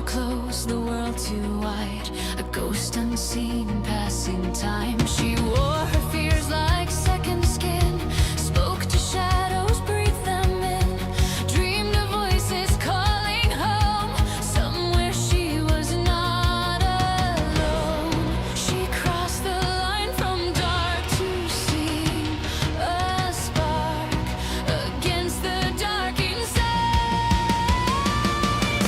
close, the world too wide, a ghost unseen passing time. She wore her fears like second skin, spoke to shadows, breathed them in, dreamed of voices calling home, somewhere she was not alone. She crossed the line from dark to see, a spark against the dark inside.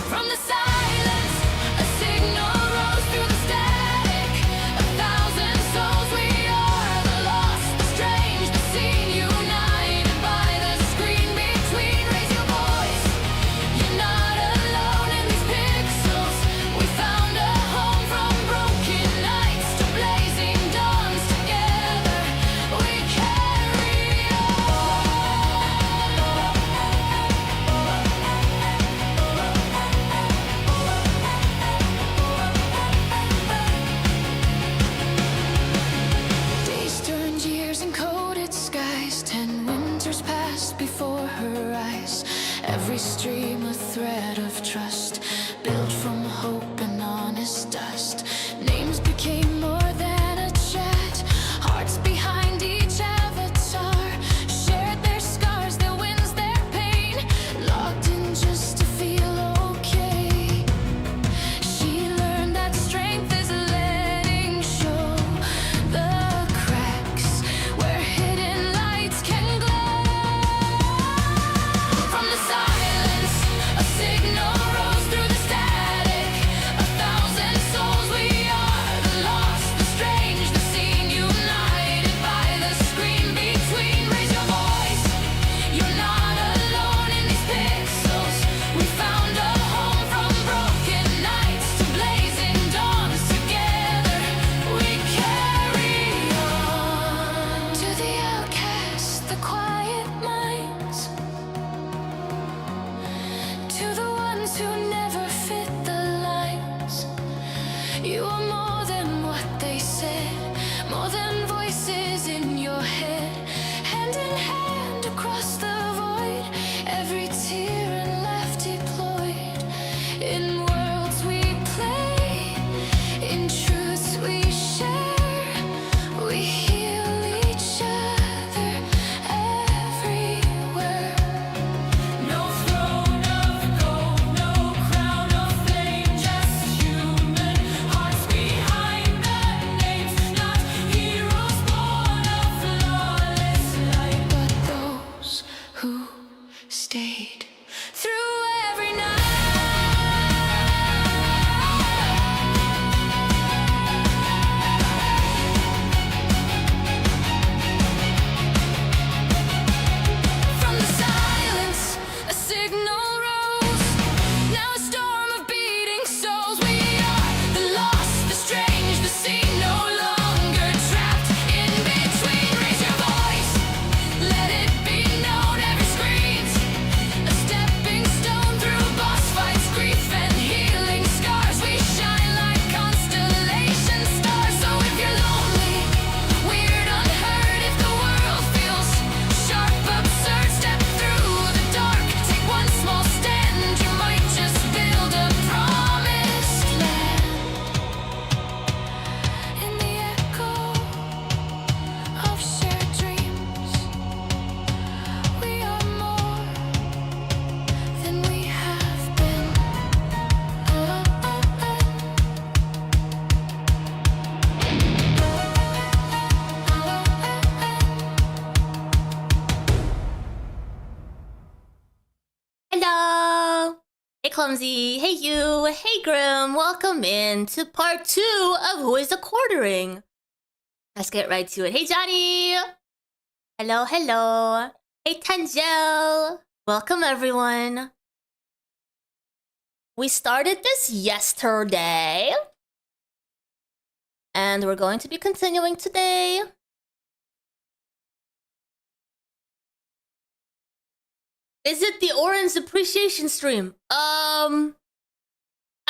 From the silence, a signal rose through the static. A thousand souls, we are the lost, the strange, the seen, united by the screen between. Raise your voice, you're not alone in these pixels. We found a home from broken nights to blazing dawns. Together we carry Days turned years and coated skies. 10 winters passed before her eyes. Every stream a thread of trust, built from hope and honest dust. Names became more than a chat. Hearts behind each avatar shared their scars, their wins, their pain, locked in just to feel okay. She learned that strength is letting show the cracks where hidden lights can glow. From the silence, a signal rose through the static. A thousand souls, we are the lost, the strange, the seen, united by the screen between. Raise your voice, you're not alone in these pixels. We found a home from broken nights to blazing dawns. Together we carry on. To the outcasts, the quiet minds, to the ones who never fit the lines. You are more than what they said, more than voices in your head. Hand in hand across the void, every tear and laugh deployed. In worlds we play, in truths we share, we heal each other everywhere. No throne of gold, no crown of flame, just human hearts behind the names. Not heroes born of flawless light, but those who stayed through every night. From the silence, a signal rose. Now a storm of beating souls. We are the lost, the strange, the seen, no longer trapped in between. Raise your voice, let it be known. Every screen's a stepping stone through boss fights, grief and healing scars. We shine like constellation stars. So if you're lonely, weird, unheard, if the world feels sharp, absurd, step through the dark. Take one small stand, you might just build a promised land. In the echo of shared dreams, we are more than we have been. Hello! Hey Clumsy, hey you, hey Grim, welcome in to part 2 of Who is the Quartering? Let's get right to it. Hey Johnny! Hello, hello. Hey Tangel! Welcome everyone. We started this yesterday, and we're going to be continuing today. Is it the orange appreciation stream? I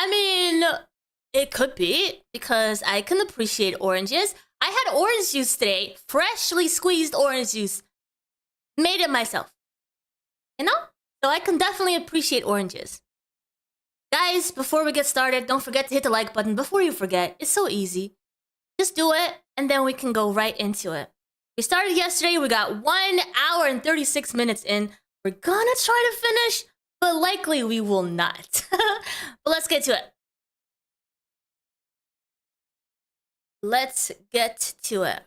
mean, it could be, because I can appreciate oranges. I had orange juice today, freshly squeezed orange juice. Made it myself. You know? So I can definitely appreciate oranges. Guys, before we get started, don't forget to hit the like button before you forget. It's so easy. Just do it, and then we can go right into it. We started yesterday. We got 1 hour and 36 minutes in. We're gonna try to finish, but likely we will not. But let's get to it. Let's get to it.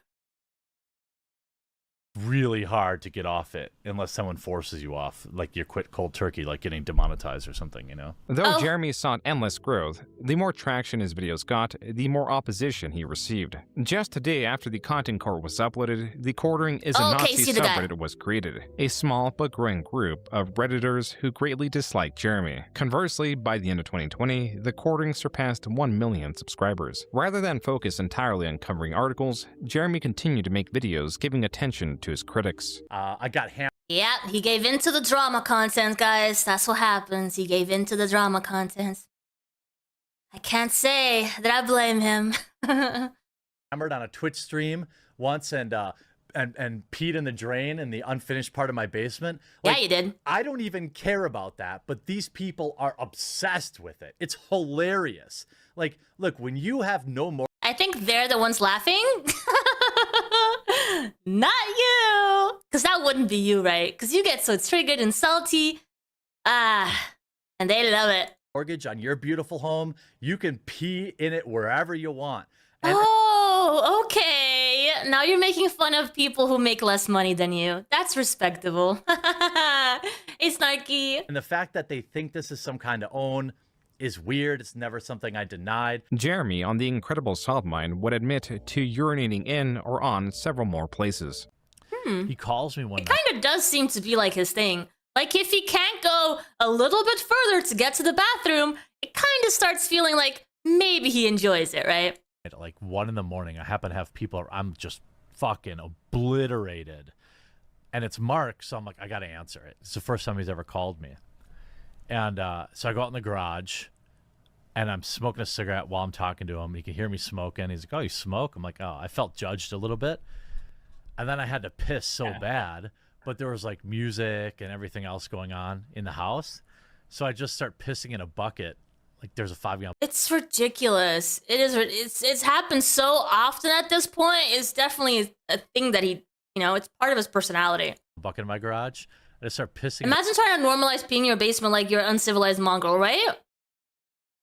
Really hard to get off it unless someone forces you off, like you quit cold turkey, like getting demonetized or something, you know? Though Jeremy sought endless growth, the more traction his videos got, the more opposition he received. Just a day after the content core was uploaded, TheQuartering is a Nazi subreddit was created, a small but growing group of Redditors who greatly disliked Jeremy. Conversely, by the end of 2020, TheQuartering surpassed 1 million subscribers. Rather than focus entirely on covering articles, Jeremy continued to make videos giving attention to his critics. I got hammered. Yeah, he gave in to the drama content, guys. That's what happens. He gave in to the drama content. I can't say that I blame him. Hammered on a Twitch stream once and peed in the drain in the unfinished part of my basement. Like, yeah, you did. I don't even care about that, but these people are obsessed with it. It's hilarious. Like, look, when you have no more... I think they're the ones laughing. Not you. Because that wouldn't be you, right? Because you get so triggered and salty. And they love it. Mortgage on your beautiful home, you can pee in it wherever you want. And oh, okay. Now you're making fun of people who make less money than you. That's respectable. Hey, Snarky. And the fact that they think this is some kind of own is weird. It's never something I denied. Jeremy, on the incredible Solvemine, would admit to urinating in or on several more places. He calls me one It night. kind of does seem to be like his thing. Like, if he can't go a little bit further to get to the bathroom, it kind of starts feeling like maybe he enjoys it, right? At like 1 in the morning, I happen to have people, I'm just fucking obliterated. And it's Mark, so I'm like, I gotta answer it. It's the first time he's ever called me. And so I go out in the garage, and I'm smoking a cigarette while I'm talking to him. He can hear me smoking. He's like, oh, you smoke? I'm like, oh, I felt judged a little bit. And then I had to piss so bad, but there was like music and everything else going on in the house. So I just start pissing in a bucket. Like there's a 5-gallon. It's ridiculous. It is. It's happened so often at this point. It's definitely a thing that he, you know, it's part of his personality. Bucket in my garage. I just start pissing. Imagine trying to normalize peeing in your basement like you're an uncivilized Mongol, right?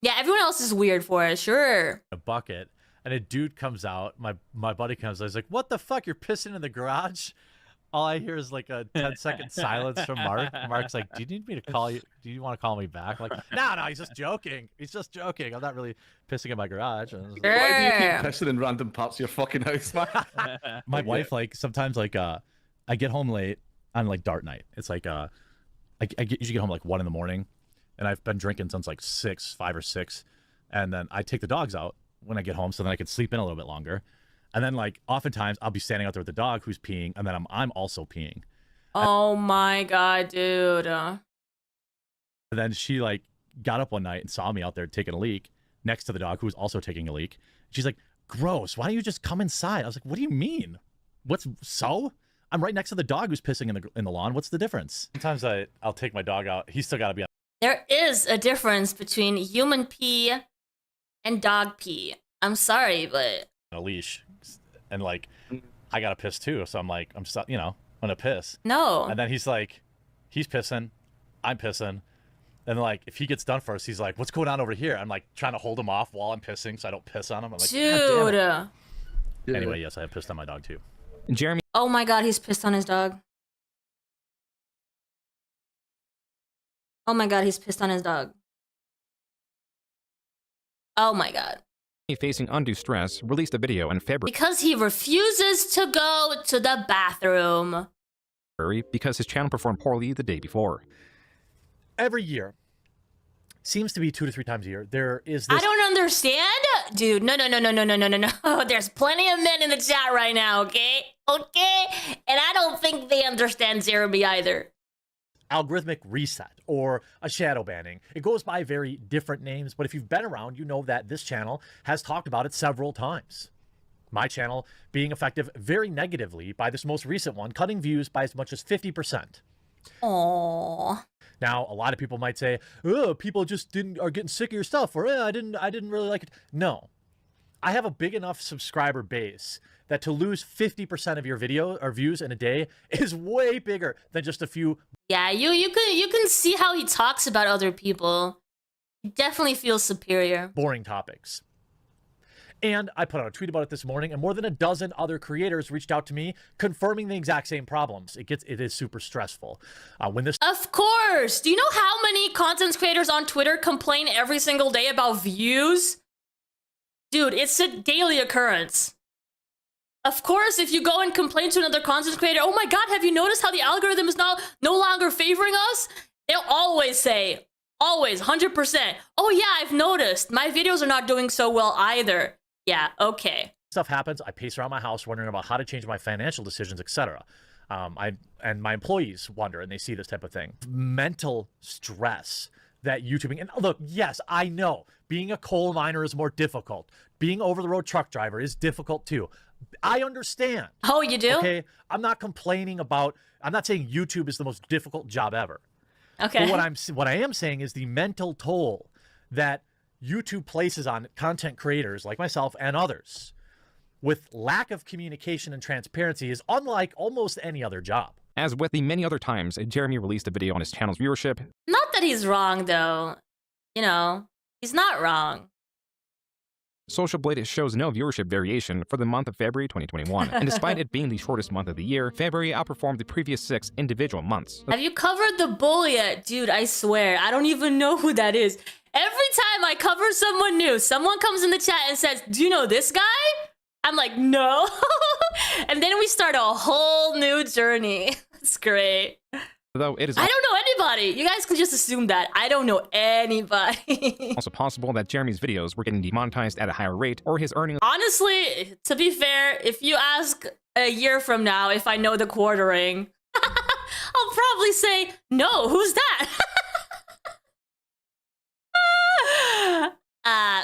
Yeah, everyone else is weird for it, sure. A bucket, and a dude comes out. My buddy comes out. He's like, what the fuck? You're pissing in the garage? All I hear is like a 10-second silence from Mark. Mark's like, do you need me to call you? Do you want to call me back? I'm like, no, he's just joking. He's just joking. I'm not really pissing in my garage. And I was like, Sure. Why do you keep pissing in random parts of your fucking house, man? my wife, like, sometimes, like, I get home late on, like, dart night. It's like, I usually get home, like, 1 in the morning, and I've been drinking since, like, 5 or 6, and then I take the dogs out when I get home so then I can sleep in a little bit longer. And then, like, oftentimes I'll be standing out there with the dog who's peeing, and then I'm also peeing. Oh my god, dude. And then she, like, got up one night and saw me out there taking a leak next to the dog who was also taking a leak. She's like, gross, why don't you just come inside? I was like, what do you mean? I'm right next to the dog who's pissing in the lawn. What's the difference? Sometimes I'll take my dog out. He's still got to be on There is a difference between human pee and dog pee. I'm sorry, but a leash. And, like, I got to piss too. So I'm like, I'm going to piss. no. And then he's like, he's pissing. I'm pissing. And, like, if he gets done first, he's like, what's going on over here? I'm, like, trying to hold him off while I'm pissing so I don't piss on him. I'm like, God damn it. Dude. Anyway, yes, I have pissed on my dog too. Jeremy Oh my god, he's pissed on his dog. Oh my god, he's pissed on his dog. Oh my god. facing undue stress, released a video in February Because he refuses to go to the bathroom. because his channel performed poorly the day before. Every year, seems to be 2 to 3 times a year, there is this... I don't understand. Dude, no. There's plenty of men in the chat right now, okay? Okay? And I don't think they understand Jeremy either. algorithmic reset or a shadow banning. It goes by very different names, but if you've been around, you know that this channel has talked about it several times. My channel being affected very negatively by this most recent one, cutting views by as much as 50%. Aww. Now, a lot of people might say, "Oh, people just are getting sick of your stuff," or I didn't really like it. No, I have a big enough subscriber base that to lose 50% of your video or views in a day is way bigger than just a few. Yeah, you can see how he talks about other people. He definitely feels superior. Boring topics. And I put out a tweet about it this morning, and more than a dozen other creators reached out to me confirming the exact same problems. It is super stressful. When this, of course. Do you know how many content creators on Twitter complain every single day about views? Dude, it's a daily occurrence. Of course, if you go and complain to another content creator, "Oh my God, have you noticed how the algorithm is now no longer favoring us?" They'll always say, always, 100%. "Oh yeah, I've noticed. My videos are not doing so well either." Yeah, okay. Stuff happens. I pace around my house wondering about how to change my financial decisions, etc. And my employees wonder, and they see this type of thing. Mental stress that YouTubing, and look, yes, I know being a coal miner is more difficult. Being over-the-road truck driver is difficult too. I understand. Oh, you do? Okay, I'm not complaining about. I'm not saying YouTube is the most difficult job ever. Okay. But what I am saying is the mental toll that YouTube places on content creators like myself and others with lack of communication and transparency is unlike almost any other job. As with the many other times Jeremy released a video on his channel's viewership. Not that he's wrong, though. You know, he's not wrong. Social Blade shows no viewership variation for the month of February 2021, and despite it being the shortest month of the year, February outperformed the previous 6 individual months. Have you covered the bull yet? Dude, I swear, I don't even know who that is. Every time I cover someone new, someone comes in the chat and says, "Do you know this guy?" I'm like, "No." And then we start a whole new journey. It's great. Though it is I don't know anybody. You guys can just assume that. I don't know anybody. also possible that Jeremy's videos were getting demonetized at a higher rate, or his earnings. Honestly, to be fair, if you ask a year from now if I know TheQuartering, I'll probably say, "No, who's that?"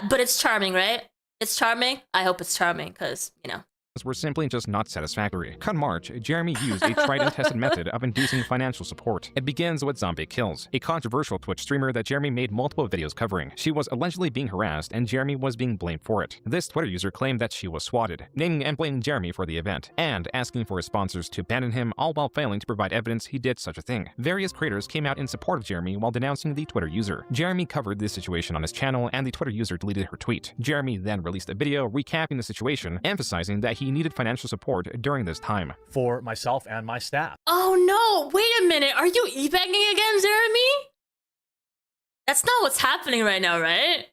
But it's charming, right? It's charming. I hope it's charming because, you know. Were simply just not satisfactory. Come March, Jeremy used a tried and tested method of inducing financial support. It begins with Zombie Kills, a controversial Twitch streamer that Jeremy made multiple videos covering. She was allegedly being harassed, and Jeremy was being blamed for it. This Twitter user claimed that she was swatted, naming and blaming Jeremy for the event, and asking for his sponsors to abandon him, all while failing to provide evidence he did such a thing. Various creators came out in support of Jeremy while denouncing the Twitter user. Jeremy covered this situation on his channel, and the Twitter user deleted her tweet. Jeremy then released a video recapping the situation, emphasizing that he needed financial support during this time. For myself and my staff. Oh no, wait a minute. Are you e-bagging again, Jeremy? That's not what's happening right now, right?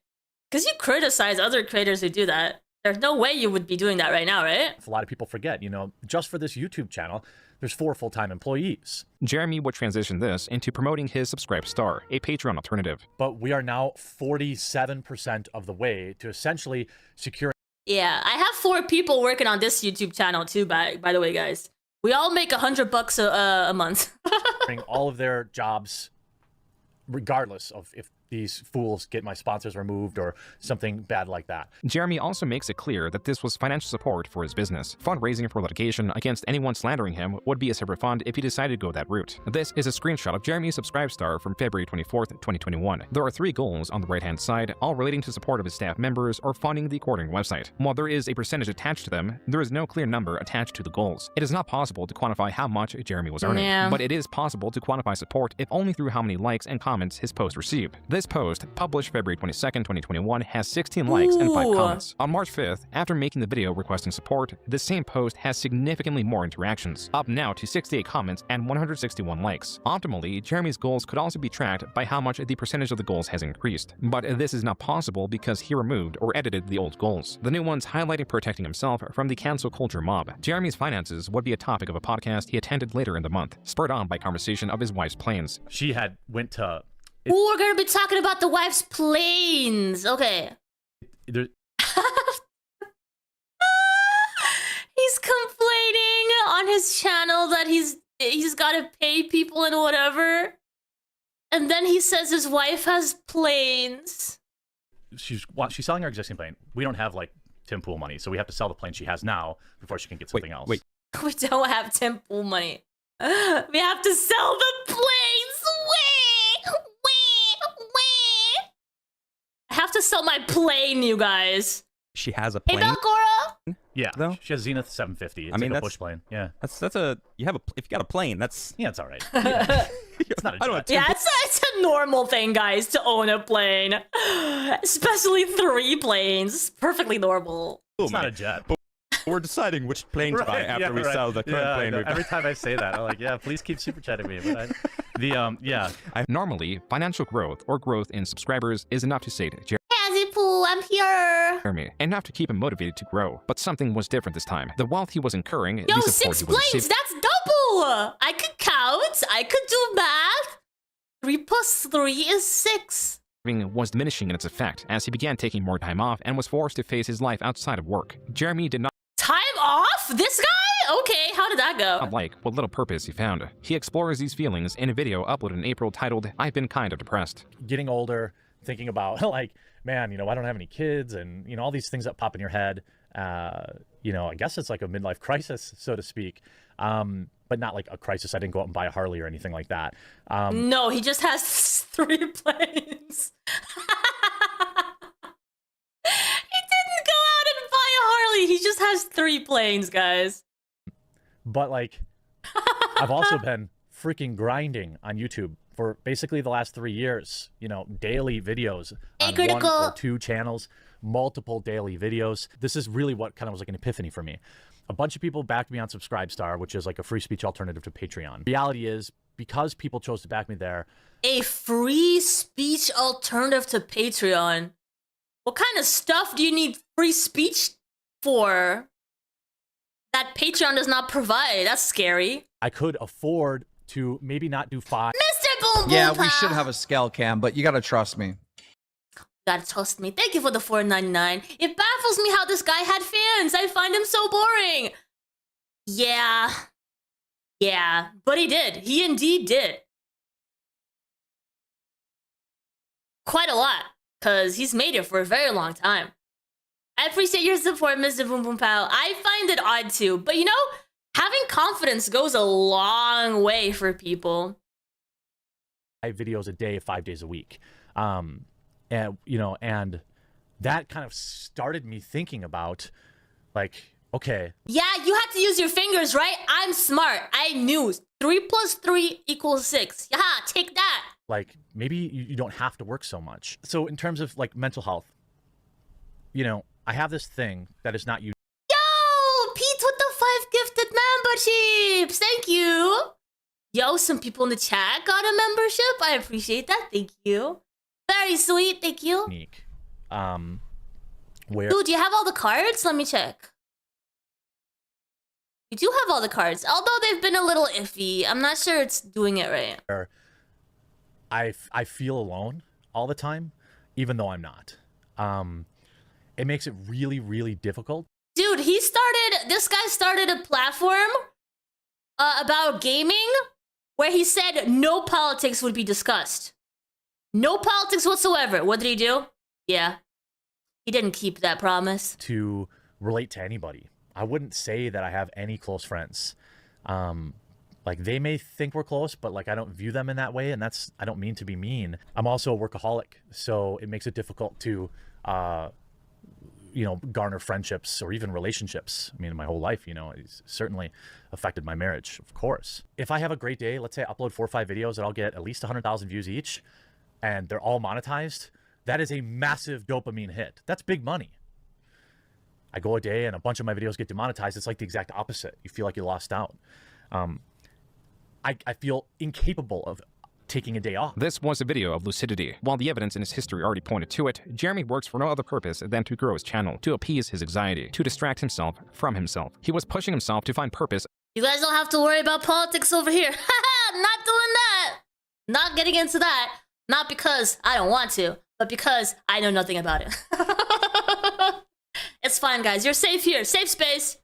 Because you criticize other creators who do that. There's no way you would be doing that right now, right? A lot of people forget, you know, just for this YouTube channel, there's 4 full-time employees. Jeremy would transition this into promoting his Subscribe Star, a Patreon alternative. But we are now 47% of the way to essentially securing. Yeah, I have 4 people working on this YouTube channel too, by the way, guys. We all make $100 a month. all of their jobs, regardless of if these fools get my sponsors removed or something bad like that. Jeremy also makes it clear that this was financial support for his business. Fundraising for litigation against anyone slandering him would be a separate fund if he decided to go that route. This is a screenshot of Jeremy's Subscribe Star from February 24th, 2021. There are 3 goals on the right-hand side, all relating to support of his staff members or funding the TheQuartering website. While there is a percentage attached to them, there is no clear number attached to the goals. It is not possible to quantify how much Jeremy was earning, but it is possible to quantify support if only through how many likes and comments his post received. This post, published February 22nd, 2021, has 16 likes and 5 comments. On March 5th, after making the video requesting support, the same post has significantly more interactions, up now to 68 comments and 161 likes. Optimally, Jeremy's goals could also be tracked by how much the percentage of the goals has increased, but this is not possible because he removed or edited the old goals, the new ones highlighting protecting himself from the cancel culture mob. Jeremy's finances would be a topic of a podcast he attended later in the month, spurred on by conversation of his wife's planes. She had went to... Ooh, we're gonna be talking about the wife's planes. Okay. He's complaining on his channel that he's got to pay people and whatever, and then he says his wife has planes. She's selling her existing plane. We don't have like Tim Pool money, so we have to sell the plane she has now before she can get something else. We don't have Tim Pool money. We have to sell the planes. Wait. to sell my plane, you guys. She has a Hey, plane. Belgora. Yeah, though? she has Zenith 750. It's I mean, like a that's bush plane. Yeah, that's a you have a if you got a plane, that's yeah, it's all right. It's not a I don't jet. have Yeah, it's a normal thing, guys, to own a plane. Especially 3 planes. Perfectly normal. It's not a jet. We're deciding which plane to buy after we sell the current plane. I know. Every time I say that, I'm like, yeah, please keep super chatting me. But yeah. Normally, financial growth or growth in subscribers is enough to sate Azipoo, I'm here. Jeremy, enough to keep him motivated to grow. But something was different this time. The wealth he was incurring, Yo, the support 6 he was planes, receiving, that's double. I could count. I could do math. 3 plus 3 is 6. was diminishing in its effect as he began taking more time off and was forced to face his life outside of work. Jeremy did not Time off? This guy? Okay, how did that go? like what little purpose he found. He explores these feelings in a video uploaded in April titled, I've Been Kind of Depressed. Getting older, thinking about like, man, I don't have any kids, and all these things that pop in your head. I guess it's like a midlife crisis, so to speak. But not like a crisis. I didn't go out and buy a Harley or anything like that. No, he just has 3 planes. He didn't go out and buy a Harley. He just has 3 planes, guys. But like, I've also been freaking grinding on YouTube for basically the last 3 years. Daily videos on 1 or 2 channels, multiple daily videos. This is really what kind of was like an epiphany for me. A bunch of people backed me on Subscribestar, which is like a free speech alternative to Patreon. Reality is, because people chose to back me there. A free speech alternative to Patreon? What kind of stuff do you need free speech for that Patreon does not provide? That's scary. I could afford to maybe not do 5. Mr. Boom Boom Yeah, Pow. we should have a scale cam, but you gotta trust me. Gotta trust me. Thank you for the $4.99. It baffles me how this guy had fans. I find him so boring. Yeah, but he did. He indeed did. Quite a lot, because he's made it for a very long time. I appreciate your support, Mr. Boom Boom Pow. I find it odd too, but having confidence goes a long way for people. 5 videos a day, 5 days a week. And that kind of started me thinking about, like, okay. Yeah, you had to use your fingers, right? I'm smart. I knew 3 plus 3 equals 6. Yeah, take that. Like, maybe you don't have to work so much. So in terms of like mental health, I have this thing that is not you. Yo, Pete with the 5 gifted memberships. Thank you. Yo, some people in the chat got a membership. I appreciate that. Thank you. Very sweet. Thank you. Unique. Where Dude, do you have all the cards? Let me check. You do have all the cards, although they've been a little iffy. I'm not sure it's doing it right. I feel alone all the time, even though I'm not. It makes it really, really difficult. Dude, this guy started a platform about gaming where he said no politics would be discussed. No politics whatsoever. What did he do? Yeah. He didn't keep that promise. To relate to anybody. I wouldn't say that I have any close friends. Like, they may think we're close, but like, I don't view them in that way. And I don't mean to be mean. I'm also a workaholic. So it makes it difficult to, garner friendships or even relationships. I mean, my whole life, it's certainly affected my marriage, of course. If I have a great day, let's say I upload 4 or 5 videos and I'll get at least 100,000 views each, and they're all monetized, that is a massive dopamine hit. That's big money. I go a day and a bunch of my videos get demonetized. It's like the exact opposite. You feel like you lost out. I feel incapable of taking a day off. This was a video of lucidity. While the evidence in his history already pointed to it, Jeremy works for no other purpose than to grow his channel, to appease his anxiety, to distract himself from himself. He was pushing himself to find purpose. You guys don't have to worry about politics over here. Not doing that. Not getting into that. Not because I don't want to, but because I know nothing about it. It's fine, guys. You're safe here. Safe space.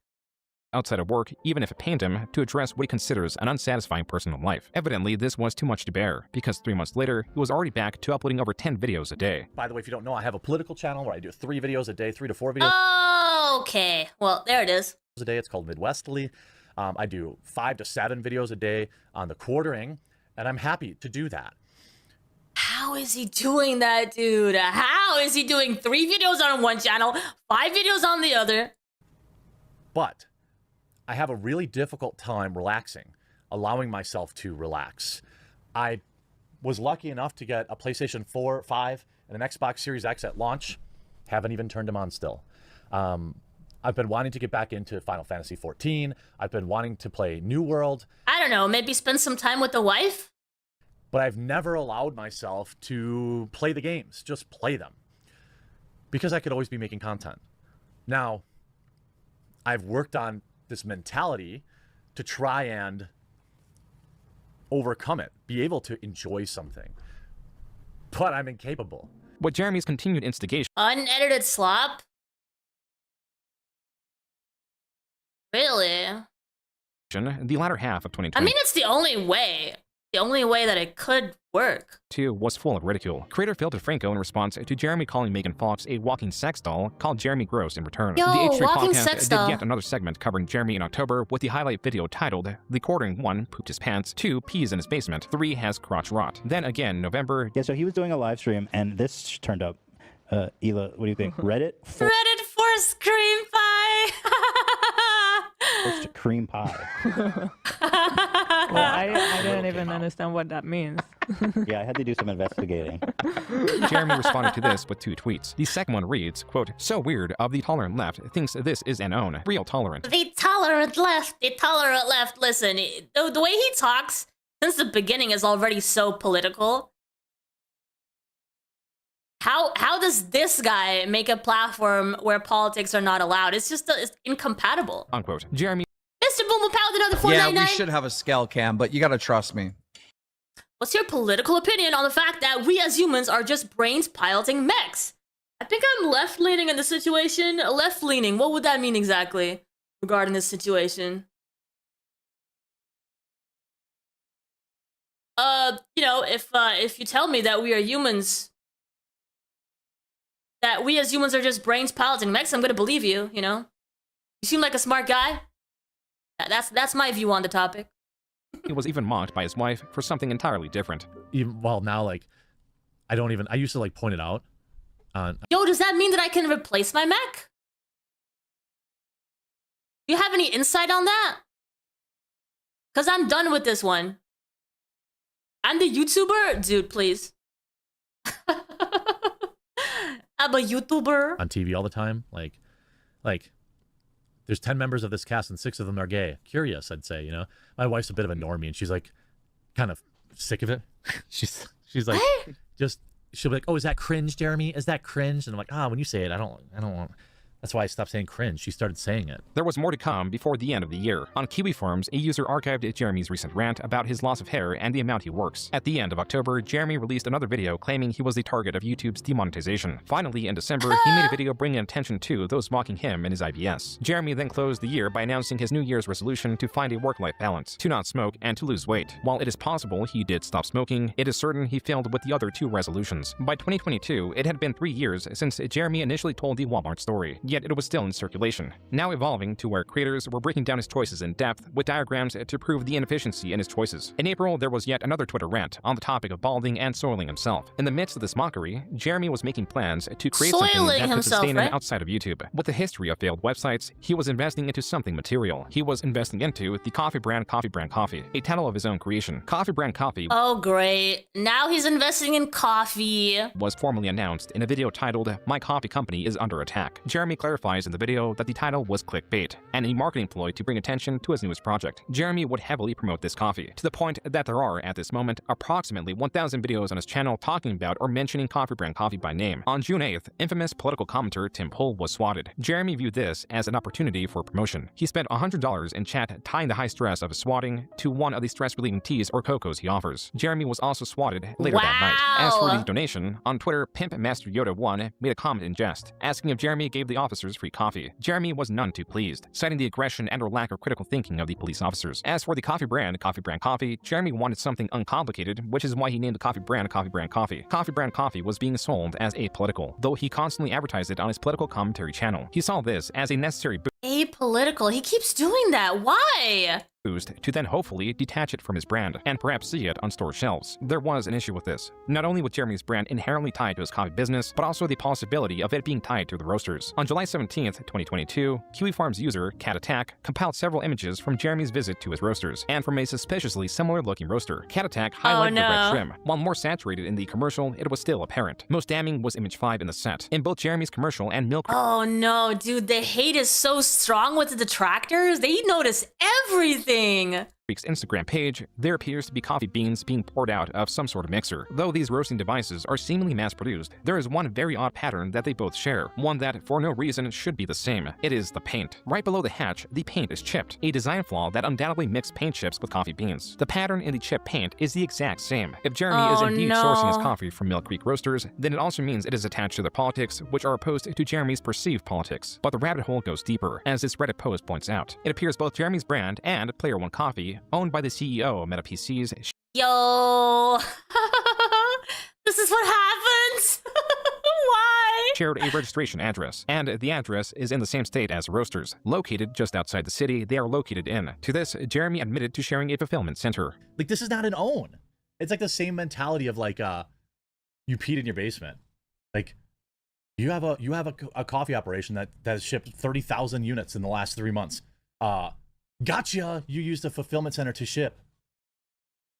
Outside of work, even if it pained him, to address what he considers an unsatisfying personal life. Evidently, this was too much to bear, because 3 months later, he was already back to uploading over 10 videos a day. By the way, if you don't know, I have a political channel where I do 3 videos a day, 3 to 4 videos Okay. Well, there it is. a day. It's called Midwestly. I do 5 to 7 videos a day on TheQuartering, and I'm happy to do that. How How is he doing that, dude? How is he doing 3 videos on one channel, 5 videos on the other? But I have a really difficult time relaxing, allowing myself to relax. I was lucky enough to get a PlayStation 4, 5, and an Xbox Series X at launch. Haven't even turned them on still. I've been wanting to get back into Final Fantasy 14. I've been wanting to play New World. I don't know, maybe spend some time with the wife? But I've never allowed myself to play the games, just play them. Because I could always be making content. Now, I've worked on this mentality to try and overcome it, be able to enjoy something. But I'm incapable. What Jeremy's continued instigation Unedited slop? Really? the latter half of 2020. I mean, it's the only way. The only way that it could work. Was full of ridicule. Creator Phil DeFranco, in response to Jeremy calling Megan Fox a walking sex doll, called Jeremy gross in return. Yo, the H3 walking podcast sex did doll. yet another segment covering Jeremy in October with the highlight video titled TheQuartering 1 pooped his pants, 2 pees in his basement, 3 has crotch rot. Then again, November. Yeah, so he was doing a live stream, and this turned up. Ela, what do you think? Reddit? Reddit forced cream pie. Forced cream pie. Well, I didn't even understand what that means. Yeah, I had to do some investigating. Jeremy responded to this with 2 tweets. The second one reads, quote, "So weird of the tolerant left thinks this is an own. Real tolerant." The tolerant left. The tolerant left. Listen, the way he talks since the beginning is already so political. How does this guy make a platform where politics are not allowed? It's just it's incompatible. Unquote. Jeremy. Mr. Boom Pound, another Yeah, $4.99. we should have a scale cam, but you gotta trust me. What's your political opinion on the fact that we as humans are just brains piloting mechs? I think I'm left-leaning in the situation. Left-leaning, what would that mean exactly regarding this situation? You know, if you tell me that we are humans, that we as humans are just brains piloting mechs, I'm gonna believe you, you know? You seem like a smart guy. That's my view on the topic. He was even mocked by his wife for something entirely different. Even, well, now, like, I used to, like, point it out. Yo, does that mean that I can replace my mech? Do you have any insight on that? Because I'm done with this one. I'm the YouTuber? Dude, please. I'm a YouTuber. On TV all the time. Like, there's 10 members of this cast and 6 of them are gay. Curious, I'd say, you know? My wife's a bit of a normie and she's like kind of sick of it. she's like, she'll be like, "Oh, is that cringe, Jeremy? Is that cringe?" And I'm like, when you say it, I don't want. That's why I stopped saying cringe. She started saying it. There was more to come before the end of the year. On Kiwi Forums, a user archived Jeremy's recent rant about his loss of hair and the amount he works. At the end of October, Jeremy released another video claiming he was the target of YouTube's demonetization. Finally, in December, he made a video bringing attention to those mocking him and his IBS. Jeremy then closed the year by announcing his New Year's resolution to find a work-life balance, to not smoke, and to lose weight. While it is possible he did stop smoking, it is certain he failed with the other 2 resolutions. By 2022, it had been 3 years since Jeremy initially told the Walmart story, yet it was still in circulation. Now evolving to where creators were breaking down his choices in depth with diagrams to prove the inefficiency in his choices. In April, there was yet another Twitter rant on the topic of balding and soiling himself. In the midst of this mockery, Jeremy was making plans to create something that could sustain him outside of YouTube. With a history of failed websites, he was investing into something material. He was investing into the coffee brand Coffee, a title of his own creation. Coffee Brand Coffee. Oh, great. Now he's investing in coffee. Was formally announced in a video titled "My Coffee Company is Under Attack." Jeremy clarifies in the video that the title was clickbait and a marketing ploy to bring attention to his newest project. Jeremy would heavily promote this coffee, to the point that there are, at this moment, approximately 1,000 videos on his channel talking about or mentioning Coffee Brand Coffee by name. On June 8th, infamous political commenter Tim Pool was swatted. Jeremy viewed this as an opportunity for promotion. He spent $100 in chat tying the high stress of his swatting to one of the stress-relieving teas or cocos he offers. Jeremy was also swatted later that night. As for the donation, on Twitter, Pimp Master Yoda 1 made a comment in jest, asking if Jeremy gave the officers free coffee. Jeremy was none too pleased, citing the aggression and or lack of critical thinking of the police officers. As for the coffee brand Coffee, Jeremy wanted something uncomplicated, which is why he named the coffee brand Coffee. Coffee Brand Coffee was being sold as apolitical, though he constantly advertised it on his political commentary channel. He saw this as a necessary boost. apolitical. He keeps doing that. Why? To then hopefully detach it from his brand and perhaps see it on store shelves. There was an issue with this. Not only was Jeremy's brand inherently tied to his coffee business, but also the possibility of it being tied to the roasters. On July 17th, 2022, Kiwi Farms user Cat Attack compiled several images from Jeremy's visit to his roasters and from a suspiciously similar-looking roaster. Cat Attack highlighted the red trim. While more saturated in the commercial, it was still apparent. Most damning was image 5 in the set. In both Jeremy's commercial and Milk. Oh no, dude, the hate is so strong with the detractors. They notice everything. Creek's Instagram page, there appears to be coffee beans being poured out of some sort of mixer. Though these roasting devices are seemingly mass-produced, there is one very odd pattern that they both share, one that for no reason should be the same. It is the paint. Right below the hatch, the paint is chipped, a design flaw that undoubtedly mixed paint chips with coffee beans. The pattern in the chipped paint is the exact same. If Jeremy is indeed sourcing his coffee from Mill Creek Roasters, then it also means it is attached to their politics, which are opposed to Jeremy's perceived politics. But the rabbit hole goes deeper, as this Reddit post points out. It appears both Jeremy's brand and Player One Coffee, owned by the CEO of Meta PCs. Yo, this is what happens. Why? Shared a registration address, and the address is in the same state as Roasters. Located just outside the city they are located in. To this, Jeremy admitted to sharing a fulfillment center. Like, this is not an own. It's like the same mentality of like, you peed in your basement. Like, you have a coffee operation that has shipped 30,000 units in the last 3 months. Gotcha. You used a fulfillment center to ship.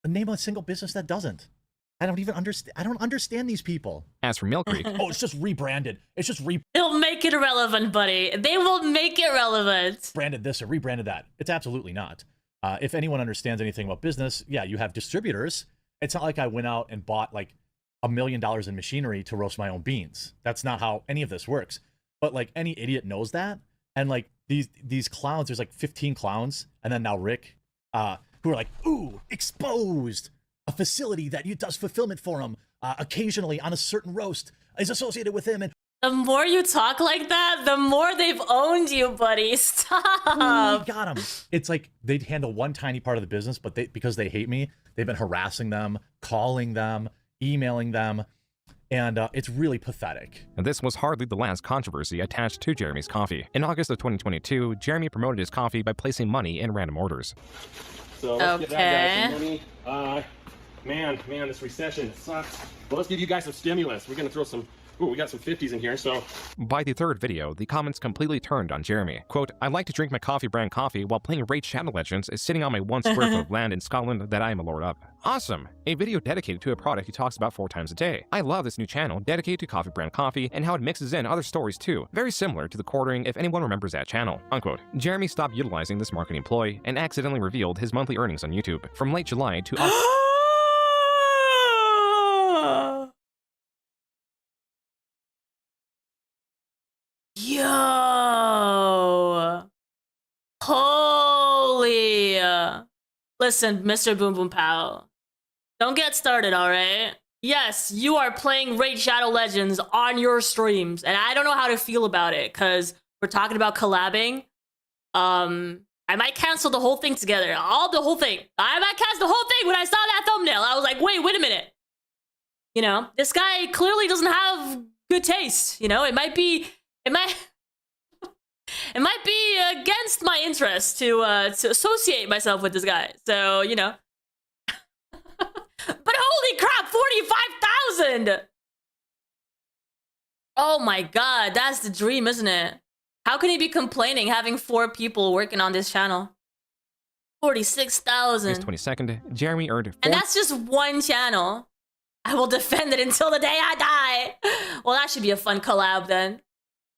Name a single business that doesn't. I don't even understand. I don't understand these people. As for Mill Creek, oh, it's just rebranded. It's just They'll make it irrelevant, buddy. They will make it relevant. Branded this or rebranded that. It's absolutely not. If anyone understands anything about business, yeah, you have distributors. It's not like I went out and bought like $1 million in machinery to roast my own beans. That's not how any of this works. But like any idiot knows that. And like these clowns, there's like 15 clowns, and then now Rick, who are like, ooh, exposed. A facility that does fulfillment for him occasionally on a certain roast is associated with him. And the more you talk like that, the more they've owned you, buddy. Stop. We got them. It's like they handle one tiny part of the business, but because they hate me, they've been harassing them, calling them, emailing them. And it's really pathetic. And this was hardly the last controversy attached to Jeremy's coffee. In August of 2022, Jeremy promoted his coffee by placing money in random orders. So let's get that guy some money. Man, this recession sucks. Well, let's give you guys some stimulus. We're gonna throw some. Ooh, we got some 50s in here, so. By the third video, the comments completely turned on Jeremy. Quote, I like to drink my coffee brand coffee while playing Raid Shadow Legends sitting on my 1 square foot of land in Scotland that I am a lord of. Awesome! A video dedicated to a product he talks about 4 times a day. I love this new channel dedicated to coffee brand coffee and how it mixes in other stories too. Very similar to TheQuartering if anyone remembers that channel. Unquote. Jeremy stopped utilizing this marketing ploy and accidentally revealed his monthly earnings on YouTube. From late July to Yo! Holy! Listen, Mr. Boom Boom Pow. Don't get started, alright? Yes, you are playing Raid Shadow Legends on your streams, and I don't know how to feel about it, because we're talking about collabing. I might cancel the whole thing together. The whole thing. I might cancel the whole thing when I saw that thumbnail. I was like, wait a minute. You know, this guy clearly doesn't have good taste. You know, it might be against my interest to associate myself with this guy. So, you know. But holy crap, 45,000! Oh my god, that's the dream, isn't it? How can he be complaining having 4 people working on this channel? 46,000. August 22nd, Jeremy earned and that's just one channel. I will defend it until the day I die. Well, that should be a fun collab then.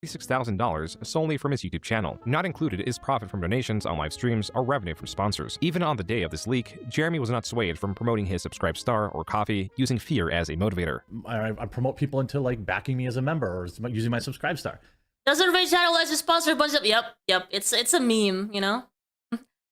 $46,000 solely from his YouTube channel. Not included is profit from donations on live streams or revenue from sponsors. Even on the day of this leak, Jeremy was not swayed from promoting his subscribe star or coffee, using fear as a motivator. I promote people into like backing me as a member or using my subscribe star. Doesn't Raid Shadow Legends sponsor a bunch of? Yep. It's a meme, you know.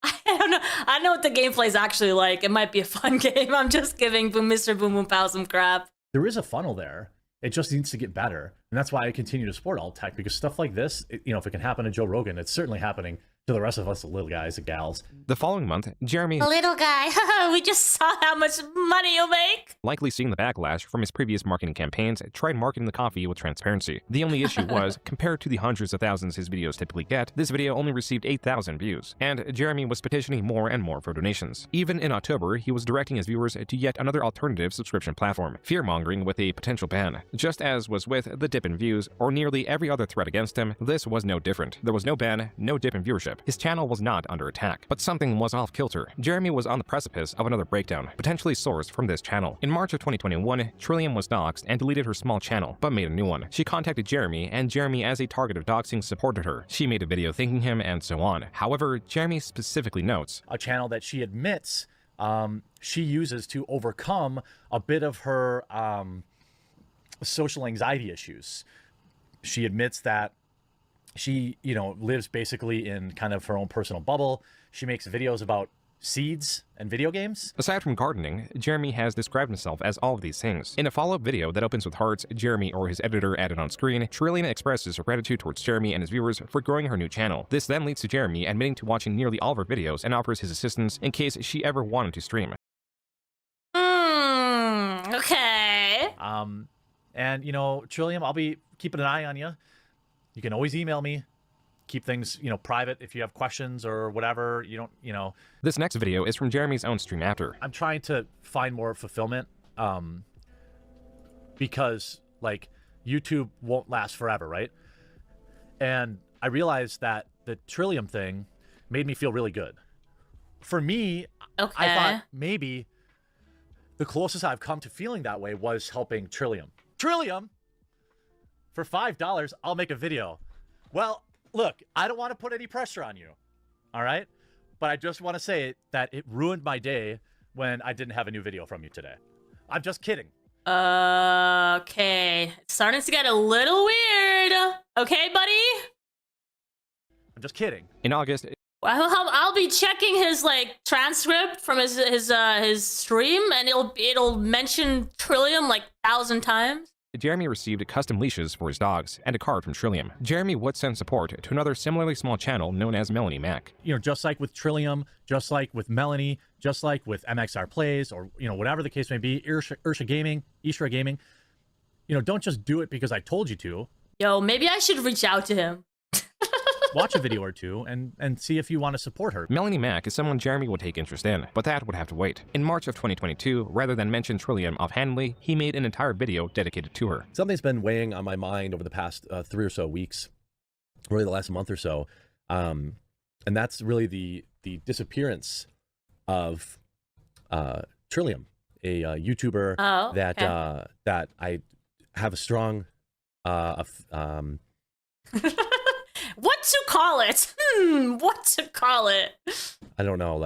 I don't know. I know what the gameplay is actually like. It might be a fun game. I'm just giving Mr. Boom Boom Pow some crap. There is a funnel there. It just needs to get better. And that's why I continue to support alt tech, because stuff like this, you know, if it can happen to Joe Rogan, it's certainly happening to the rest of us little guys and gals. The following month, Jeremy, Little guy, we just saw how much money you make. likely seeing the backlash from his previous marketing campaigns, tried marketing the coffee with transparency. The only issue was, compared to the hundreds of thousands his videos typically get, this video only received 8,000 views, and Jeremy was petitioning more and more for donations. Even in October, he was directing his viewers to yet another alternative subscription platform, fear-mongering with a potential ban. Just as was with the dip in views, or nearly every other threat against him, this was no different. There was no ban, no dip in viewership. His channel was not under attack, but something was off-kilter. Jeremy was on the precipice of another breakdown, potentially sourced from this channel. In March of 2021, Trillium was doxxed and deleted her small channel, but made a new one. She contacted Jeremy, and Jeremy, as a target of doxing, supported her. She made a video thanking him, and so on. However, Jeremy specifically notes, a channel that she admits she uses to overcome a bit of her social anxiety issues. She admits that she, lives basically in kind of her own personal bubble. She makes videos about seeds and video games. Aside from gardening, Jeremy has described himself as all of these things. In a follow-up video that opens with hearts, Jeremy or his editor added on screen, Trillian expresses her gratitude towards Jeremy and his viewers for growing her new channel. This then leads to Jeremy admitting to watching nearly all of her videos and offers his assistance in case she ever wanted to stream. Okay. And Trillium, I'll be keeping an eye on you. You can always email me. Keep things, private if you have questions or whatever. This next video is from Jeremy's own stream after. I'm trying to find more fulfillment because, YouTube won't last forever, right? And I realized that the Trillium thing made me feel really good. For me, Okay. I thought maybe the closest I've come to feeling that way was helping Trillium. Trillium! For $5, I'll make a video. Well, look, I don't want to put any pressure on you, all right? But I just want to say that it ruined my day when I didn't have a new video from you today. I'm just kidding. Okay. It's starting to get a little weird. Okay, buddy? I'm just kidding. In August, I'll be checking his transcript from his stream, and it'll mention Trillium 1,000 times. Jeremy received custom leashes for his dogs and a card from Trillium. Jeremy would send support to another similarly small channel known as Melanie Mac. Just like with Trillium, just like with Melanie, just like with MXR Plays, or whatever the case may be, Isra Gaming, don't just do it because I told you to. Yo, maybe I should reach out to him. Watch a video or two and see if you want to support her. Melanie Mac is someone Jeremy would take interest in, but that would have to wait. In March of 2022, rather than mention Trillium offhandedly, he made an entire video dedicated to her. Something's been weighing on my mind over the past 3 or so weeks, really the last month or so, and that's really the disappearance of Trillium, a YouTuber that I have a strong what to call it? What to call it? I don't know,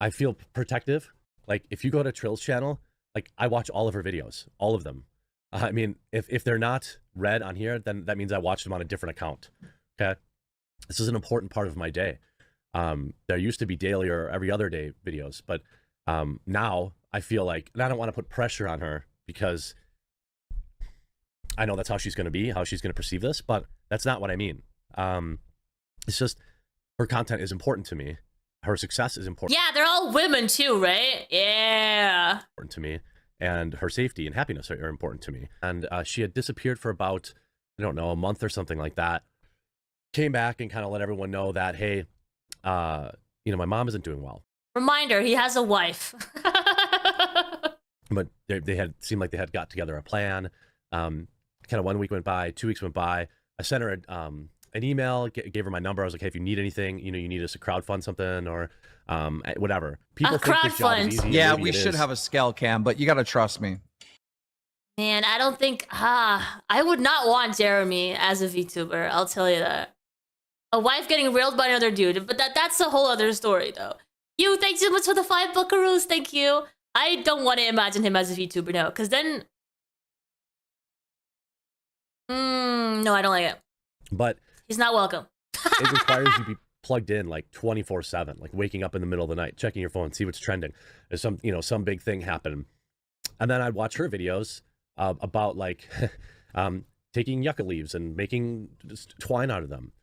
I feel protective. If you go to Trill's channel, I watch all of her videos, all of them. I mean, if they're not read on here, then that means I watched them on a different account, okay? This is an important part of my day. There used to be daily or every other day videos, but now I feel and I don't want to put pressure on her because I know that's how she's going to be, how she's going to perceive this, but that's not what I mean. It's just her content is important to me. Her success is important. Yeah, they're all women too, right? Yeah. Important to me, and her safety and happiness are important to me. And she had disappeared for about, I don't know, a month or something like that. Came back and kind of let everyone know that, hey, my mom isn't doing well. Reminder, he has a wife. But they had seemed like they had got together a plan. Kind of 1 week went by, 2 weeks went by. I sent her an email, gave her my number. I was like, hey, if you need anything, you need us to crowdfund something or whatever. People think this job is easy. Yeah, we should have a scale cam, but you got to trust me. Man, I don't think, I would not want Jeremy as a VTuber. I'll tell you that. A wife getting railed by another dude, but that's a whole other story though. Thanks so much for the 5 buckaroos, thank you. I don't want to imagine him as a VTuber, no, because then... no, I don't like it. But he's not welcome. It requires you to be plugged in 24/7, waking up in the middle of the night, checking your phone, see what's trending. There's some big thing happening. And then I'd watch her videos about taking yucca leaves and making twine out of them.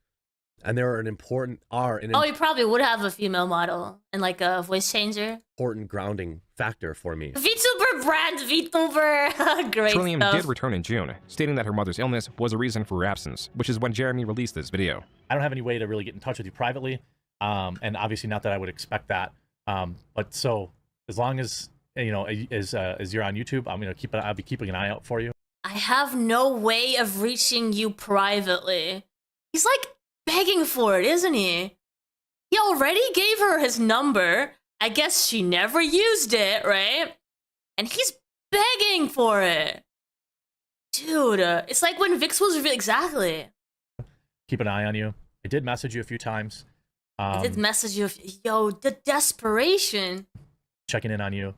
And they're an important you probably would have a female model and like a voice changer. important grounding factor for me. VTuber brand, VTuber. Great Trillium stuff. did return in June, stating that her mother's illness was a reason for her absence, which is when Jeremy released this video. I don't have any way to really get in touch with you privately, and obviously not that I would expect that. But so as long as you know, as you're on YouTube, I'll be keeping an eye out for you. I have no way of reaching you privately. He's like begging for it, isn't he? He already gave her his number. I guess she never used it, right? And he's begging for it. Dude, it's like when Vix was exactly. Keep an eye on you. I did message you a few times. I did message you. Yo, the desperation. Checking in on you.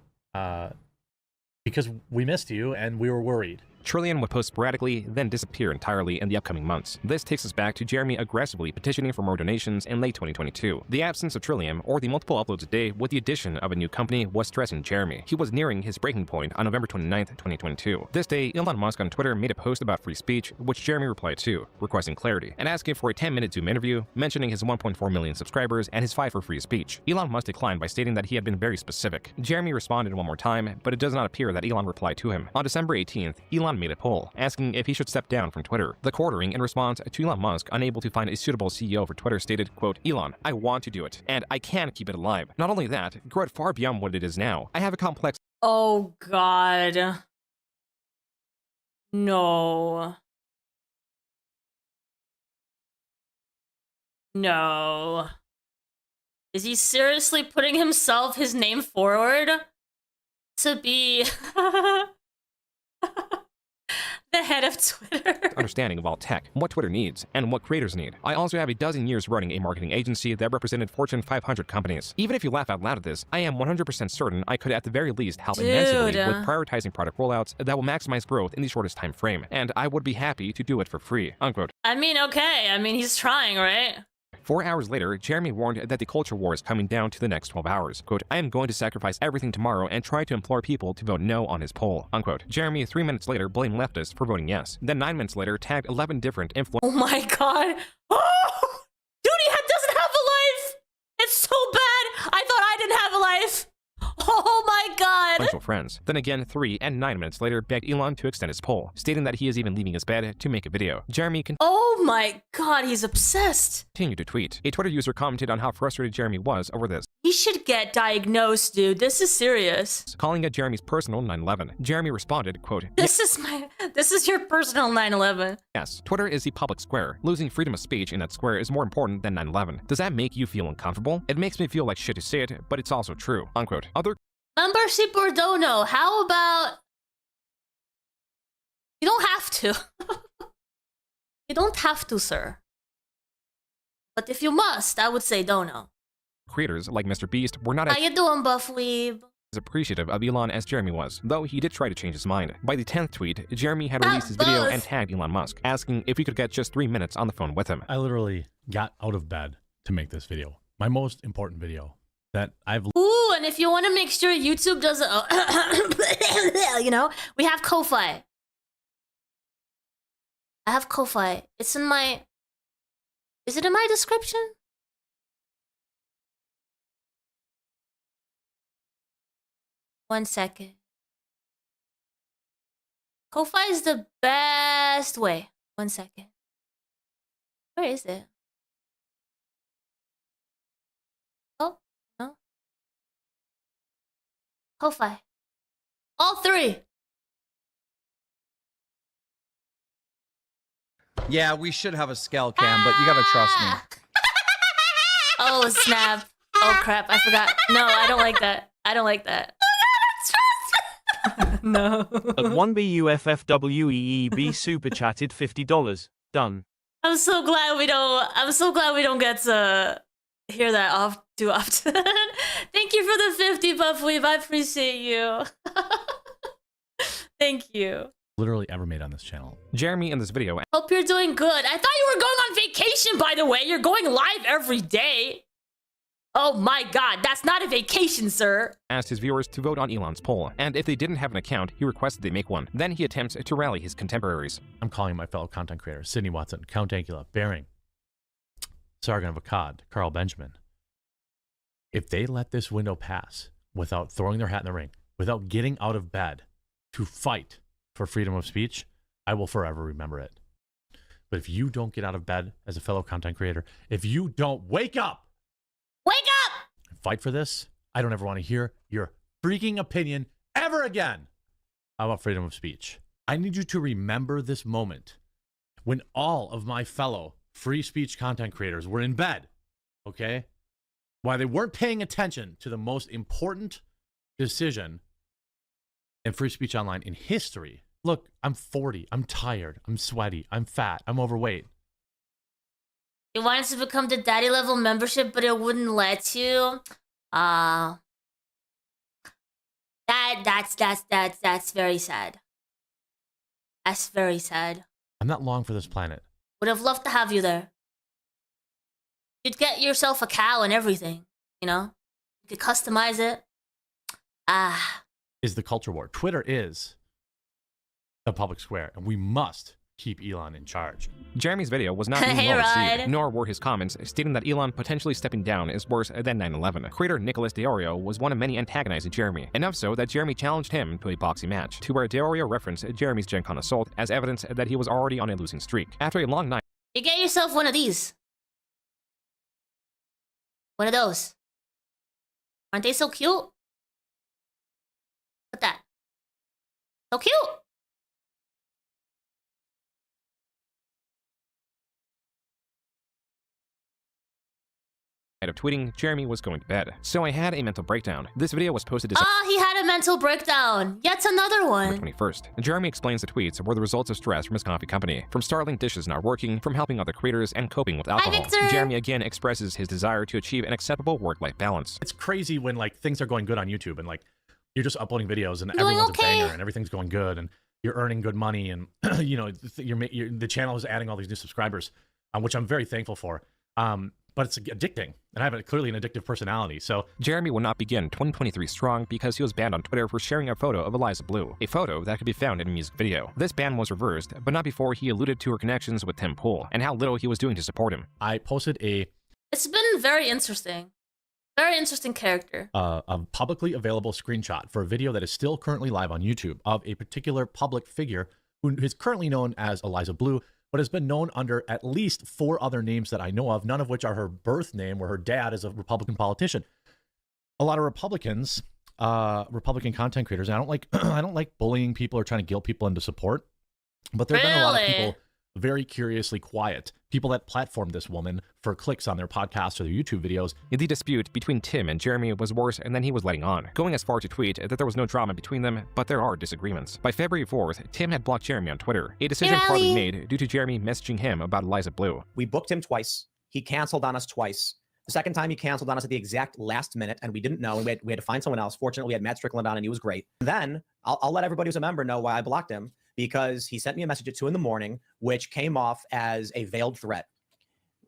Because we missed you and we were worried. Trillium would post sporadically, then disappear entirely in the upcoming months. This takes us back to Jeremy aggressively petitioning for more donations in late 2022. The absence of Trillium, or the multiple uploads a day with the addition of a new company, was stressing Jeremy. He was nearing his breaking point on November 29th, 2022. This day, Elon Musk on Twitter made a post about free speech, which Jeremy replied to, requesting clarity, and asking for a 10-minute Zoom interview, mentioning his 1.4 million subscribers and his fight for free speech. Elon Musk declined by stating that he had been very specific. Jeremy responded one more time, but it does not appear that Elon replied to him. On December 18th, Elon made a poll, asking if he should step down from Twitter. TheQuartering, in response to Elon Musk unable to find a suitable CEO for Twitter, stated, quote, Elon, I want to do it, and I can keep it alive. Not only that, grow it far beyond what it is now. I have a complex... Oh, God. No. No. Is he seriously putting his name forward to be the head of Twitter? Understanding of all tech, what Twitter needs, and what creators need. I also have a dozen years running a marketing agency that represented Fortune 500 companies. Even if you laugh out loud at this, I am 100% certain I could at the very least help immensely with prioritizing product rollouts that will maximize growth in the shortest time frame, and I would be happy to do it for free, unquote. I mean, okay. I mean, he's trying, right? 4 hours later, Jeremy warned that the culture war is coming down to the next 12 hours. Quote, I am going to sacrifice everything tomorrow and try to implore people to vote no on his poll, unquote. Jeremy, 3 minutes later, blamed leftists for voting yes. Then 9 minutes later, tagged 11 different influencers. Oh my God. Oh! Dude, he doesn't have a life! It's so bad! I thought I didn't have a life! Oh my God! Friends. Then again, 3 and 9 minutes later, begged Elon to extend his poll, stating that he is even leaving his bed to make a video. Jeremy oh my God, he's obsessed. Continued to tweet. A Twitter user commented on how frustrated Jeremy was over this. He should get diagnosed, dude. This is serious. Calling it Jeremy's personal 9/11. Jeremy responded, quote, This is your personal 9/11. Yes, Twitter is the public square. Losing freedom of speech in that square is more important than 9/11. Does that make you feel uncomfortable? It makes me feel like shit to say it, but it's also true, unquote. Other membership or dono, how about... You don't have to. You don't have to, sir. But if you must, I would say dono. Creators like Mr. Beast were not How you doing, Buff Weeb? as appreciative of Elon as Jeremy was, though he did try to change his mind. By the 10th tweet, Jeremy had released his video and tagged Elon Musk, asking if he could get just 3 minutes on the phone with him. I literally got out of bed to make this video. My most important video that I've... Ooh, and if you want to make sure YouTube doesn't... you know, we have Ko-Fi. I have Ko-Fi. It's in my... Is it in my description? One second. Ko-Fi is the best way. One second. Where is it? Oh, no. Ko-Fi. All three. Yeah, we should have a scale cam, but you gotta trust me. Oh, snap. Oh, crap. I forgot. No, I don't like that. I don't like that. No. At 1BUFFWEEB super chatted $50. Done. I'm so glad we don't get to hear that too often. Thank you for the 50, Buff Weave. I appreciate you. Thank you. Literally ever made on this channel. Jeremy in this video... Hope you're doing good. I thought you were going on vacation, by the way. You're going live every day. Oh my God, that's not a vacation, sir. Asked his viewers to vote on Elon's poll, and if they didn't have an account, he requested they make one. Then he attempts to rally his contemporaries. I'm calling my fellow content creators, Sydney Watson, Count Ankula, Bearing, Sargon of Akkad, Carl Benjamin. If they let this window pass without throwing their hat in the ring, without getting out of bed to fight for freedom of speech, I will forever remember it. But if you don't get out of bed as a fellow content creator, if you don't wake up, and fight for this, I don't ever want to hear your freaking opinion ever again about freedom of speech. I need you to remember this moment when all of my fellow free speech content creators were in bed, okay? Why they weren't paying attention to the most important decision in free speech online in history. Look, I'm 40. I'm tired. I'm sweaty. I'm fat. I'm overweight. You wanted to become the daddy level membership, but it wouldn't let you. That's very sad. That's very sad. I'm not long for this planet. Would have loved to have you there. You'd get yourself a cow and everything, you know? You could customize it. Is the culture war. Twitter is the public square, and we must keep Elon in charge. Jeremy's video was not being well received, nor were his comments stating that Elon potentially stepping down is worse than 9/11. Creator Nicholas DeOrio was one of many antagonizing Jeremy, enough so that Jeremy challenged him to a boxing match, to where DeOrio referenced Jeremy's Gen Con assault as evidence that he was already on a losing streak. After a long night, you get yourself one of these. One of those. Aren't they so cute? Look at that. So cute! of tweeting, Jeremy was going to bed. So I had a mental breakdown. This video was posted he had a mental breakdown. Yet another one. December 21st. Jeremy explains the tweets were the results of stress from his coffee company, from startling dishes not working, from helping other creators, and coping with alcohol. Jeremy again expresses his desire to achieve an acceptable work-life balance. It's crazy when like things are going good on YouTube and like you're just uploading videos and everyone's a banger and everything's going good and you're earning good money and you know the channel is adding all these new subscribers, which I'm very thankful for. But it's addicting, and I have clearly an addictive personality, so... Jeremy will not begin 2023 strong because he was banned on Twitter for sharing a photo of Eliza Blue, a photo that could be found in a music video. This ban was reversed, but not before he alluded to her connections with Tim Pool, and how little he was doing to support him. I posted It's been very interesting. Very interesting character. A publicly available screenshot for a video that is still currently live on YouTube of a particular public figure who is currently known as Eliza Blue, but has been known under at least 4 other names that I know of, none of which are her birth name, where her dad is a Republican politician. A lot of Republicans, Republican content creators, and I don't like I don't like bullying people or trying to guilt people into support, but there have been a lot of people very curiously quiet, people that platformed this woman for clicks on their podcasts or their YouTube videos. The dispute between Tim and Jeremy was worse than he was letting on, going as far to tweet that there was no drama between them, but there are disagreements. By February 4th, Tim had blocked Jeremy on Twitter, a decision partly made due to Jeremy messaging him about Eliza Blue. We booked him twice. He canceled on us twice. The second time he canceled on us at the exact last minute, and we didn't know, and we had to find someone else. Fortunately, we had Matt Strickland on, and he was great. And then, I'll let everybody who's a member know why I blocked him, because he sent me a message at 2 in the morning, which came off as a veiled threat.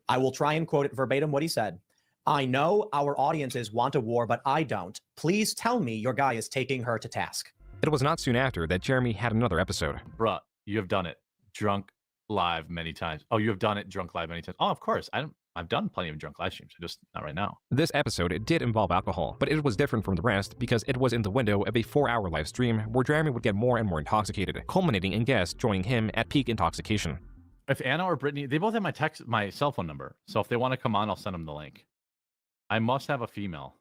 I will try and quote it verbatim what he said. "I know our audiences want a war, but I don't. Please tell me your guy is taking her to task." It was not soon after that Jeremy had another episode. Bruh, you have done it. Drunk live many times. Oh, you have done it drunk live many times. Oh, of course. I've done plenty of drunk live streams, just not right now. This episode did involve alcohol, but it was different from the rest because it was in the window of a 4-hour live stream where Jeremy would get more and more intoxicated, culminating in guests joining him at peak intoxication. If Anna or Brittany, they both have my cell phone number, so if they want to come on, I'll send them the link. I must have a female.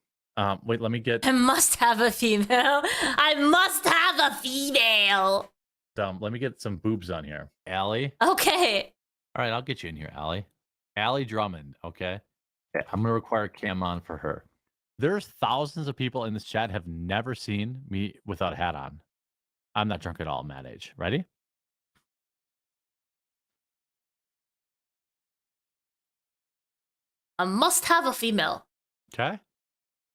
Wait, let me get... I must have a female. I must have a female. Let me get some boobs on here. Allie? Okay. All right, I'll get you in here, Allie. Allie Drummond, okay? I'm going to require cam on for her. There's thousands of people in this chat have never seen me without a hat on. I'm not drunk at all, Mad Age. Ready? I must have a female. Okay.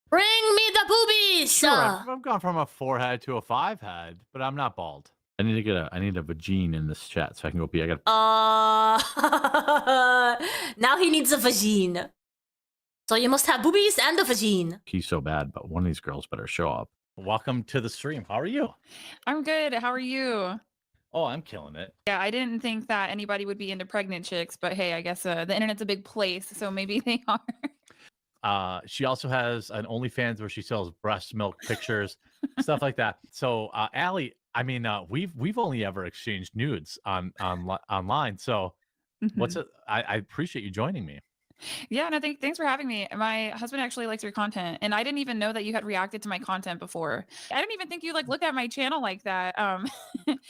Bring me the boobies! Sure, I've gone from a 4-head to a 5-head, but I'm not bald. I need a vagine in this chat so I can go pee. I got. Now he needs a vagine. So you must have boobies and a vagine. He's so bad, but one of these girls better show up. Welcome to the stream. How are you? I'm good. How are you? Oh, I'm killing it. Yeah, I didn't think that anybody would be into pregnant chicks, but hey, I guess the internet's a big place, so maybe they are. She also has an OnlyFans where she sells breast milk pictures, stuff like that. So, Allie, I mean, we've only ever exchanged nudes online. So, what's it? I appreciate you joining me. Yeah, no, thanks for having me. My husband actually likes your content, and I didn't even know that you had reacted to my content before. I didn't even think you look at my channel like that.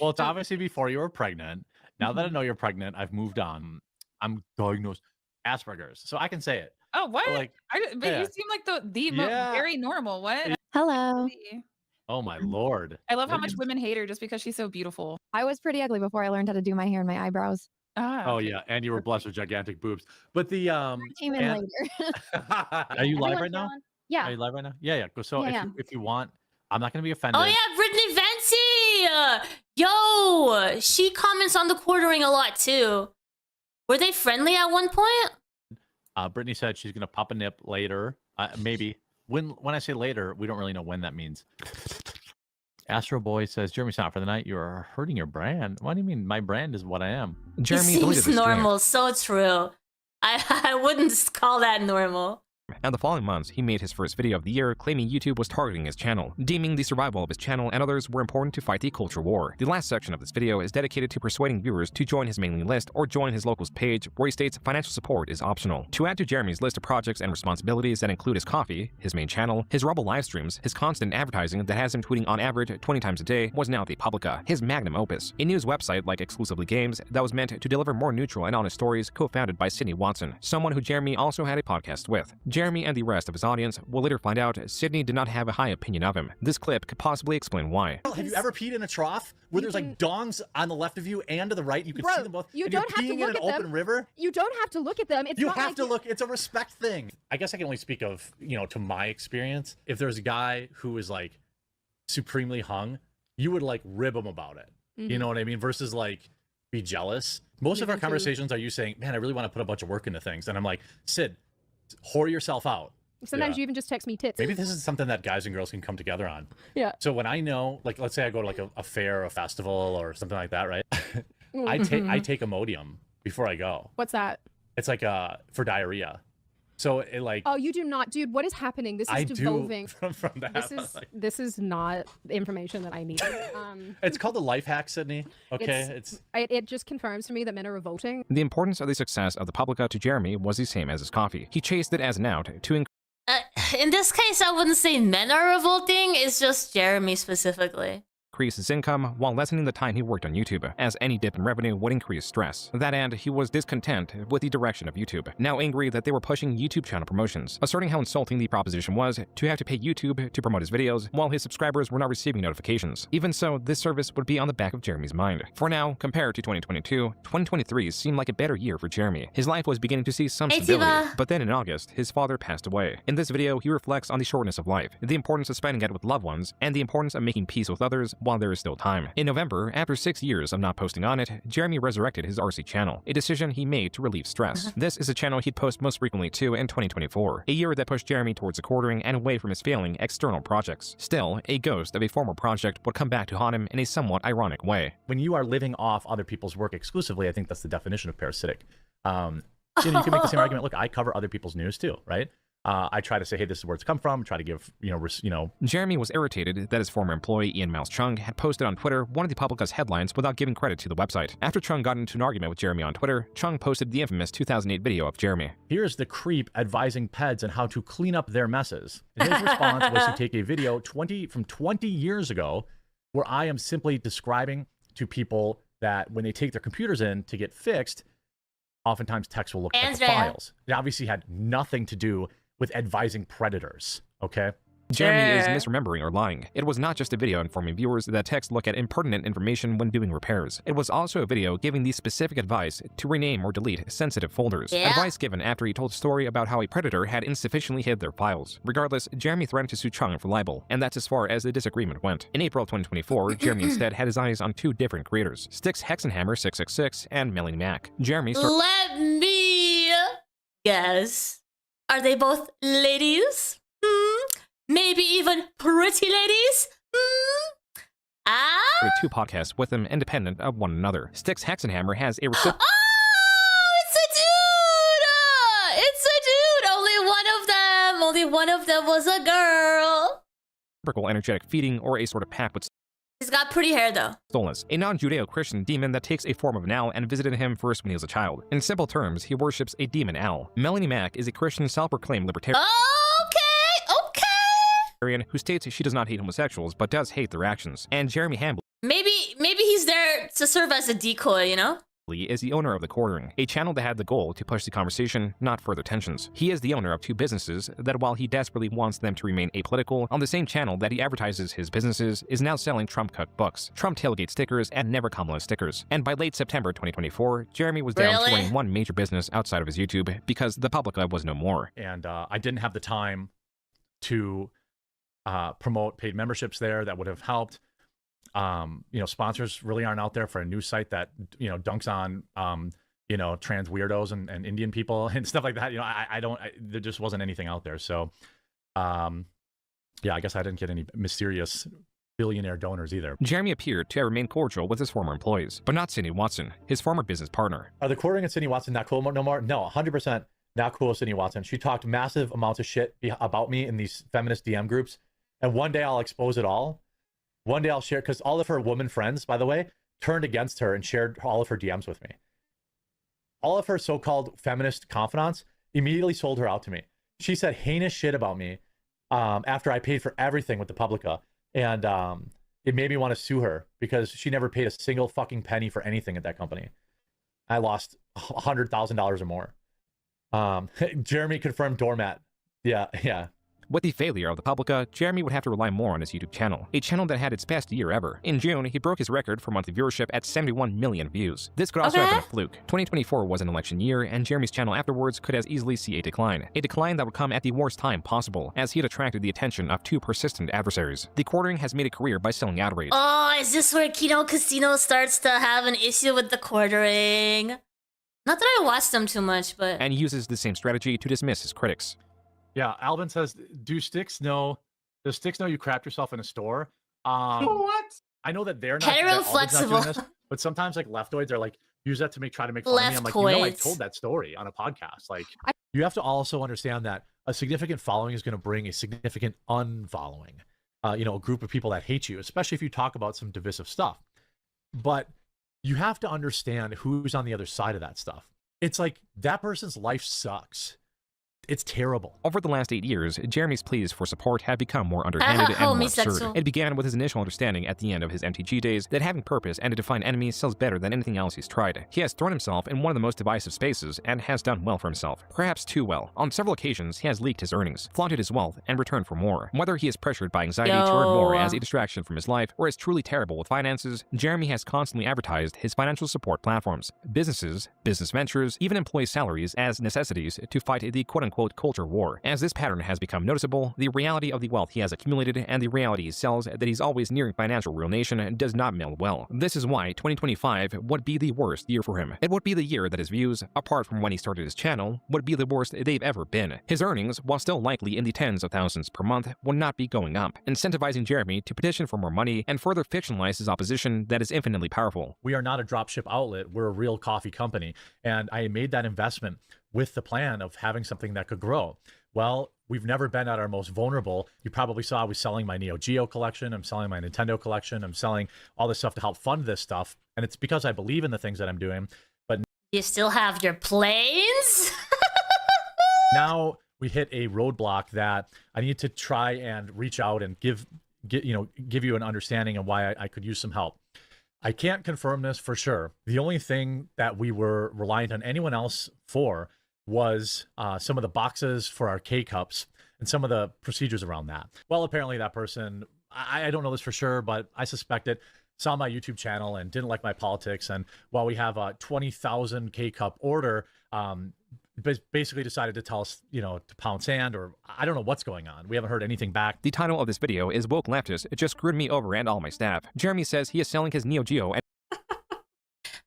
Well, it's obviously before you were pregnant. Now that I know you're pregnant, I've moved on. I'm diagnosed Asperger's, so I can say it. Oh, what? Like, but you seem like the very normal. What? Hello. Oh my lord! I love how much women hate her just because she's so beautiful. I was pretty ugly before I learned how to do my hair and my eyebrows. Oh yeah, and you were blessed with gigantic boobs. But the Came in later. Are you live right now? Yeah. Are you live right now? Yeah. So Yeah, if you want, I'm not gonna be offended. Oh yeah, Brittany Vency! Yo, she comments on the quartering a lot too. Were they friendly at one point? Brittany said she's gonna pop a nip later. Maybe. When I say later, we don't really know when that means. Astro Boy says, Jeremy's not for the night. You're hurting your brand. What do you mean? My brand is what I am. Jeremy seems normal. So true. I wouldn't call that normal. And the following months, he made his first video of the year claiming YouTube was targeting his channel, deeming the survival of his channel and others were important to fight the culture war. The last section of this video is dedicated to persuading viewers to join his mailing list or join his locals page, where he states financial support is optional. To add to Jeremy's list of projects and responsibilities that include his coffee, his main channel, his Rumble live streams, his constant advertising that has him tweeting on average 20 times a day, was now The Publica, his magnum opus, a news website like Exclusively Games that was meant to deliver more neutral and honest stories, co-founded by Sydney Watson, someone who Jeremy also had a podcast with. Jeremy and the rest of his audience will later find out Sydney did not have a high opinion of him. This clip could possibly explain why. Have you ever peed in a trough where there's like dongs on the left of you and to the right? You can see them both. You and don't you're have to peeing look in an at them. open river. You don't have to look at them. It's You not have like to look. It's a respect thing. I guess I can only speak of, to my experience. If there's a guy who is like supremely hung, you would like rib him about it. You know what I mean? Versus like be jealous. Most of our conversations are you saying, man, I really want to put a bunch of work into things. And I'm like, Sid, whore yourself out. Sometimes you even just text me tits. Maybe this is something that guys and girls can come together on. Yeah. So when I know, like, let's say I go to like a fair, a festival or something like that, right? I take Imodium before I go. What's that? It's like for diarrhea. So it like. Oh, you do not, dude. What is happening? This is devolving. From that. This is not the information that I need. It's called the life hack, Sydney. Okay, it just confirms to me that men are revolting. The importance of the success of the Publica to Jeremy was the same as his coffee. He chased it as an out to In this case, I wouldn't say men are revolting. It's just Jeremy specifically. increase his income while lessening the time he worked on YouTube, as any dip in revenue would increase stress. That and he was discontent with the direction of YouTube, now angry that they were pushing YouTube channel promotions, asserting how insulting the proposition was to have to pay YouTube to promote his videos while his subscribers were not receiving notifications. Even so, this service would be on the back of Jeremy's mind. For now, compared to 2022, 2023 seemed like a better year for Jeremy. His life was beginning to see some stability, but then in August, his father passed away. In this video, he reflects on the shortness of life, the importance of spending it with loved ones, and the importance of making peace with others while there is still time. In November, after 6 years of not posting on it, Jeremy resurrected his RC channel, a decision he made to relieve stress. This is a channel he'd post most frequently to in 2024, a year that pushed Jeremy towards TheQuartering and away from his failing external projects. Still, a ghost of a former project would come back to haunt him in a somewhat ironic way. When you are living off other people's work exclusively, I think that's the definition of parasitic. You can make the same argument. Look, I cover other people's news too, right? I try to say, hey, this is where it's come from. Try to give, Jeremy was irritated that his former employee Ian Mouse Chung had posted on Twitter one of the Publica's headlines without giving credit to the website. After Chung got into an argument with Jeremy on Twitter, Chung posted the infamous 2008 video of Jeremy. Here's the creep advising peds on how to clean up their messes. And his response was to take a video from 20 years ago, where I am simply describing to people that when they take their computers in to get fixed, oftentimes text will look at the files. It obviously had nothing to do with advising predators, okay? Jeremy is misremembering or lying. It was not just a video informing viewers that text look at impertinent information when doing repairs. It was also a video giving the specific advice to rename or delete sensitive folders. Advice given after he told a story about how a predator had insufficiently hid their files. Regardless, Jeremy threatened to sue Chung for libel, and that's as far as the disagreement went. In April 2024, Jeremy instead had his eyes on two different creators, Styx Hexenhammer 666 and Melanie Mac. Jeremy Let me guess. Are they both ladies? Maybe even pretty ladies? Ah? 2 podcasts with him independent of one another. Styx Hexenhammer has a Oh, it's a dude! It's a dude! Only one of them was a girl. reciprocal energetic feeding or a sort of pact with He's got pretty hair though. Stolas, a non-Judeo-Christian demon that takes a form of an owl and visited him first when he was a child. In simple terms, he worships a demon owl. Melanie Mack is a Christian self-proclaimed libertarian who states she does not hate homosexuals, but does hate their actions. And Jeremy Hambley Maybe he's there to serve as a decoy, you know? is the owner of TheQuartering, a channel that had the goal to push the conversation, not further tensions. He is the owner of 2 businesses that, while he desperately wants them to remain apolitical, on the same channel that he advertises his businesses is now selling Trump-cut books, Trump tailgate stickers, and Never Kamala stickers. And by late September 2024, Jeremy was down to running one major business outside of his YouTube because the Publica was no more. And I didn't have the time to promote paid memberships there that would have helped. You know, sponsors really aren't out there for a news site that, you know, dunks on, you know, trans weirdos and Indian people and stuff like that. You know, there just wasn't anything out there. So, yeah, I guess I didn't get any mysterious billionaire donors either. Jeremy appeared to have remained cordial with his former employees, but not Sydney Watson, his former business partner. Are TheQuartering and Sydney Watson not cool no more? No, 100% not cool with Sydney Watson. She talked massive amounts of shit about me in these feminist DM groups. And one day I'll expose it all. One day I'll share, because all of her woman friends, by the way, turned against her and shared all of her DMs with me. All of her so-called feminist confidants immediately sold her out to me. She said heinous shit about me after I paid for everything with the Publica. And it made me want to sue her because she never paid a single fucking penny for anything at that company. I lost $100,000 or more. Jeremy confirmed doormat. Yeah. With the failure of the Publica, Jeremy would have to rely more on his YouTube channel, a channel that had its best year ever. In June, he broke his record for monthly viewership at 71 million views. This could also have been a fluke. 2024 was an election year, and Jeremy's channel afterwards could as easily see a decline that would come at the worst time possible, as he had attracted the attention of 2 persistent adversaries. TheQuartering has made a career by selling outrage. Oh, is this where Kino Casino starts to have an issue with TheQuartering? Not that I watch them too much, but... And uses the same strategy to dismiss his critics. Yeah, Alvin says, does Styx know you crapped yourself in a store? What? I know that they're not hetero-flexible, doing this, but sometimes like leftoids are like use that to try to make fun of me. I'm like, you know, I told that story on a podcast. Like, you have to also understand that a significant following is going to bring a significant unfollowing. You know, a group of people that hate you, especially if you talk about some divisive stuff. But you have to understand who's on the other side of that stuff. It's like that person's life sucks. It's terrible. Over the last 8 years, Jeremy's pleas for support have become more underhanded and more absurd. It began with his initial understanding at the end of his MTG days that having purpose and a defined enemy sells better than anything else he's tried. He has thrown himself in one of the most divisive spaces and has done well for himself. Perhaps too well. On several occasions, he has leaked his earnings, flaunted his wealth, and returned for more. Whether he is pressured by anxiety to earn more as a distraction from his life or is truly terrible with finances, Jeremy has constantly advertised his financial support platforms, businesses, business ventures, even employee salaries as necessities to fight the quote-unquote culture war. As this pattern has become noticeable, the reality of the wealth he has accumulated and the reality he sells that he's always nearing financial ruination does not meld well. This is why 2025 would be the worst year for him. It would be the year that his views, apart from when he started his channel, would be the worst they've ever been. His earnings, while still likely in the tens of thousands per month, would not be going up, incentivizing Jeremy to petition for more money and further fictionalize his opposition that is infinitely powerful. We are not a dropship outlet. We're a real coffee company. And I made that investment with the plan of having something that could grow. Well, we've never been at our most vulnerable. You probably saw I was selling my Neo Geo collection. I'm selling my Nintendo collection. I'm selling all this stuff to help fund this stuff. And it's because I believe in the things that I'm doing. But you still have your planes? Now we hit a roadblock that I need to try and reach out and give you an understanding of why I could use some help. I can't confirm this for sure. The only thing that we were reliant on anyone else for was some of the boxes for our K-Cups and some of the procedures around that. Well, apparently that person, I don't know this for sure, but I suspect it, saw my YouTube channel and didn't like my politics. And while we have a 20,000 K-Cup order, basically decided to tell us, you know, to pound sand, or I don't know what's going on. We haven't heard anything back. The title of this video is Woke Leftist. It just screwed me over and all my staff. Jeremy says he is selling his Neo Geo and I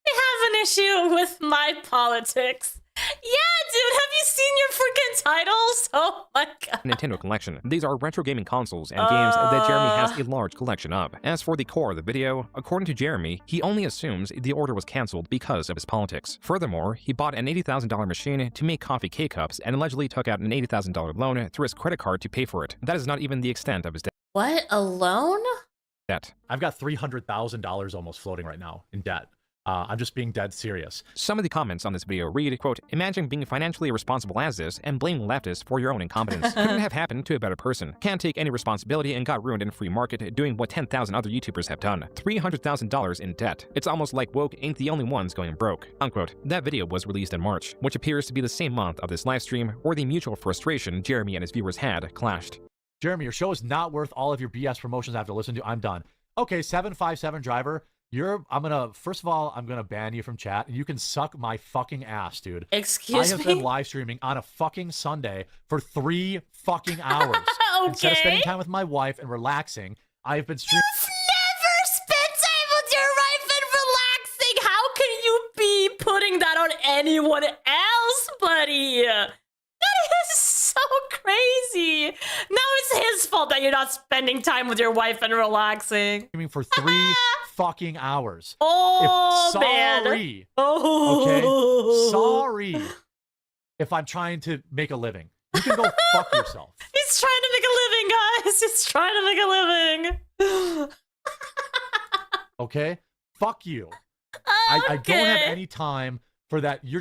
have an issue with my politics. dude, have you seen your freaking titles? Oh my god. Nintendo collection. These are retro gaming consoles and games that Jeremy has a large collection of. As for the core of the video, according to Jeremy, he only assumes the order was cancelled because of his politics. Furthermore, he bought an $80,000 machine to make coffee K-cups and allegedly took out an $80,000 loan through his credit card to pay for it. That is not even the extent of his debt. What? A loan? I've got $300,000 almost floating right now in debt. I'm just being dead serious. Some of the comments on this video read, quote, imagine being financially irresponsible as this and blaming leftists for your own incompetence. Couldn't have happened to a better person. Can't take any responsibility and got ruined in a free market doing what 10,000 other YouTubers have done. $300,000 in debt. It's almost like woke ain't the only ones going broke. Unquote. That video was released in March, which appears to be the same month of this livestream where the mutual frustration Jeremy and his viewers had clashed. Jeremy, your show is not worth all of your BS promotions I have to listen to. I'm done. Okay, 757 driver. First of all, I'm gonna ban you from chat, and you can suck my fucking ass, dude. Excuse me? I have been live streaming on a fucking Sunday for 3 fucking hours. Okay. Instead of spending time with my wife and relaxing, I have been streaming. You've never spent time with your wife and relaxing. How can you be putting that on anyone else, buddy? That is so crazy. Now it's his fault that you're not spending time with your wife and relaxing. For 3 fucking hours. Oh, sorry. man. Oh. Okay? Sorry. If I'm trying to make a living. You can go fuck yourself. He's trying to make a living, guys. He's trying to make a living. Okay? Fuck you. I don't have any time for that. You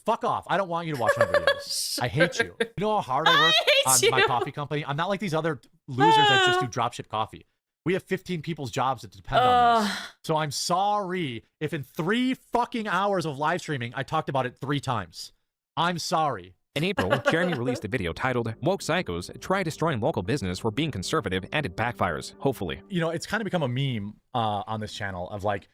fuck off. I don't want you to watch my videos. I hate you. You know how hard I work on my coffee company? I'm not like these other losers that just do dropship coffee. We have 15 people's jobs that depend on this. So I'm sorry if in 3 fucking hours of live streaming, I talked about it 3 times. I'm sorry. In April, Jeremy released a video titled, Woke Psychos Try Destroying Local Business for Being Conservative and It Backfires, hopefully. You know, it's kind of become a meme on this channel of like,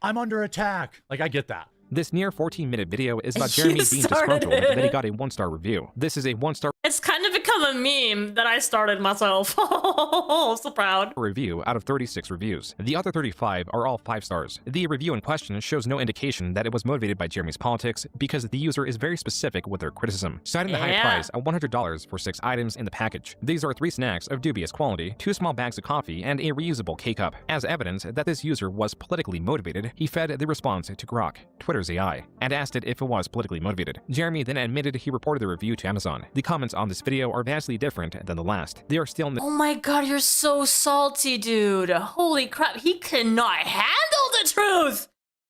I'm under attack. Like, I get that. This near 14-minute video is about Jeremy being disgruntled that he got a 1-star review. This is a 1-star It's kind of become a meme that I started myself. I'm so proud. Review out of 36 reviews. The other 35 are all 5 stars. The review in question shows no indication that it was motivated by Jeremy's politics because the user is very specific with their criticism, citing the high price of $100 for 6 items in the package. These are 3 snacks of dubious quality, 2 small bags of coffee, and a reusable K-cup. As evidence that this user was politically motivated, he fed the response to Grok, Twitter's AI, and asked it if it was politically motivated. Jeremy then admitted he reported the review to Amazon. The comments on this video are vastly different than the last. They are still Oh my god, you're so salty, dude. Holy crap, he cannot handle the truth!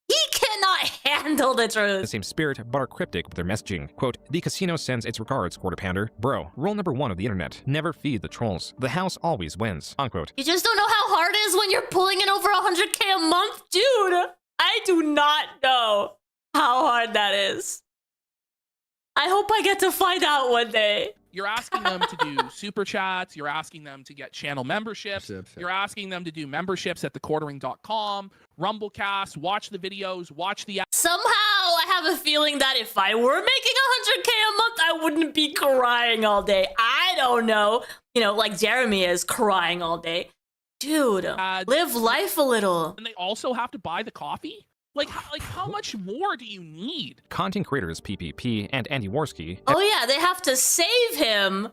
He cannot handle the truth! The same spirit, but are cryptic with their messaging. Quote, the casino sends its regards, Quarter Pounder. Bro, rule number 1 of the internet. Never feed the trolls. The house always wins. Unquote. You just don't know how hard it is when you're pulling in over 100K a month? Dude, I do not know how hard that is. I hope I get to find out one day. You're asking them to do super chats. You're asking them to get channel memberships. You're asking them to do memberships at thequartering.com, Rumblecast, watch the videos, watch the... Somehow, I have a feeling that if I were making 100K a month, I wouldn't be crying all day. I don't know. You know, like Jeremy is crying all day. Dude, live life a little. And they also have to buy the coffee? Like how much more do you need? Content creators PPP and Andy Worski. Oh yeah, they have to save him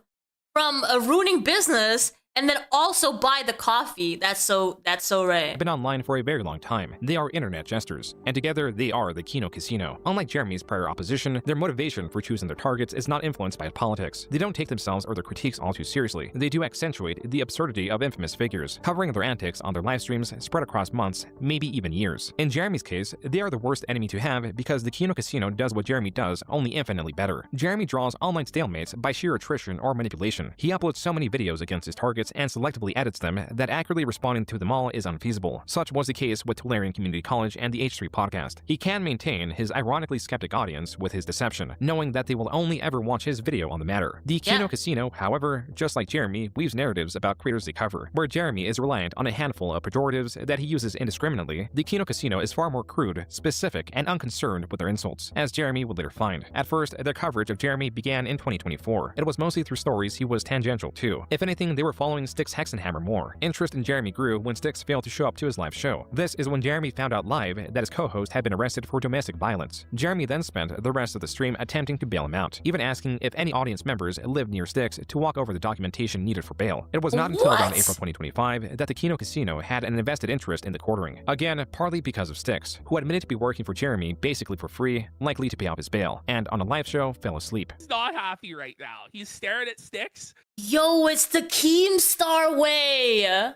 from a ruining business and then also buy the coffee. That's so right. Been online for a very long time. They are internet jesters, and together they are the Kino Casino. Unlike Jeremy's prior opposition, their motivation for choosing their targets is not influenced by politics. They don't take themselves or their critiques all too seriously. They do accentuate the absurdity of infamous figures, covering their antics on their live streams spread across months, maybe even years. In Jeremy's case, they are the worst enemy to have because the Kino Casino does what Jeremy does, only infinitely better. Jeremy draws online stalemates by sheer attrition or manipulation. He uploads so many videos against his targets and selectively edits them that accurately responding to them all is unfeasible. Such was the case with TheQuartering Community College and the H3 podcast. He can maintain his ironically skeptic audience with his deception, knowing that they will only ever watch his video on the matter. The Kino Casino, however, just like Jeremy, weaves narratives about creators they cover. Where Jeremy is reliant on a handful of pejoratives that he uses indiscriminately, the Kino Casino is far more crude, specific, and unconcerned with their insults, as Jeremy would later find. At first, their coverage of Jeremy began in 2024. It was mostly through stories he was tangential to. If anything, they were following following Styx Hexenhammer more. Interest in Jeremy grew when Styx failed to show up to his live show. This is when Jeremy found out live that his co-host had been arrested for domestic violence. Jeremy then spent the rest of the stream attempting to bail him out, even asking if any audience members lived near Styx to walk over the documentation needed for bail. It was not until around April 2025 that the Kino Casino had an invested interest in the quartering. Again, partly because of Styx, who admitted to be working for Jeremy basically for free, likely to pay off his bail, and on a live show fell asleep. He's not happy right now. He's staring at Styx. Yo, it's the Keemstar way.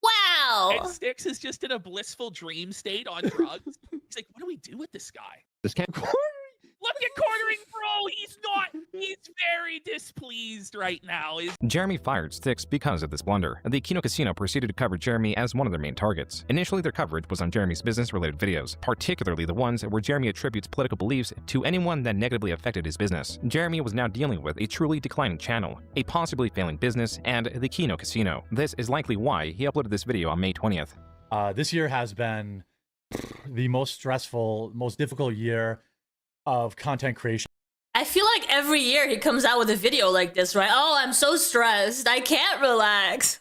Wow. And Styx is just in a blissful dream state on drugs. He's like, what do we do with this guy? This can't. Look at Quartering, bro. He's very displeased right now. Jeremy fired Styx because of this blunder. The Kino Casino proceeded to cover Jeremy as one of their main targets. Initially, their coverage was on Jeremy's business-related videos, particularly the ones where Jeremy attributes political beliefs to anyone that negatively affected his business. Jeremy was now dealing with a truly declining channel, a possibly failing business, and the Kino Casino. This is likely why he uploaded this video on May 20th. This year has been the most stressful, most difficult year of content creation. I feel like every year he comes out with a video like this, right? Oh, I'm so stressed. I can't relax.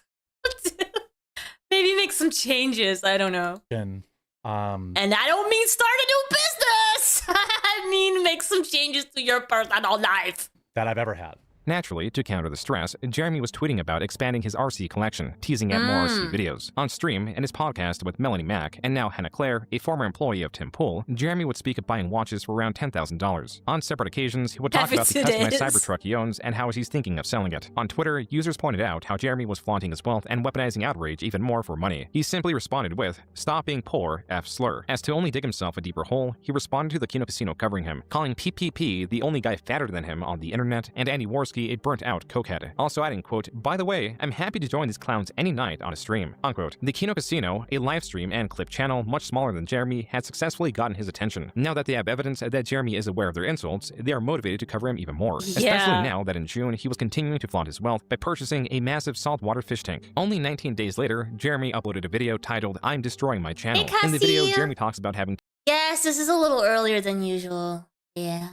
Maybe make some changes. I don't know. And I don't mean start a new business. I mean make some changes to your personal life. That I've ever had. Naturally, to counter the stress, Jeremy was tweeting about expanding his RC collection, teasing at more RC videos. On stream, in his podcast with Melanie Mack, and now Hannah Claire, a former employee of Tim Pool, Jeremy would speak of buying watches for around $10,000. On separate occasions, he would talk about the customized Cybertruck he owns and how he's thinking of selling it. On Twitter, users pointed out how Jeremy was flaunting his wealth and weaponizing outrage even more for money. He simply responded with, "Stop being poor, F slur." As to only dig himself a deeper hole, he responded to the Kino Casino covering him, calling PPP the only guy fatter than him on the internet, and Andy Worski a burnt-out cokehead. Also adding, quote, "By the way, I'm happy to join these clowns any night on a stream," unquote. The Kino Casino, a live stream and clip channel much smaller than Jeremy, had successfully gotten his attention. Now that they have evidence that Jeremy is aware of their insults, they are motivated to cover him even more. Especially now that in June, he was continuing to flaunt his wealth by purchasing a massive saltwater fish tank. Only 19 days later, Jeremy uploaded a video titled, "I'm Destroying My Channel." In the video, Jeremy talks about having... Yes, this is a little earlier than usual. Yeah.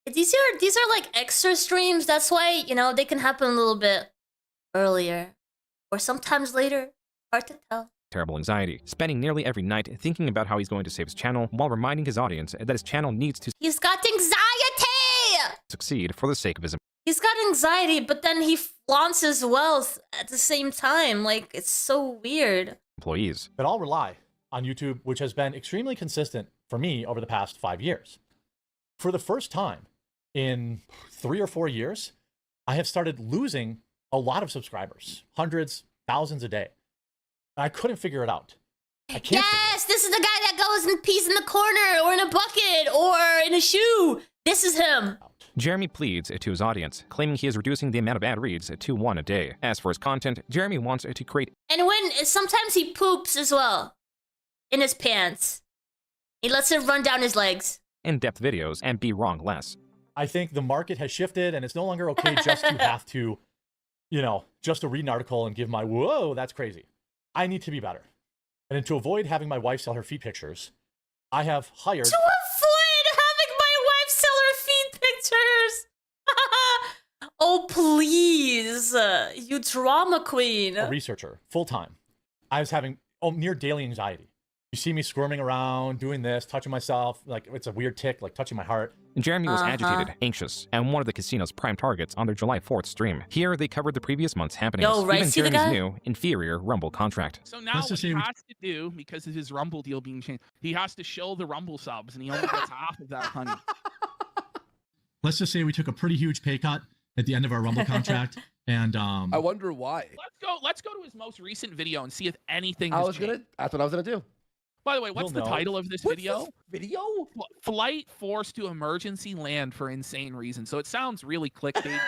These are like extra streams. That's why, you know, they can happen a little bit earlier or sometimes later. Hard to tell. Terrible anxiety, spending nearly every night thinking about how he's going to save his channel while reminding his audience that his channel needs to He's got anxiety! Succeed for the sake of his... He's got anxiety, but then he flaunts his wealth at the same time. Like, it's so weird. Employees. But I'll rely on YouTube, which has been extremely consistent for me over the past 5 years. For the first time in 3 or 4 years, I have started losing a lot of subscribers, hundreds, thousands a day. I couldn't figure it out. I can't. Yes, this is the guy that goes and pees in the corner or in a bucket or in a shoe. This is him. Jeremy pleads to his audience, claiming he is reducing the amount of ad reads to 1 a day. As for his content, Jeremy wants to create... And sometimes he poops as well in his pants. He lets it run down his legs. In-depth videos and be wrong less. I think the market has shifted and it's no longer okay just to have to, you know, just to read an article and give my, whoa, that's crazy. I need to be better. And to avoid having my wife sell her feet pictures, I have hired... To avoid having my wife sell her feet pictures! Oh, please. You drama queen. A researcher, full-time. I was having near daily anxiety. You see me squirming around, doing this, touching myself, like it's a weird tick, like touching my heart. Jeremy was agitated, anxious, and one of the casino's prime targets on their July 4th stream. Here, they covered the previous month's happenings, even Jeremy's new, inferior Rumble contract. So now what he has to do, because of his Rumble deal being changed, he has to show the Rumble subs, and he only gets half of that, honey. Let's just say we took a pretty huge pay cut at the end of our Rumble contract, and I wonder why. Let's go to his most recent video and see if anything that's has changed. That's what I was gonna do. By the way, what's the title of this video? Video? Flight forced to emergency land for insane reasons. So it sounds really clickbait.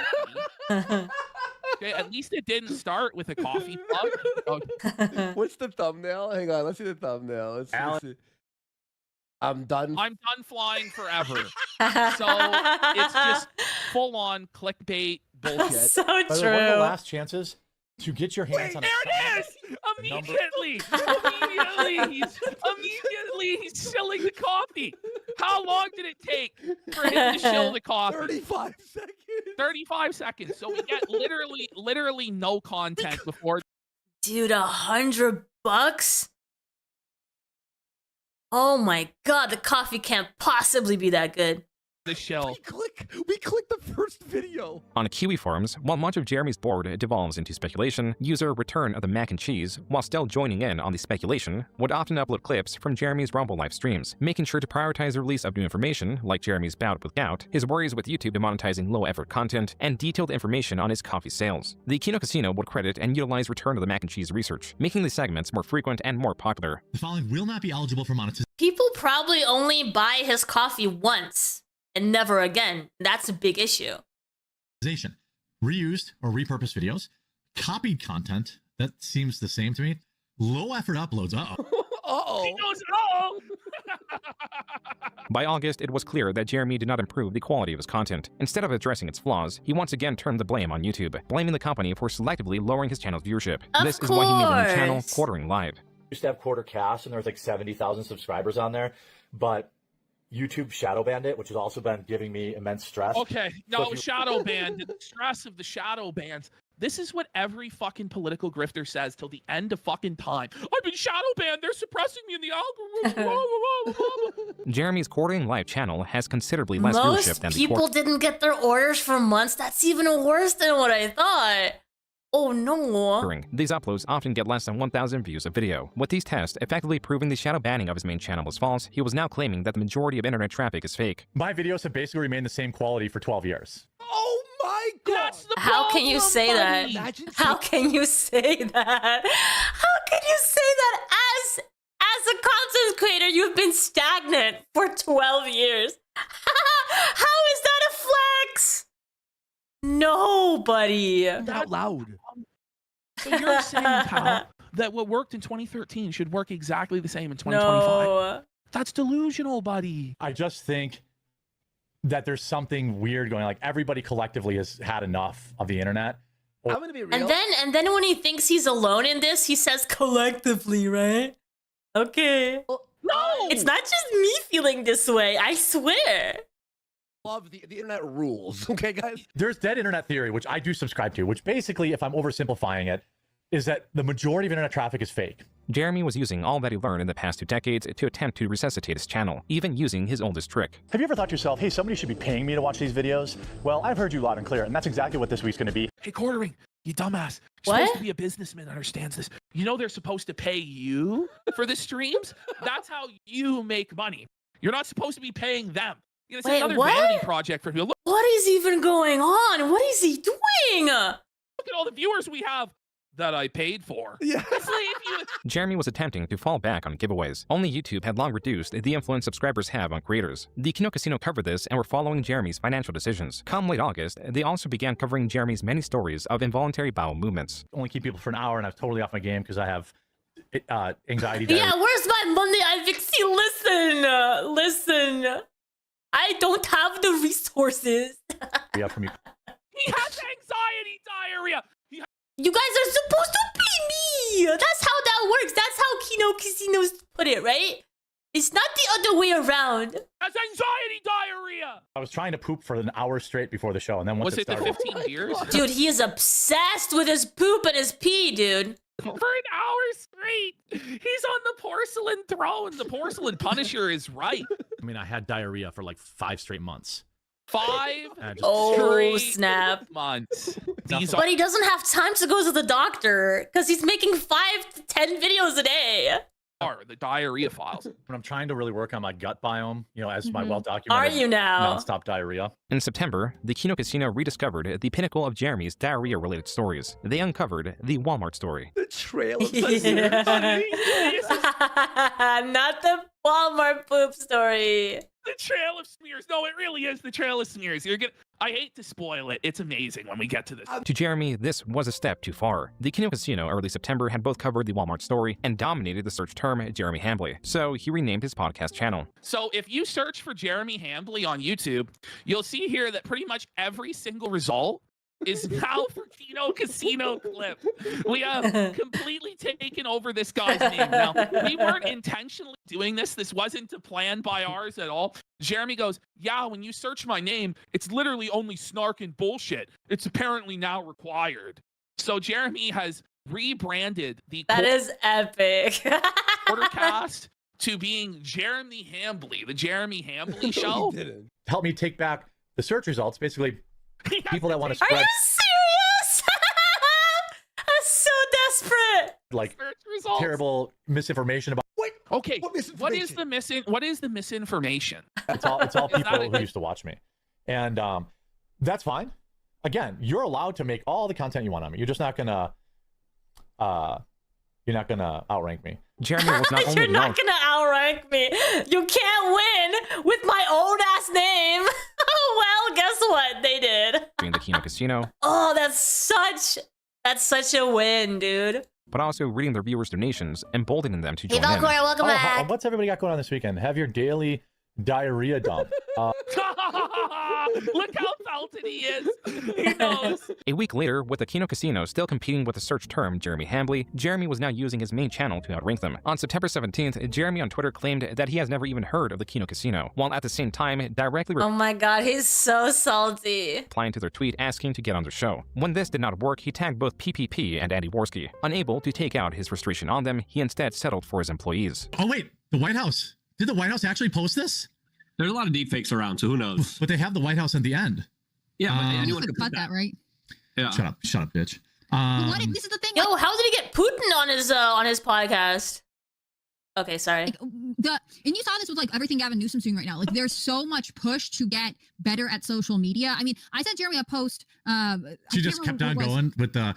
Okay, at least it didn't start with a coffee mug. What's the thumbnail? Hang on, let's see the thumbnail. Let's see. I'm done flying forever. So it's just full on clickbait bullshit. So true. One of the last chances to get your hands on there it is! Immediately he's shilling the coffee. How long did it take for him to shill the coffee? 35 seconds. 35 seconds. So we get literally no content before. Dude, $100? Oh my god, the coffee can't possibly be that good. The show. We click the first video. On Kiwi forums, while much of Jeremy's board devolves into speculation, user Return of the Mac and Cheese, while still joining in on the speculation, would often upload clips from Jeremy's Rumble live streams, making sure to prioritize the release of new information, like Jeremy's bout with gout, his worries with YouTube demonetizing low-effort content, and detailed information on his coffee sales. The Kino Casino would credit and utilize Return of the Mac and Cheese research, making the segments more frequent and more popular. The following will not be eligible for monetization. People probably only buy his coffee once and never again. That's a big issue. Reused or repurposed videos, copied content, that seems the same to me. Low effort uploads, Uh-oh. He goes, uh-oh. By August, it was clear that Jeremy did not improve the quality of his content. Instead of addressing its flaws, he once again turned the blame on YouTube, blaming the company for selectively lowering his channel's viewership. This is why he made a new channel, Quartering Live. Used to have Quarter Cast, and there was like 70,000 subscribers on there, but YouTube shadow banned it, which has also been giving me immense stress. Okay, no, shadow banned. The stress of the shadow bans. This is what every fucking political grifter says till the end of fucking time. I've been shadow banned. They're suppressing me in the algorithm. Jeremy's Quartering Live channel has considerably less viewership Most than people didn't get their orders for months. That's even worse than what I thought. Oh no. These uploads often get less than 1,000 views a video. With these tests effectively proving the shadow banning of his main channel was false, he was now claiming that the majority of internet traffic is fake. My videos have basically remained the same quality for 12 years. Oh my god! That's the How can you say that? How can you say that? How can you say that as a content creator you've been stagnant for 12 years? How is that a flex? Nobody. Out loud. So you're saying, pal, that what worked in 2013 should work exactly the same in 2025? No. That's delusional, buddy. I just think that there's something weird going on. Like, everybody collectively has had enough of the internet. I'm gonna be real. And then when he thinks he's alone in this, he says collectively, right? Okay. No! It's not just me feeling this way, I swear. Love the internet rules, okay, guys? There's dead internet theory, which I do subscribe to, which basically, if I'm oversimplifying it, is that the majority of internet traffic is fake. Jeremy was using all that he learned in the past 2 decades to attempt to resuscitate his channel, even using his oldest trick. Have you ever thought to yourself, hey, somebody should be paying me to watch these videos? Well, I've heard you loud and clear, and that's exactly what this week's going to be. Hey, Quartering, you dumbass. You're supposed to be a businessman that understands this. You know they're supposed to pay you for the streams? That's how you make money. You're not supposed to be paying them. It's another vanity project for you. Look, what is even going on? What is he doing? look at all the viewers we have that I paid for. Yeah. It's like if you... Jeremy was attempting to fall back on giveaways. Only YouTube had long reduced the influence subscribers have on creators. The Kino Casino covered this and were following Jeremy's financial decisions. Come late August, they also began covering Jeremy's many stories of involuntary bowel movements. Only keep people for an hour, and I was totally off my game because I have anxiety. Yeah, where's my Monday iVixey? Listen. I don't have the resources. Yeah, from you. He has anxiety diarrhea. You guys are supposed to pay me. That's how that works. That's how Kino Casinos put it, right? It's not the other way around. Has anxiety diarrhea. I was trying to poop for an hour straight before the show, and then once was it started, the 15 years? Dude, he is obsessed with his poop and his pee, dude. For an hour straight. He's on the porcelain throne. The porcelain punisher is right. I mean, I had diarrhea for like 5 straight months. 5 Oh, snap. months. But he doesn't have time to go to the doctor because he's making 5 to 10 videos a day. The diarrhea files. When I'm trying to really work on my gut biome, you know, as my well-documented Are you now? nonstop diarrhea. In September, the Kino Casino rediscovered the pinnacle of Jeremy's diarrhea-related stories. They uncovered the Walmart story. The trail of Not the Walmart poop story. The Trail of Smears. No, it really is the Trail of Smears. I hate to spoil it. It's amazing when we get to this. To Jeremy, this was a step too far. The Kino Casino early September had both covered the Walmart story and dominated the search term Jeremy Hambly, so he renamed his podcast channel. So if you search for Jeremy Hambly on YouTube, you'll see here that pretty much every single result is now for Kino Casino Clip. We have completely taken over this guy's name. Now, we weren't intentionally doing this. This wasn't planned by ours at all. Jeremy goes, yeah, when you search my name, it's literally only snark and bullshit. It's apparently now required. So Jeremy has rebranded the That is epic. Quartercast to being Jeremy Hambley, the Jeremy Hambley Show. Help me take back the search results. Basically, people that want to Are spread you serious? I'm so desperate. like Search results. terrible misinformation about. Okay, what is the misinformation? It's all people who used to watch me, and that's fine. Again, you're allowed to make all the content you want on me. You're just not gonna outrank me. Jeremy was not only You're not gonna outrank me. You can't win with my old ass name. Well, guess what? They did. doing the Kino Casino, Oh, that's such a win, dude. but also reading their viewers' donations, emboldening them to Hey, join in. Valkyrie, welcome back. What's everybody got going on this weekend? Have your daily diarrhea dump. Look how felted he is. He knows. A week later, with the Kino Casino still competing with the search term Jeremy Hambley, Jeremy was now using his main channel to outrank them. On September 17th, Jeremy on Twitter claimed that he has never even heard of the Kino Casino, while at the same time directly Oh my god, he's so salty. replying to their tweet asking to get on their show. When this did not work, he tagged both PPP and Andy Worski. Unable to take out his frustration on them, he instead settled for his employees. Oh wait, the White House. Did the White House actually post this? There's a lot of deepfakes around, so who knows? But they have the White House at the end. Yeah, but You anyone could could cut that, right? Yeah. Shut up, bitch. This is the thing. Yo, how did he get Putin on his podcast? Okay, sorry. And you saw this with like everything Gavin Newsom's doing right now. Like there's so much push to get better at social media. I mean, I sent Jeremy a post. She just kept on going with the,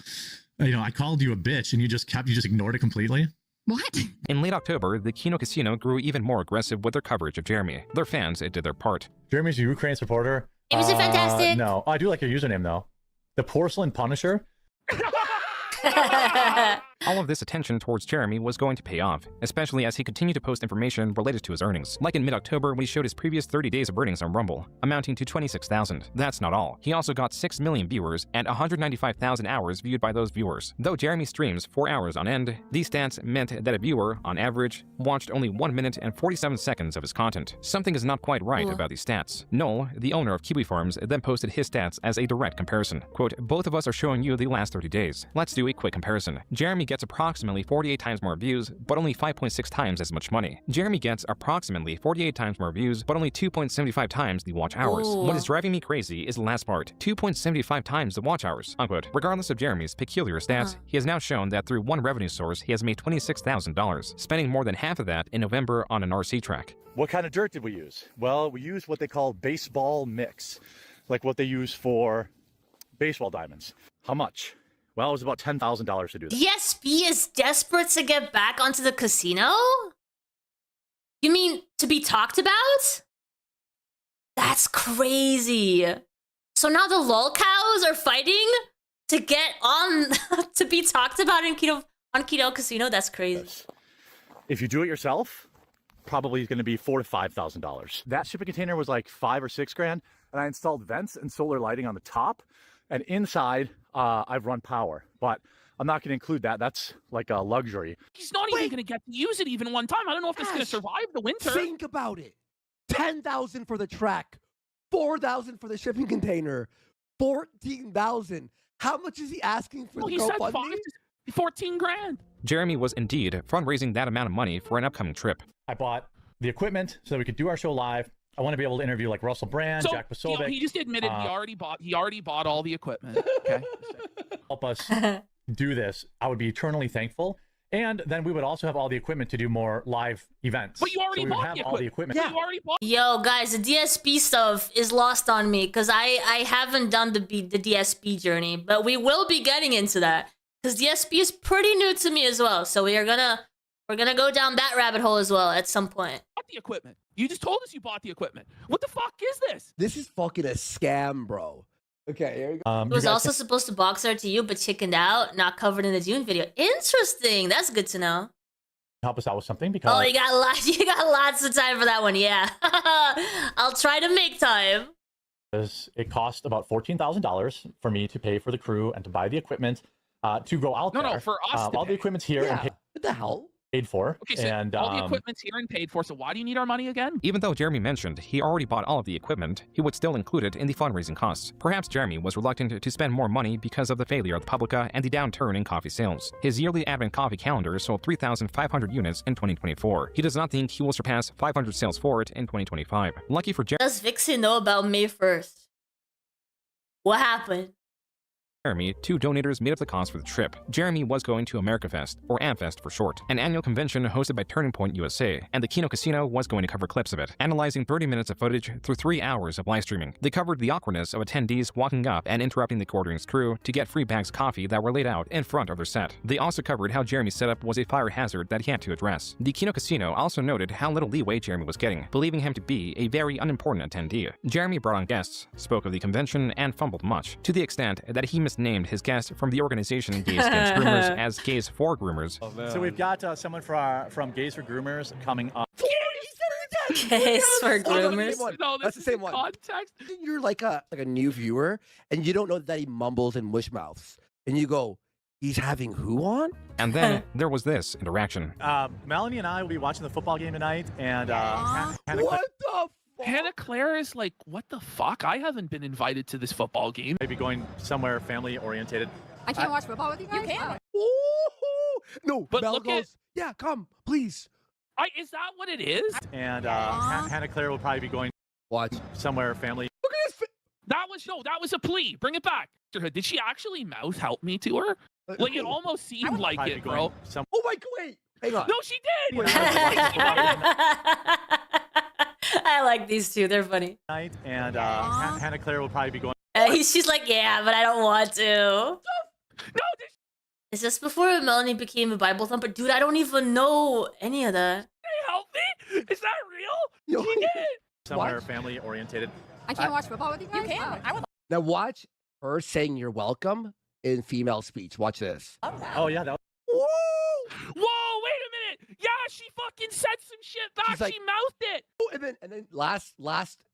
I called you a bitch and you just ignored it completely. What? In late October, the Kino Casino grew even more aggressive with their coverage of Jeremy. Their fans did their part. Jeremy's a Ukraine supporter. It was fantastic. No, I do like your username though. The Porcelain Punisher. All of this attention towards Jeremy was going to pay off, especially as he continued to post information related to his earnings. Like in mid-October when he showed his previous 30 days of earnings on Rumble, amounting to 26,000. That's not all. He also got 6 million viewers and 195,000 hours viewed by those viewers. Though Jeremy streams 4 hours on end, these stats meant that a viewer, on average, watched only 1 minute and 47 seconds of his content. Something is not quite right about these stats. Noel, the owner of Kiwi Farms, then posted his stats as a direct comparison. Quote, both of us are showing you the last 30 days. Let's do a quick comparison. Jeremy gets approximately 48 times more views, but only 5.6 times as much money. Jeremy gets approximately 48 times more views, but only 2.75 times the watch hours. Ooh. What is driving me crazy is the last part, 2.75 times the watch hours, unquote. Regardless of Jeremy's peculiar stats, he has now shown that through one revenue source, he has made $26,000, spending more than half of that in November on an RC track. What kind of dirt did we use? Well, we used what they call baseball mix, like what they use for baseball diamonds. How much? Well, it was about $10,000 to do that. DSP is desperate to get back onto the casino? You mean to be talked about? That's crazy. So now the lol cows are fighting to get on to be talked about on Kino Casino? That's crazy. If you do it yourself, probably it's going to be $4,000 to $5,000. That shipping container was like $5,000 or $6,000, and I installed vents and solar lighting on the top, and inside I've run power, but I'm not going to include that. That's like a luxury. He's not even going to get to use it even one time. I don't know if it's going to survive the winter. Think about it. 10,000 for the track, 4,000 for the shipping container, 14,000. How much is he asking for the he said GoFundMe? 14 grand. Jeremy was indeed fundraising that amount of money for an upcoming trip. I bought the equipment so that we could do our show live. I want to be able to interview like Russell Brand, So, Jack Posobiec. he just admitted he already bought all the equipment. Okay. Help us do this. I would be eternally thankful. And then we would also have all the equipment to do more live events. But you already so we would bought have the all the equipment. You already bought. Yo, guys, the DSP stuff is lost on me because I haven't done the DSP journey, but we will be getting into that because DSP is pretty new to me as well. So we're gonna go down that rabbit hole as well at some point. Bought the equipment. You just told us you bought the equipment. What the fuck is this? This is fucking a scam, bro. Okay, here we go. It was also supposed to box art to you, but chickened out, not covered in the June video. Interesting. That's good to know. Help us out with something because Oh, you got lots of time for that one. Yeah, I'll try to make time. It cost about $14,000 for me to pay for the crew and to buy the equipment to go out there. No, for us. All the equipment's here and What the hell? paid for. Okay, so and all the equipment's here and paid for, so why do you need our money again? Even though Jeremy mentioned he already bought all of the equipment, he would still include it in the fundraising costs. Perhaps Jeremy was reluctant to spend more money because of the failure of the Publica and the downturn in coffee sales. His yearly Advent coffee calendar sold 3,500 units in 2024. He does not think he will surpass 500 sales for it in 2025. Lucky for Does Vixen know about May 1st? What happened? Jeremy, 2 donators made up the cost for the trip. Jeremy was going to AmericaFest, or AmFest for short, an annual convention hosted by Turning Point USA, and the Kino Casino was going to cover clips of it, analyzing 30 minutes of footage through 3 hours of live streaming. They covered the awkwardness of attendees walking up and interrupting the TheQuartering's crew to get free bags of coffee that were laid out in front of their set. They also covered how Jeremy's setup was a fire hazard that he had to address. The Kino Casino also noted how little leeway Jeremy was getting, believing him to be a very unimportant attendee. Jeremy brought on guests, spoke of the convention, and fumbled much, to the extent that he misnamed his guest from the organization Gays Against Groomers as Gays for Groomers. So we've got someone from Gays for Groomers coming up. Gays for Groomers. No, That's the same one. Context. You're like a new viewer, and you don't know that he mumbles and mush mouths, and you go, "He's having who on?" And then there was this interaction. Melanie and I will be watching the football game tonight, and What the fuck? Hannah Claire is like, what the fuck? I haven't been invited to this football game. maybe going somewhere family oriented. I can't watch football with you guys. You can. Ooh. No, But Mel look goes, yeah, come, please. Is that what it is? And Hannah Claire will probably be going Watch. somewhere family. Look at his That was a plea. Bring it back. Did she actually mouth help me to her? Like, it almost seemed like Probably it, going bro. Oh my, wait, hang on. No, she did. I like these two. They're funny. Night, and Hannah Claire will probably be going. She's like, yeah, but I don't want to. No, Is this before Melanie became a Bible thumper? Dude, I don't even know any of that. they help me? Is that real? Yo. She did. Somewhere family oriented. I can't watch football with you guys. You can. I would. Now watch her saying "you're welcome" in female speech. Watch this. Oh yeah, that. Woo! Whoa, wait a minute. Yeah, she fucking said some shit back. She's like- She mouthed it. And then last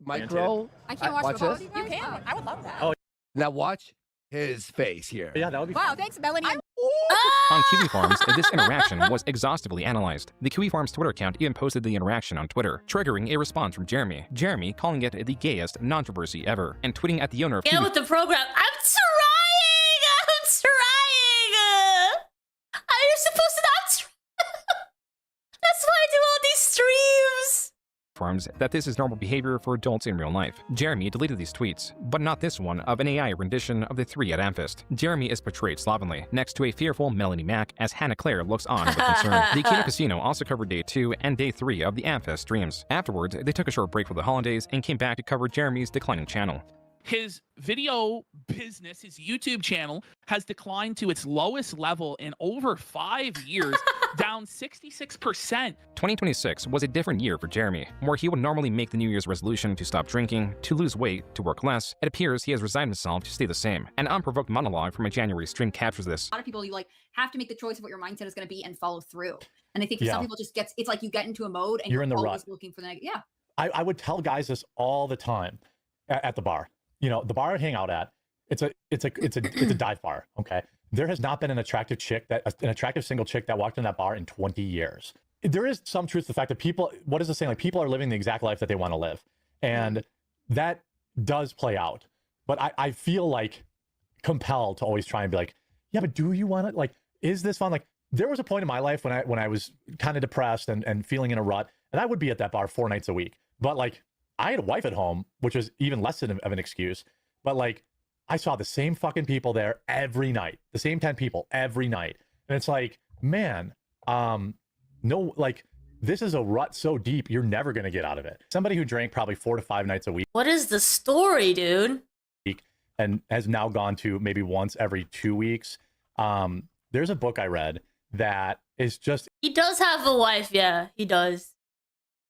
micro. I can't watch watch football this. with you guys. You can. I would love that. Oh. Now watch his face here. Yeah, that would be. Wow, thanks, Melanie. On Kiwi Farms, this interaction was exhaustively analyzed. The Kiwi Farms Twitter account even posted the interaction on Twitter, triggering a response from Jeremy. Jeremy calling it the gayest controversy ever, and tweeting at the owner of Get Kiwi with the program. I'm trying. I'm supposed to not. That's why I do all these streams. Farms that this is normal behavior for adults in real life. Jeremy deleted these tweets, but not this one of an AI rendition of the 3 at Amfest. Jeremy is portrayed slovenly, next to a fearful Melanie Mack as Hannah Claire looks on with concern. The Kino Casino also covered day 2 and day 3 of the Amfest streams. Afterwards, they took a short break for the holidays and came back to cover Jeremy's declining channel. His video business, his YouTube channel, has declined to its lowest level in over 5 years, down 66%. 2026 was a different year for Jeremy, where he would normally make the New Year's resolution to stop drinking, to lose weight, to work less. It appears he has resigned himself to stay the same. An unprovoked monologue from a January stream captures this. A lot of people, you like have to make the choice of what your mindset is going to be and follow through. And I think for some people, just it's like you get into a mode and You're in the always rut. looking for the negative. Yeah. I would tell guys this all the time at the bar. You know, the bar I hang out at, it's a dive bar. Okay, there has not been an attractive single chick that walked in that bar in 20 years. There is some truth to the fact that people, what is the saying? Like, people are living the exact life that they want to live, and that does play out. But I feel like compelled to always try and be like, yeah, but do you want to, like, is this fun? Like, there was a point in my life when I was kind of depressed and feeling in a rut, and I would be at that bar 4 nights a week. But like, I had a wife at home, which was even less of an excuse. But like, I saw the same fucking people there every night, the same 10 people every night. And it's like, man, no, like, this is a rut so deep, you're never going to get out of it. Somebody who drank probably 4 to 5 nights a week. What is the story, dude? And has now gone to maybe once every 2 weeks. There's a book I read that is just... He does have a wife, yeah, he does.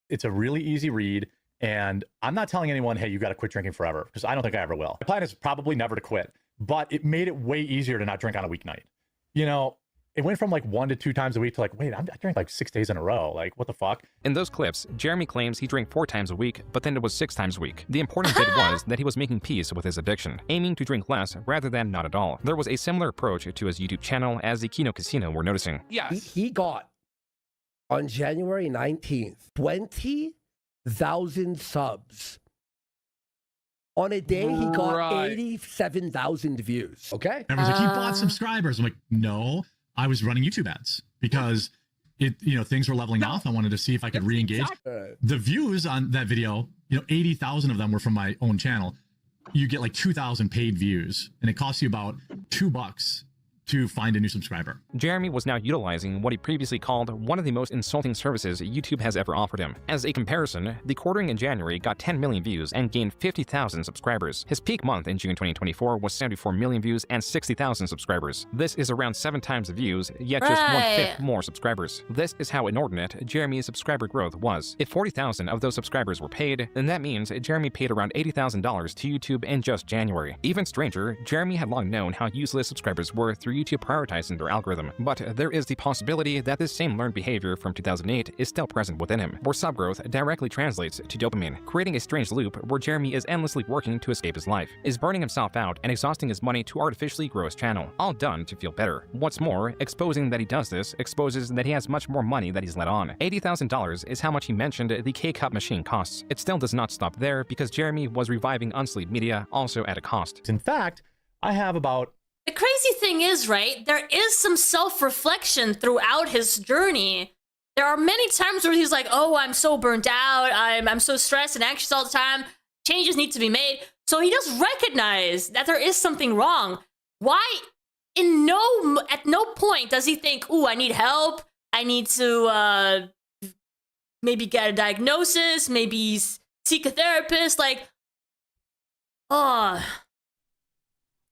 It's a really easy read. And I'm not telling anyone, hey, you got to quit drinking forever, because I don't think I ever will. My plan is probably never to quit, but it made it way easier to not drink on a weeknight. You know, it went from like 1 to 2 times a week to like, wait, I drank like 6 days in a row. Like, what the fuck? In those clips, Jeremy claims he drank 4 times a week, but then it was 6 times a week. The important bit was that he was making peace with his addiction, aiming to drink less rather than not at all. There was a similar approach to his YouTube channel as the Kino Casino were noticing. Yes. He got, on January 19th, 20,000 subs. On a day, he got 87,000 views. Okay? And I was like, he bought subscribers. I'm like, no, I was running YouTube ads because things were leveling off. I wanted to see if I could re-engage. The views on that video, 80,000 of them were from my own channel. You get like 2,000 paid views, and it costs you about $2 to find a new subscriber. Jeremy was now utilizing what he previously called one of the most insulting services YouTube has ever offered him. As a comparison, TheQuartering in January got 10 million views and gained 50,000 subscribers. His peak month in June 2024 was 74 million views and 60,000 subscribers. This is around 7 times the views, yet just 1/5 more subscribers. This is how inordinate Jeremy's subscriber growth was. If 40,000 of those subscribers were paid, then that means Jeremy paid around $80,000 to YouTube in just January. Even stranger, Jeremy had long known how useless subscribers were through YouTube prioritizing their algorithm, but there is the possibility that this same learned behavior from 2008 is still present within him, where sub growth directly translates to dopamine, creating a strange loop where Jeremy is endlessly working to escape his life, is burning himself out and exhausting his money to artificially grow his channel, all done to feel better. What's more, exposing that he does this exposes that he has much more money that he's let on. $80,000 is how much he mentioned the K-Cup machine costs. It still does not stop there because Jeremy was reviving unsleeved media also at a cost. In fact, I have about... The crazy thing is, right, there is some self-reflection throughout his journey. There are many times where he's like, oh, I'm so burnt out, I'm so stressed and anxious all the time, changes need to be made. So he does recognize that there is something wrong. Why, at no point does he think, ooh, I need help, I need to maybe get a diagnosis, maybe seek a therapist, like, oh...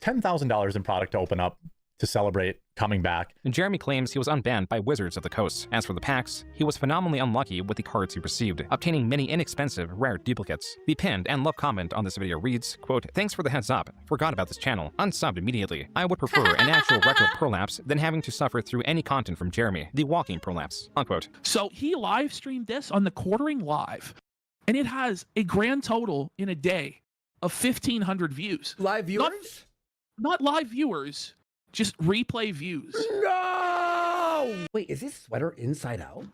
$10,000 in product to open up to celebrate coming back. Jeremy claims he was unbanned by Wizards of the Coast. As for the packs, he was phenomenally unlucky with the cards he received, obtaining many inexpensive, rare duplicates. The pinned and love comment on this video reads, quote, "Thanks for the heads up. Forgot about this channel. Unsubbed immediately. I would prefer an actual retro prolapse than having to suffer through any content from Jeremy, the walking prolapse." Unquote. So he live streamed this on TheQuartering Live, and it has a grand total in a day of 1,500 views. Live viewers? Not live viewers, just replay views. No! Wait, is this sweater inside out?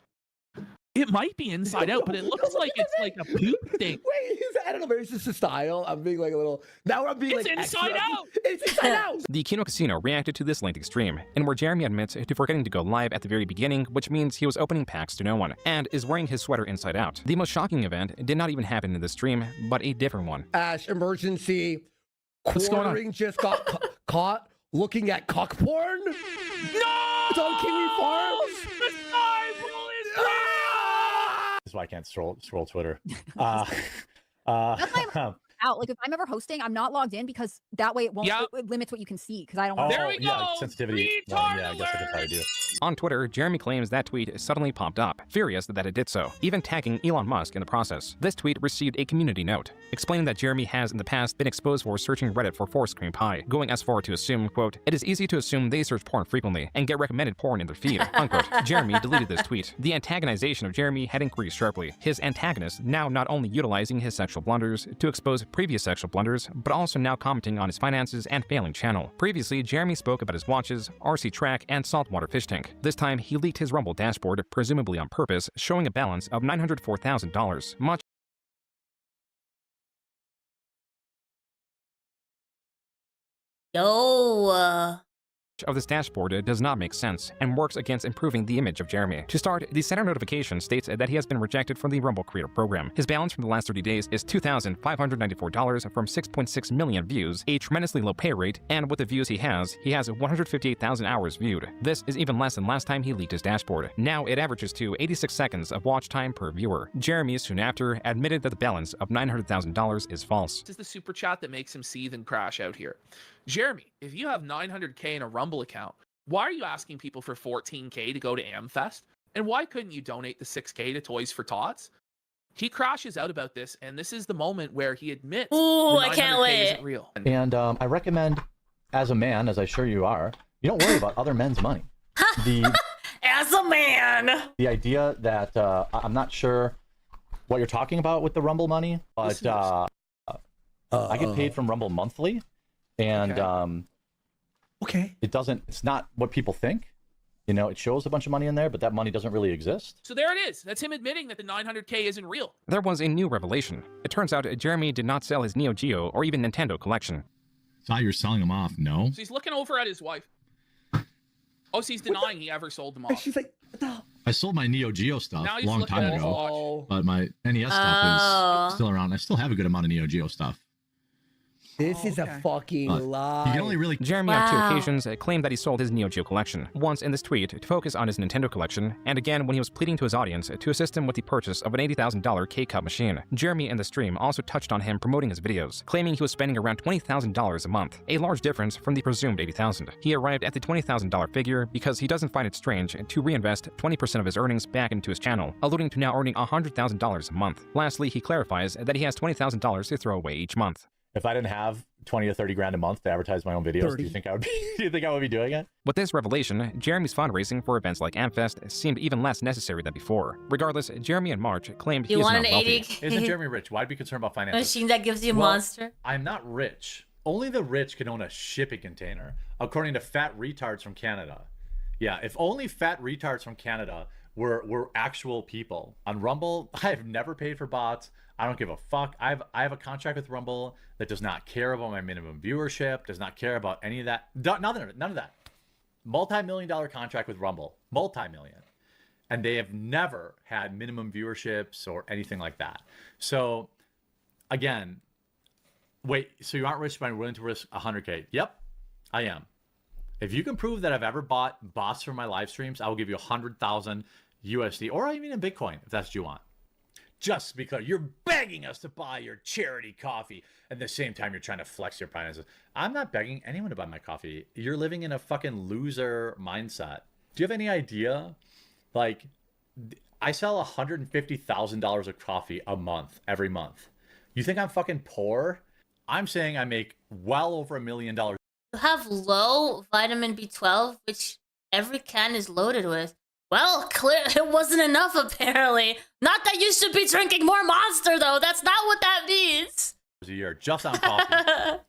It might be inside out, but it looks like it's like a poop thing. Wait, I don't know, maybe it's just a style. I'm being like a little... Now I'm being it's like... inside out! It's inside out! The Kino Casino reacted to this lengthy stream, and where Jeremy admits to forgetting to go live at the very beginning, which means he was opening packs to no one, and is wearing his sweater inside out. The most shocking event did not even happen in this stream, but a different one. Ash, emergency. What's going on? Quartering just got caught looking at cock porn? No! It's on Kiwi Farms? This is why I can't scroll Twitter. That's why I'm out. Like if I'm ever hosting, I'm not logged in because that way it won't it limits what you can see because I don't want There we go. Sensitivity. Yeah, I guess I could probably do it. On Twitter, Jeremy claims that tweet suddenly popped up, furious that it did so, even tagging Elon Musk in the process. This tweet received a community note, explaining that Jeremy has in the past been exposed for searching Reddit for force cream pie, going as far to assume, quote, "It is easy to assume they search porn frequently and get recommended porn in their feed," unquote. Jeremy deleted this tweet. The antagonization of Jeremy had increased sharply, his antagonist now not only utilizing his sexual blunders to expose previous sexual blunders, but also now commenting on his finances and failing channel. Previously, Jeremy spoke about his watches, RC track, and saltwater fish tank. This time, he leaked his Rumble dashboard, presumably on purpose, showing a balance of $904,000, much of this dashboard does not make sense and works against improving the image of Jeremy. To start, the center notification states that he has been rejected from the Rumble Creator Program. His balance from the last 30 days is $2,594 from 6.6 million views, a tremendously low pay rate, and with the views he has 158,000 hours viewed. This is even less than last time he leaked his dashboard. Now it averages to 86 seconds of watch time per viewer. Jeremy, soon after, admitted that the balance of $900,000 is false. This is the super chat that makes him seethe and crash out here. Jeremy, if you have 900K in a Rumble account, why are you asking people for 14K to go to AmFest? And why couldn't you donate the 6K to Toys for Tots? He crashes out about this, and this is the moment where he admits Ooh, the 900K I can't wait. isn't real. And I recommend, as a man, as I'm sure you are, you don't worry about other men's money. As a man. The idea that I'm not sure what you're talking about with the Rumble money, but I get paid from Rumble monthly, and it's not what people think. You know, it shows a bunch of money in there, but that money doesn't really exist. So there it is. That's him admitting that the 900K isn't real. There was a new revelation. It turns out Jeremy did not sell his Neo Geo or even Nintendo collection. Thought you were selling them off. No. So he's looking over at his wife. Oh, so he's denying he ever sold them off. She's like, I sold my Neo Geo stuff Now a he's long looking time at his ago, watch. but my NES stuff is still around. I still have a good amount of Neo Geo stuff. This is a fucking lie. You can only really... Jeremy on 2 occasions claimed that he sold his Neo Geo collection. Once in this tweet to focus on his Nintendo collection, and again when he was pleading to his audience to assist him with the purchase of an $80,000 K-Cup machine. Jeremy in the stream also touched on him promoting his videos, claiming he was spending around $20,000 a month, a large difference from the presumed $80,000. He arrived at the $20,000 figure because he doesn't find it strange to reinvest 20% of his earnings back into his channel, alluding to now earning $100,000 a month. Lastly, he clarifies that he has $20,000 to throw away each month. If I didn't have 20 to 30 grand a month to advertise my own videos, 30. do you think I would be doing it? With this revelation, Jeremy's fundraising for events like Amfest seemed even less necessary than before. Regardless, Jeremy in March claimed he is now wealthy. Isn't Jeremy rich? Why'd be concerned about finances? Machine that gives you a monster. I'm not rich. Only the rich can own a shipping container, according to fat retards from Canada. Yeah, if only fat retards from Canada were actual people. On Rumble, I've never paid for bots. I don't give a fuck. I have a contract with Rumble that does not care about my minimum viewership, does not care about any of that. None of that. Multi-million-dollar contract with Rumble. Multi-million. And they have never had minimum viewerships or anything like that. So, again, wait, so you aren't rich but I'm willing to risk 100K? Yep, I am. If you can prove that I've ever bought bots for my live streams, I will give you 100,000 USD or even in Bitcoin if that's what you want. Just because you're begging us to buy your charity coffee at the same time you're trying to flex your finances. I'm not begging anyone to buy my coffee. You're living in a fucking loser mindset. Do you have any idea? Like, I sell $150,000 of coffee a month, every month. You think I'm fucking poor? I'm saying I make well over $1 million. You have low vitamin B12, which every can is loaded with. Well, clear it wasn't enough apparently. Not that you should be drinking more Monster though. That's not what that means. A year just on coffee.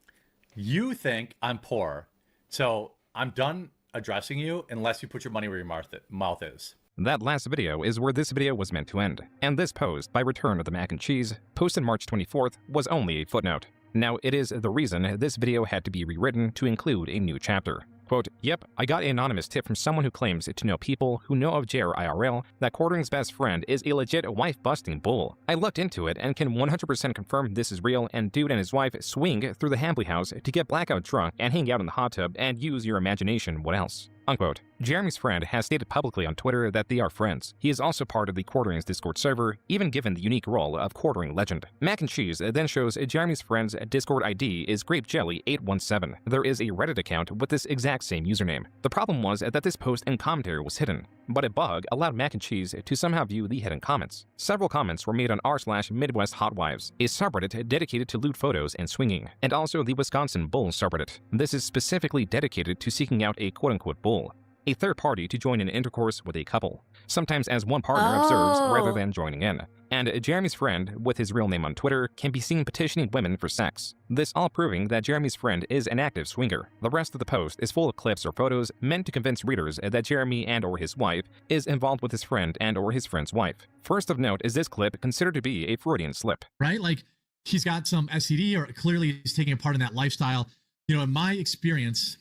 You think I'm poor, so I'm done addressing you unless you put your money where your mouth is. That last video is where this video was meant to end, and this post by Return of the Mac and Cheese, posted March 24th, was only a footnote. Now, it is the reason this video had to be rewritten to include a new chapter. Quote, yep, I got an anonymous tip from someone who claims to know people who know of Jer IRL that Quartering's best friend is a legit wife-busting bull. I looked into it and can 100% confirm this is real, and dude and his wife swing through the Hambly house to get blackout drunk and hang out in the hot tub and use your imagination, what else? Unquote. Jeremy's friend has stated publicly on Twitter that they are friends. He is also part of the Quartering's Discord server, even given the unique role of Quartering legend. Mac and Cheese then shows Jeremy's friend's Discord ID is GrapeJelly817. There is a Reddit account with this exact same username. The problem was that this post and commentary was hidden, but a bug allowed Mac and Cheese to somehow view the hidden comments. Several comments were made on r/Midwest Hotwives, a subreddit dedicated to lewd photos and swinging, and also the Wisconsin Bull subreddit. This is specifically dedicated to seeking out a quote-unquote bull, a third party to join in intercourse with a couple, sometimes as one partner observes rather than joining in. And Jeremy's friend, with his real name on Twitter, can be seen petitioning women for sex. This all proving that Jeremy's friend is an active swinger. The rest of the post is full of clips or photos meant to convince readers that Jeremy and or his wife is involved with his friend and or his friend's wife. First of note is this clip considered to be a Freudian slip. Right? Like, he's got some STD, or clearly he's taking a part in that lifestyle. You know, in my experience,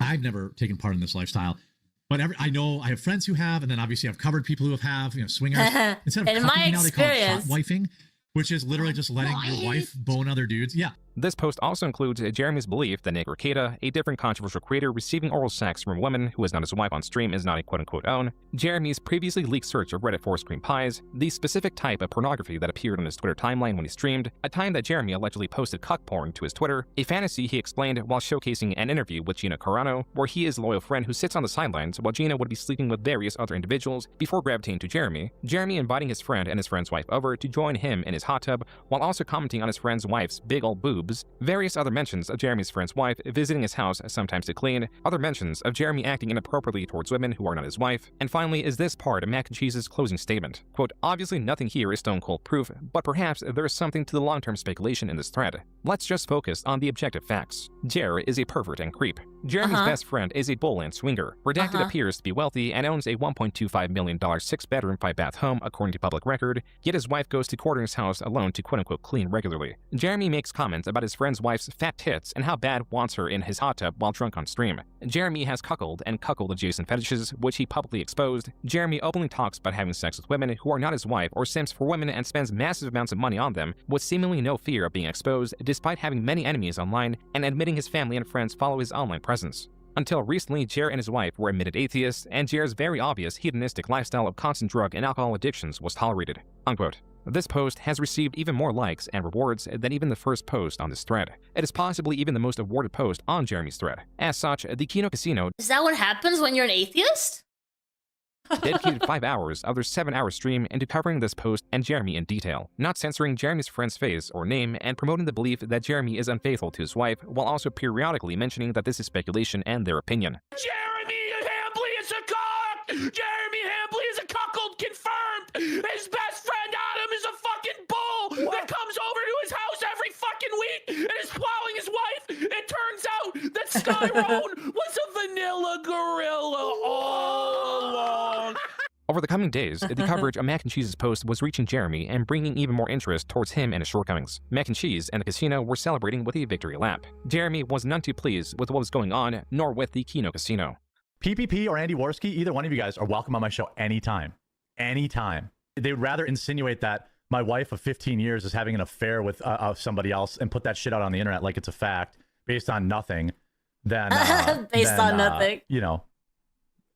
I've never taken part in this lifestyle, but I know I have friends who have, and then obviously I've covered people who have, you know, swingers. Instead of cucking, now they call it hot wifing, which is literally just letting your wife bone other dudes. Yeah. This post also includes Jeremy's belief that Nick Ricada, a different controversial creator receiving oral sex from a woman who is not his wife on stream, is not a quote-unquote own, Jeremy's previously leaked search of Reddit for screen pies, the specific type of pornography that appeared on his Twitter timeline when he streamed, a time that Jeremy allegedly posted cuck porn to his Twitter, a fantasy he explained while showcasing an interview with Gina Carano, where he is a loyal friend who sits on the sidelines while Gina would be sleeping with various other individuals before gravitating to Jeremy inviting his friend and his friend's wife over to join him in his hot tub, while also commenting on his friend's wife's big old boobs boobs, various other mentions of Jeremy's friend's wife visiting his house sometimes to clean, other mentions of Jeremy acting inappropriately towards women who are not his wife, and finally is this part of Mac and Cheese's closing statement. Quote, obviously nothing here is stone cold proof, but perhaps there is something to the long-term speculation in this thread. Let's just focus on the objective facts. Jer is a pervert and creep. Jeremy's best friend is a bull and swinger. Redacted appears to be wealthy and owns a $1.25 million 6-bedroom, 5-bath home, according to public record, yet his wife goes to Quartering's house alone to quote-unquote clean regularly. Jeremy makes comments about his friend's wife's fat tits and how bad wants her in his hot tub while drunk on stream. Jeremy has cuckold and cuckold-adjacent fetishes, which he publicly exposed. Jeremy openly talks about having sex with women who are not his wife or simps for women and spends massive amounts of money on them with seemingly no fear of being exposed, despite having many enemies online and admitting his family and friends follow his online presence. Until recently, Jer and his wife were admitted atheists, and Jer's very obvious hedonistic lifestyle of constant drug and alcohol addictions was tolerated. Unquote. This post has received even more likes and rewards than even the first post on this thread. It is possibly even the most awarded post on Jeremy's thread. As such, the Kino Casino Is that what happens when you're an atheist? dedicated 5 hours of their 7-hour stream into covering this post and Jeremy in detail, not censoring Jeremy's friend's face or name and promoting the belief that Jeremy is unfaithful to his wife, while also periodically mentioning that this is speculation and their opinion. Jeremy Hambley is a cock! Jeremy Hambley is a cuckold confirmed! His best friend Adam is a fucking bull that comes over to his house every fucking week and is plowing his wife! It turns out that Sky Roan was a vanilla gorilla all along! Over the coming days, the coverage of Mac and Cheese's post was reaching Jeremy and bringing even more interest towards him and his shortcomings. Mac and Cheese and the casino were celebrating with a victory lap. Jeremy was none too pleased with what was going on, nor with the Kino Casino. PPP or Andy Worski, either one of you guys are welcome on my show anytime. Anytime. They would rather insinuate that my wife of 15 years is having an affair with somebody else and put that shit out on the internet like it's a fact based on nothing than on nothing. You know,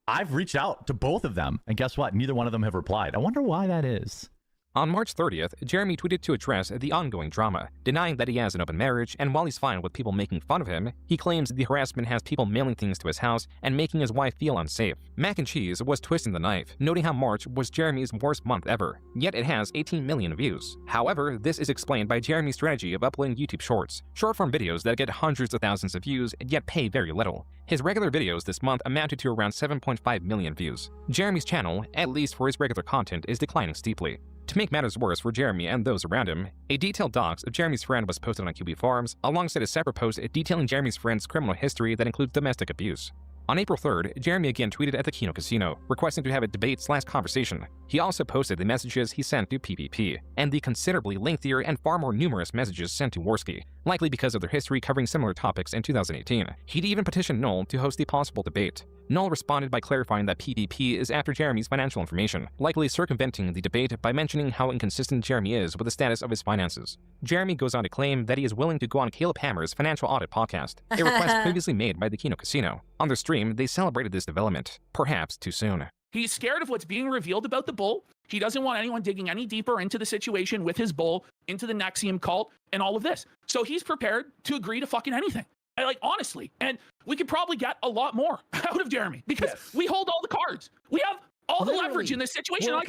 I've reached out to both of them, and guess what? Neither one of them have replied. I wonder why that is. On March 30th, Jeremy tweeted to address the ongoing drama, denying that he has an open marriage, and while he's fine with people making fun of him, he claims the harassment has people mailing things to his house and making his wife feel unsafe. Mac and Cheese was twisting the knife, noting how March was Jeremy's worst month ever, yet it has 18 million views. However, this is explained by Jeremy's strategy of uploading YouTube Shorts, short-form videos that get hundreds of thousands of views yet pay very little. His regular videos this month amounted to around 7.5 million views. Jeremy's channel, at least for his regular content, is declining steeply. To make matters worse for Jeremy and those around him, a detailed dox of Jeremy's friend was posted on QB Forums, alongside a separate post detailing Jeremy's friend's criminal history that includes domestic abuse. On April 3rd, Jeremy again tweeted at the Kino Casino, requesting to have a debate/conversation. He also posted the messages he sent to PPP, and the considerably lengthier and far more numerous messages sent to Worski, likely because of their history covering similar topics in 2018. He'd even petitioned Noel to host the possible debate. Noel responded by clarifying that PPP is after Jeremy's financial information, likely circumventing the debate by mentioning how inconsistent Jeremy is with the status of his finances. Jeremy goes on to claim that he is willing to go on Caleb Hammer's Financial Audit podcast, a request previously made by the Kino Casino. On their stream, they celebrated this development, perhaps too soon. He's scared of what's being revealed about the bull. He doesn't want anyone digging any deeper into the situation with his bull, into the Nexium cult, and all of this. So he's prepared to agree to fucking anything. Like, honestly. And we could probably get a lot more out of Jeremy because we hold all the cards. We have all the leverage in this situation. I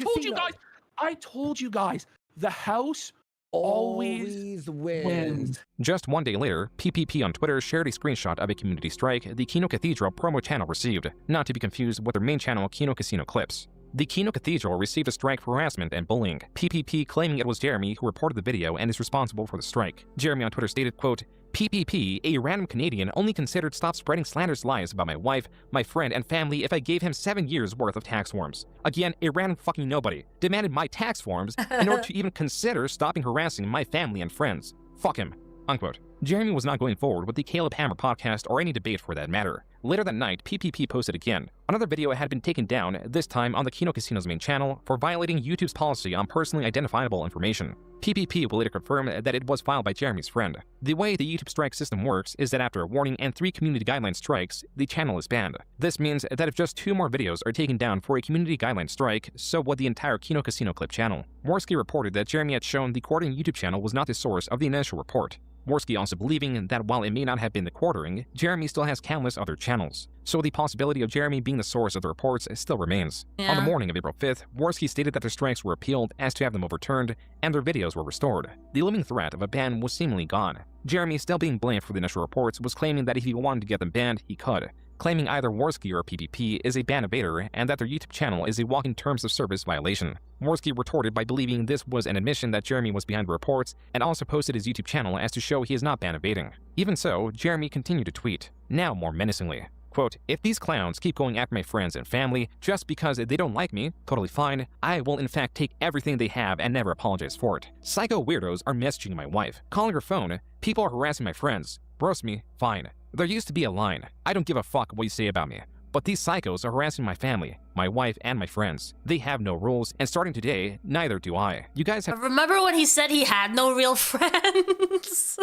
told you guys, the house always wins. Just one day later, PPP on Twitter shared a screenshot of a community strike the Kino Cathedral promo channel received, not to be confused with their main channel Kino Casino Clips. The Kino Cathedral received a strike for harassment and bullying, PPP claiming it was Jeremy who reported the video and is responsible for the strike. Jeremy on Twitter stated, quote, PPP, a random Canadian, only considered stop spreading slanderous lies about my wife, my friend, and family if I gave him 7 years worth of tax forms. Again, a random fucking nobody demanded my tax forms in order to even consider stopping harassing my family and friends. Fuck him. Unquote. Jeremy was not going forward with the Caleb Hammer podcast or any debate for that matter. Later that night, PPP posted again. Another video had been taken down, this time on the Kino Casino's main channel, for violating YouTube's policy on personally identifiable information. PPP will later confirm that it was filed by Jeremy's friend. The way the YouTube strike system works is that after a warning and 3 community guideline strikes, the channel is banned. This means that if just 2 more videos are taken down for a community guideline strike, so would the entire Kino Casino clip channel. Worski reported that Jeremy had shown the TheQuartering YouTube channel was not the source of the initial report. Worski also believing that while it may not have been TheQuartering, Jeremy still has countless other channels. So the possibility of Jeremy being the source of the reports still remains. Yeah. On the morning of April 5th, Worski stated that their strikes were appealed as to have them overturned, and their videos were restored. The looming threat of a ban was seemingly gone. Jeremy, still being blamed for the initial reports, was claiming that if he wanted to get them banned, he could, claiming either Worski or PPP is a ban evader and that their YouTube channel is a walking terms of service violation. Worski retorted by believing this was an admission that Jeremy was behind the reports and also posted his YouTube channel as to show he is not ban evading. Even so, Jeremy continued to tweet, now more menacingly. Quote, if these clowns keep going after my friends and family just because they don't like me, totally fine. I will in fact take everything they have and never apologize for it. Psycho weirdos are messaging my wife, calling her phone, people are harassing my friends. Roast me, fine. There used to be a line, I don't give a fuck what you say about me. But these psychos are harassing my family, my wife, and my friends. They have no rules, and starting today, neither do I. You guys have— Remember when he said he had no real friends?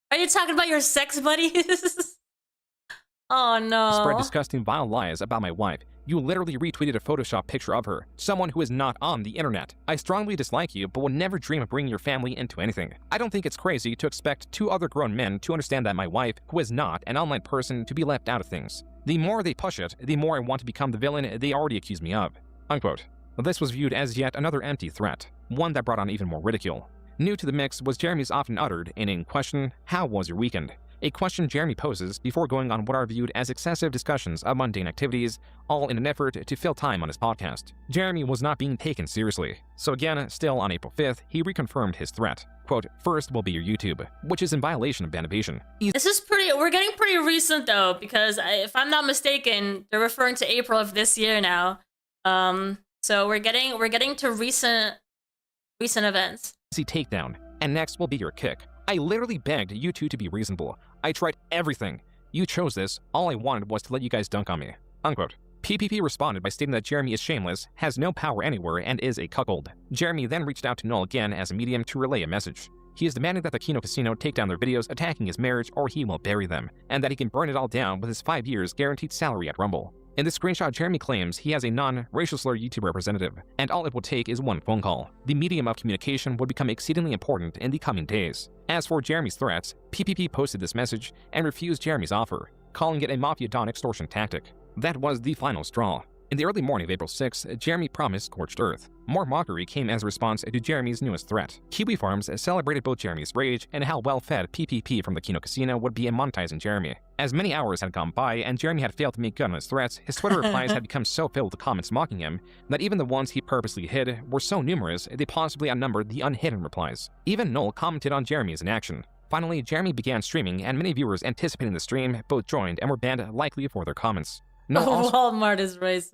Are you talking about your sex buddies? Oh no. Spread disgusting, vile lies about my wife. You literally retweeted a Photoshop picture of her, someone who is not on the internet. I strongly dislike you, but would never dream of bringing your family into anything. I don't think it's crazy to expect two other grown men to understand that my wife, who is not an online person, to be left out of things. The more they push it, the more I want to become the villain they already accuse me of. Unquote. This was viewed as yet another empty threat, one that brought on even more ridicule. New to the mix was Jeremy's often uttered inane question, how was your weekend? A question Jeremy poses before going on what are viewed as excessive discussions of mundane activities, all in an effort to fill time on his podcast. Jeremy was not being taken seriously. So again, still on April 5th, he reconfirmed his threat. Quote, first will be your YouTube, which is in violation of ban evasion. This is we're getting pretty recent though, because if I'm not mistaken, they're referring to April of this year now. So we're getting to recent events. Easy takedown, and next will be your kick. I literally begged you two to be reasonable. I tried everything. You chose this. All I wanted was to let you guys dunk on me. Unquote. PPP responded by stating that Jeremy is shameless, has no power anywhere, and is a cuckold. Jeremy then reached out to Null again as a medium to relay a message. He is demanding that the Kino Casino take down their videos attacking his marriage or he will bury them, and that he can burn it all down with his 5 years guaranteed salary at Rumble. In this screenshot, Jeremy claims he has a non-racial slur YouTube representative, and all it will take is one phone call. The medium of communication would become exceedingly important in the coming days. As for Jeremy's threats, PPP posted this message and refused Jeremy's offer, calling it a mafia-don extortion tactic. That was the final straw. In the early morning of April 6th, Jeremy promised scorched earth. More mockery came as a response to Jeremy's newest threat. Kiwi Farms celebrated both Jeremy's rage and how well-fed PPP from the Kino Casino would be in monetizing Jeremy. As many hours had gone by and Jeremy had failed to make good on his threats, his Twitter replies had become so filled with comments mocking him that even the ones he purposely hid were so numerous they possibly outnumbered the unhidden replies. Even Null commented on Jeremy's inaction. Finally, Jeremy began streaming, and many viewers anticipating the stream both joined and were banned likely for their comments. Null also Walmart is racist.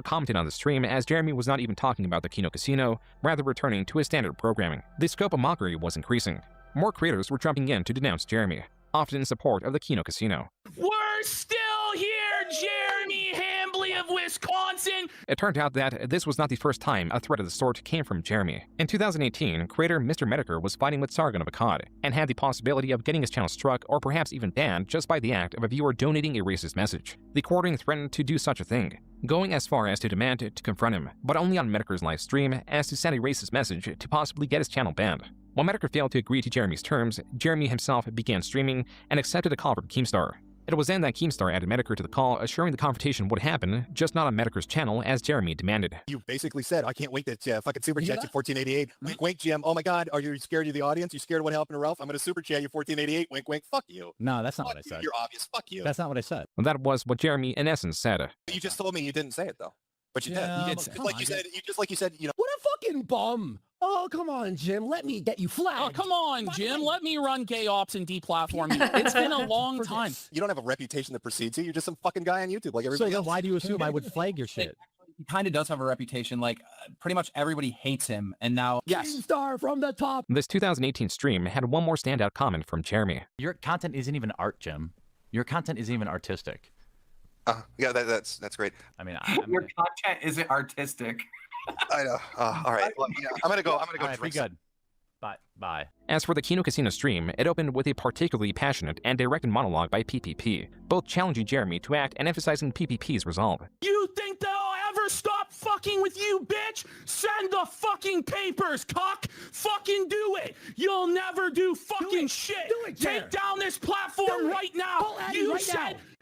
Commented on the stream as Jeremy was not even talking about the Kino Casino, rather returning to his standard programming. The scope of mockery was increasing. More creators were jumping in to denounce Jeremy, often in support of the Kino Casino. We're still here, Jeremy Hambley of Wisconsin! It turned out that this was not the first time a threat of the sort came from Jeremy. In 2018, creator Mr. Medicare was fighting with Sargon of Akkad, and had the possibility of getting his channel struck or perhaps even banned just by the act of a viewer donating a racist message. TheQuartering threatened to do such a thing, going as far as to demand to confront him, but only on Medicare's live stream as to send a racist message to possibly get his channel banned. While Medicare failed to agree to Jeremy's terms, Jeremy himself began streaming and accepted a call from Keemstar. It was then that Keemstar added Medicare to the call, assuring the confrontation would happen, just not on Medicare's channel as Jeremy demanded. You basically said, I can't wait to fucking super chat you 1488. Wink, wink, Jim. Oh my God, are you scared of the audience? You scared of what happened to Ralph? I'm going to super chat you 1488. Wink, wink. Fuck you. No, that's not what I said. You're obvious. Fuck you. That's not what I said. That was what Jeremy, in essence, said. You just told me you didn't say it, though. But you Yeah, did. but Just come like on, you said, you said, you know. What a fucking bum. Oh, come on, Jim. Let me get you flagged. Oh, come on, Jim. Let me run gay ops and deplatform you. It's been a long time. You don't have a reputation that precedes you. You're just some fucking guy on YouTube like everybody else. So then why do you assume I would flag your shit? He kind of does have a reputation. Like, pretty much everybody hates him. And now, Star from the top. This 2018 stream had one more standout comment from Jeremy. Your content isn't even art, Jim. Your content isn't even artistic. Yeah, that's great. I mean, your content isn't artistic. I know. All right. Well, yeah, I'm gonna go. All right, be good. Bye. As for the Kino Casino stream, it opened with a particularly passionate and directed monologue by PPP, both challenging Jeremy to act and emphasizing PPP's resolve. You think they'll ever stop fucking with you, bitch. Send the fucking papers, cock. Fucking do it. You'll never do fucking shit. Do it, Take down this platform right now.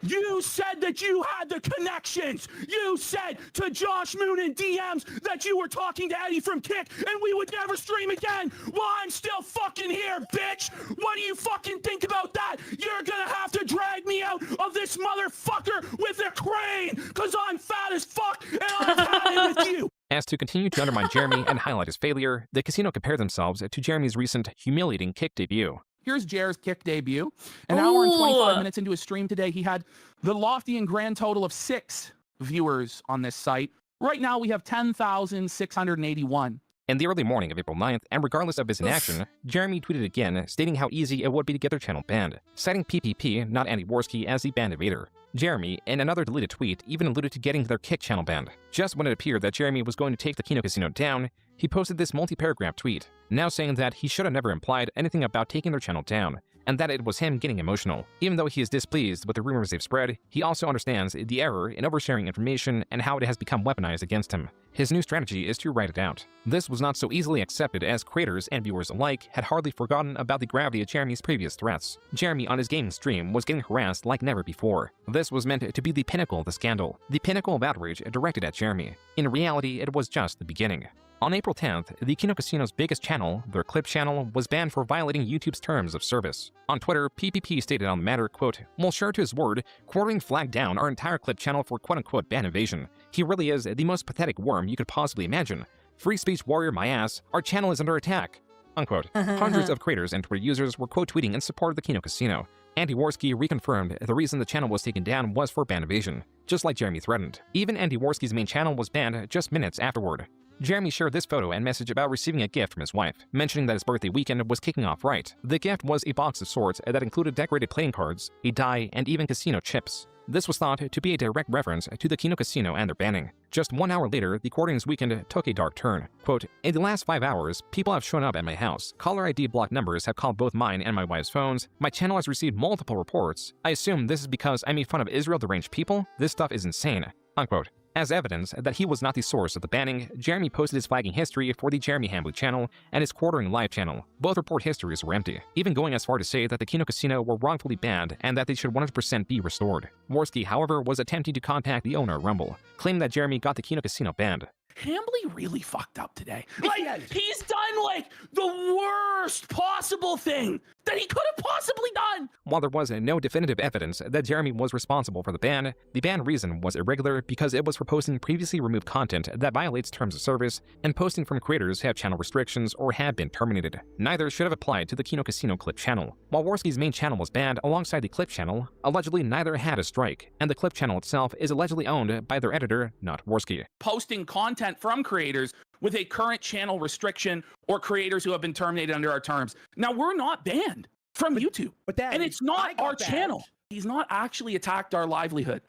You said that you had the connections. You said to Josh Moon in DMs that you were talking to Eddie from Kick and we would never stream again. Well, I'm still fucking here, bitch. What do you fucking think about that? You're gonna have to drag me out of this motherfucker with a crane because I'm fat as fuck and I've had it with you. As to continue to undermine Jeremy and highlight his failure, the casino compared themselves to Jeremy's recent humiliating Kick debut. Here's Jer's Kick debut. An hour and 25 minutes into his stream today, he had the lofty and grand total of 6 viewers on this site. Right now, we have 10,681. In the early morning of April 9th, and regardless of his inaction, Jeremy tweeted again, stating how easy it would be to get their channel banned, citing PPP, not Andy Worski, as the banned evader. Jeremy, in another deleted tweet, even alluded to getting their Kick channel banned. Just when it appeared that Jeremy was going to take the Kino Casino down, he posted this multi-paragraph tweet, now saying that he should have never implied anything about taking their channel down, and that it was him getting emotional. Even though he is displeased with the rumors they've spread, he also understands the error in oversharing information and how it has become weaponized against him. His new strategy is to write it out. This was not so easily accepted as creators and viewers alike had hardly forgotten about the gravity of Jeremy's previous threats. Jeremy on his gaming stream was getting harassed like never before. This was meant to be the pinnacle of the scandal, the pinnacle of outrage directed at Jeremy. In reality, it was just the beginning. On April 10th, the Kino Casino's biggest channel, their Clip channel, was banned for violating YouTube's terms of service. On Twitter, PPP stated on the matter, quote, "Well, sure to his word, Quartering flagged down our entire Clip channel for quote-unquote ban evasion. He really is the most pathetic worm you could possibly imagine. Free speech warrior my ass, our channel is under attack." Unquote. Hundreds of creators and Twitter users were quote-tweeting in support of the Kino Casino. Andy Worski reconfirmed the reason the channel was taken down was for ban evasion, just like Jeremy threatened. Even Andy Worski's main channel was banned just minutes afterward. Jeremy shared this photo and message about receiving a gift from his wife, mentioning that his birthday weekend was kicking off right. The gift was a box of sorts that included decorated playing cards, a die, and even casino chips. This was thought to be a direct reference to the Kino Casino and their banning. Just 1 hour later, the Quartering's weekend took a dark turn. Quote, "In the last 5 hours, people have shown up at my house. Caller ID block numbers have called both mine and my wife's phones. My channel has received multiple reports. I assume this is because I made fun of Israel deranged people? This stuff is insane." Unquote. As evidence that he was not the source of the banning, Jeremy posted his flagging history for the Jeremy Hambly channel and his Quartering live channel. Both report histories were empty, even going as far to say that the Kino Casino were wrongfully banned and that they should 100% be restored. Worski, however, was attempting to contact the owner of Rumble, claiming that Jeremy got the Kino Casino banned. Hambly really fucked up today. Like, he's done, like, the worst possible thing that he could have possibly done. While there was no definitive evidence that Jeremy was responsible for the ban reason was irregular because it was for posting previously removed content that violates terms of service and posting from creators who have channel restrictions or have been terminated. Neither should have applied to the Kino Casino Clip channel. While Worski's main channel was banned alongside the Clip channel, allegedly neither had a strike, and the Clip channel itself is allegedly owned by their editor, not Worski. Posting content from creators with a current channel restriction or creators who have been terminated under our terms. Now, we're not banned from YouTube, and it's not our channel. He's not actually attacked our livelihood.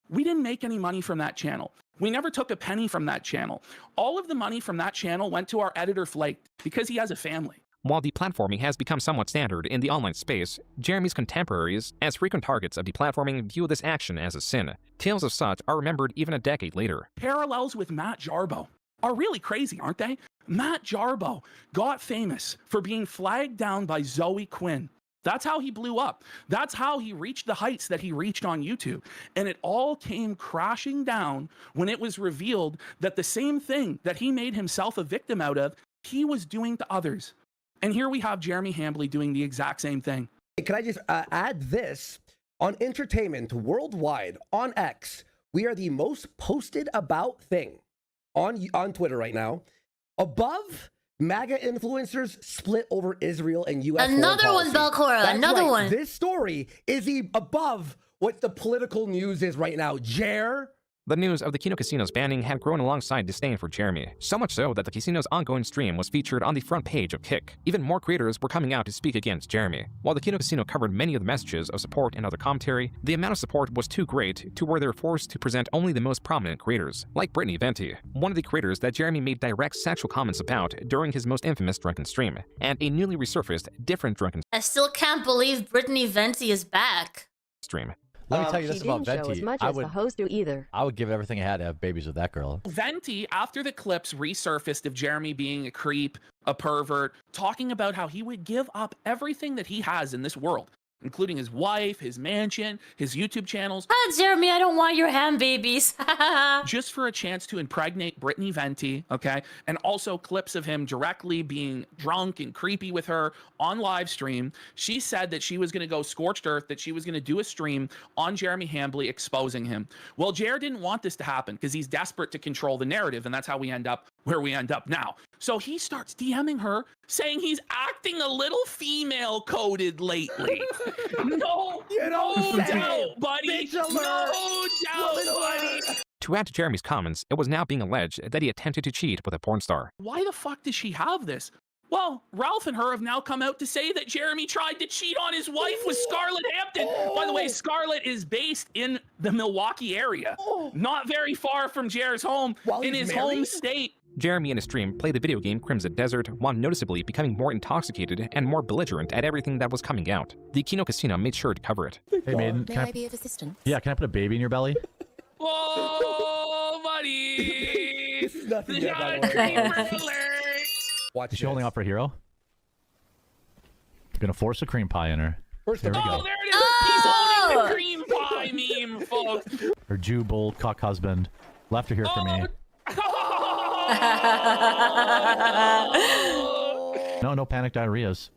We didn't make any money from that channel. We never took a penny from that channel. All of the money from that channel went to our editor Flake because he has a family. While deplatforming has become somewhat standard in the online space, Jeremy's contemporaries, as frequent targets of deplatforming, view this action as a sin. Tales of such are remembered even a decade later. Parallels with Matt Jarbo are really crazy, aren't they? Matt Jarbo got famous for being flagged down by Zoe Quinn. That's how he blew up. That's how he reached the heights that he reached on YouTube. And it all came crashing down when it was revealed that the same thing that he made himself a victim out of, he was doing to others. And here we have Jeremy Hambly doing the exact same thing. Can I just add this? On entertainment worldwide, on X, we are the most posted about thing on Twitter right now. Above, MAGA influencers split over Israel and U.S. Another one, Belcora. Another one. This story is above what the political news is right now. The news of the Kino Casino's banning had grown alongside disdain for Jeremy, so much so that the casino's ongoing stream was featured on the front page of Kick. Even more creators were coming out to speak against Jeremy. While the Kino Casino covered many of the messages of support and other commentary, the amount of support was too great to where they were forced to present only the most prominent creators, like Brittany Venti, one of the creators that Jeremy made direct sexual comments about during his most infamous drunken stream, and a newly resurfaced, different drunken I still can't believe Brittany Venti is back. stream. Let me tell you this She about didn't show Venti. as much I as the host do either. I would give everything I had to have babies with that girl. Venti, after the clips resurfaced of Jeremy being a creep, a pervert, talking about how he would give up everything that he has in this world, including his wife, his mansion, his YouTube channels. Ah, Jeremy, I don't want your hand babies. Just for a chance to impregnate Brittany Venti, okay? And also clips of him directly being drunk and creepy with her on live stream. She said that she was going to go scorched earth, that she was going to do a stream on Jeremy Hambley exposing him. Well, Jer didn't want this to happen because he's desperate to control the narrative, and that's how we end up where we end up now. So he starts DMing her saying he's acting a little female coded lately. No doubt, buddy. No doubt, buddy. To add to Jeremy's comments, it was now being alleged that he attempted to cheat with a porn star. Why the fuck does she have this? Well, Ralph and her have now come out to say that Jeremy tried to cheat on his wife with Scarlett Hampton. By the way, Scarlett is based in the Milwaukee area, not very far from Jer's home, in his home state. Jeremy in a stream played the video game Crimson Desert while noticeably becoming more intoxicated and more belligerent at everything that was coming out. The Kino Casino made sure to cover it. Hey, maiden, May I be of assistance? Yeah, can I put a baby in your belly? Oh, buddy! This is nothing yet, by the way. Watch Is she holding out for a hero? Gonna force a cream pie in her. There we go. There it is! He's holding the cream pie meme, folks! Her Jew bull cuck husband left her here for me. No panic diarrheas.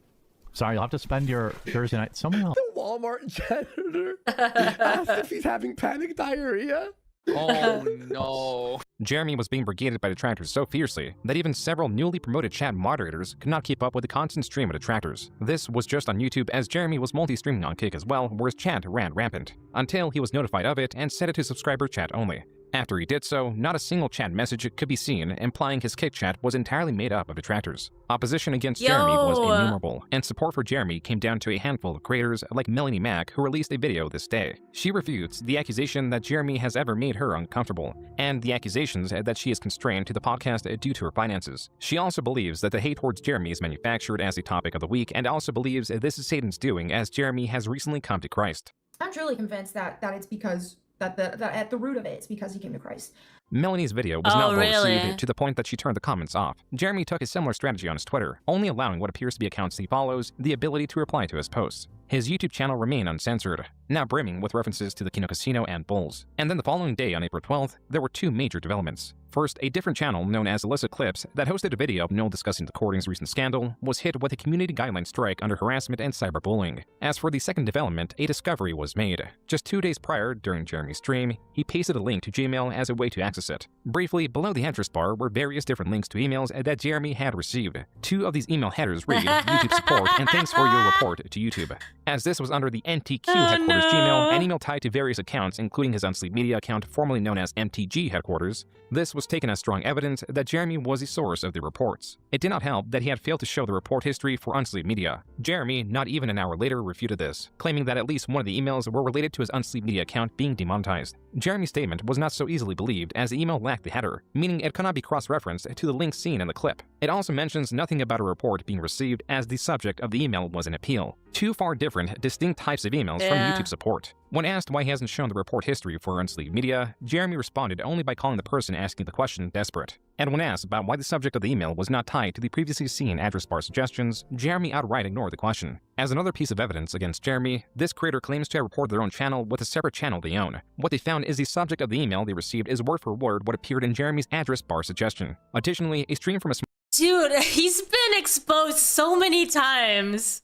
Sorry, you'll have to spend your Thursday night somewhere else. The Walmart janitor asked if he's having panic diarrhea. Oh no. Jeremy was being brigaded by detractors so fiercely that even several newly promoted chat moderators could not keep up with the constant stream of detractors. This was just on YouTube, as Jeremy was multi-streaming on Kick as well, where his chat ran rampant, until he was notified of it and set it to subscriber chat only. After he did so, not a single chat message could be seen, implying his Kick chat was entirely made up of detractors. Opposition against Jeremy was innumerable, and support for Jeremy came down to a handful of creators like Melanie Mack, who released a video this day. She refutes the accusation that Jeremy has ever made her uncomfortable, and the accusations that she is constrained to the podcast due to her finances. She also believes that the hate towards Jeremy is manufactured as a topic of the week, and also believes this is Satan's doing, as Jeremy has recently come to Christ. I'm truly convinced that it's because that at the root of it, it's because he came to Christ. Melanie's video was not well received to the point that she turned the comments off. Jeremy took a similar strategy on his Twitter, only allowing what appears to be accounts he follows the ability to reply to his posts. His YouTube channel remained uncensored, now brimming with references to the Kino Casino and Bulls. And then the following day, on April 12th, there were two major developments. First, a different channel known as Illicit Clips that hosted a video of Noel discussing TheQuartering's recent scandal was hit with a community guideline strike under harassment and cyberbullying. As for the second development, a discovery was made. Just 2 days prior, during Jeremy's stream, he pasted a link to Gmail as a way to access it. Briefly, below the address bar were various different links to emails that Jeremy had received. 2 of these email headers read, YouTube support and thanks for your report to YouTube. As this was under the NTQ headquarters Gmail, an email tied to various accounts, including his Unsleep Media account formerly known as MTG headquarters, this was taken as strong evidence that Jeremy was the source of the reports. It did not help that he had failed to show the report history for Unsleep Media. Jeremy, not even an hour later, refuted this, claiming that at least one of the emails were related to his Unsleep Media account being demonetized. Jeremy's statement was not so easily believed, as the email lacked the header, meaning it could not be cross-referenced to the link seen in the clip. It also mentions nothing about a report being received, as the subject of the email was an appeal. 2 far different, distinct types of emails from YouTube support. When asked why he hasn't shown the report history for Unsleep Media, Jeremy responded only by calling the person asking the question desperate. And when asked about why the subject of the email was not tied to the previously seen address bar suggestions, Jeremy outright ignored the question. As another piece of evidence against Jeremy, this creator claims to have reported their own channel with a separate channel they own. What they found is the subject of the email they received is word for word what appeared in Jeremy's address bar suggestion. Additionally, a stream from a Dude, he's been exposed so many times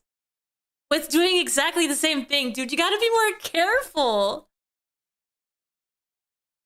with doing exactly the same thing. Dude, you gotta be more careful.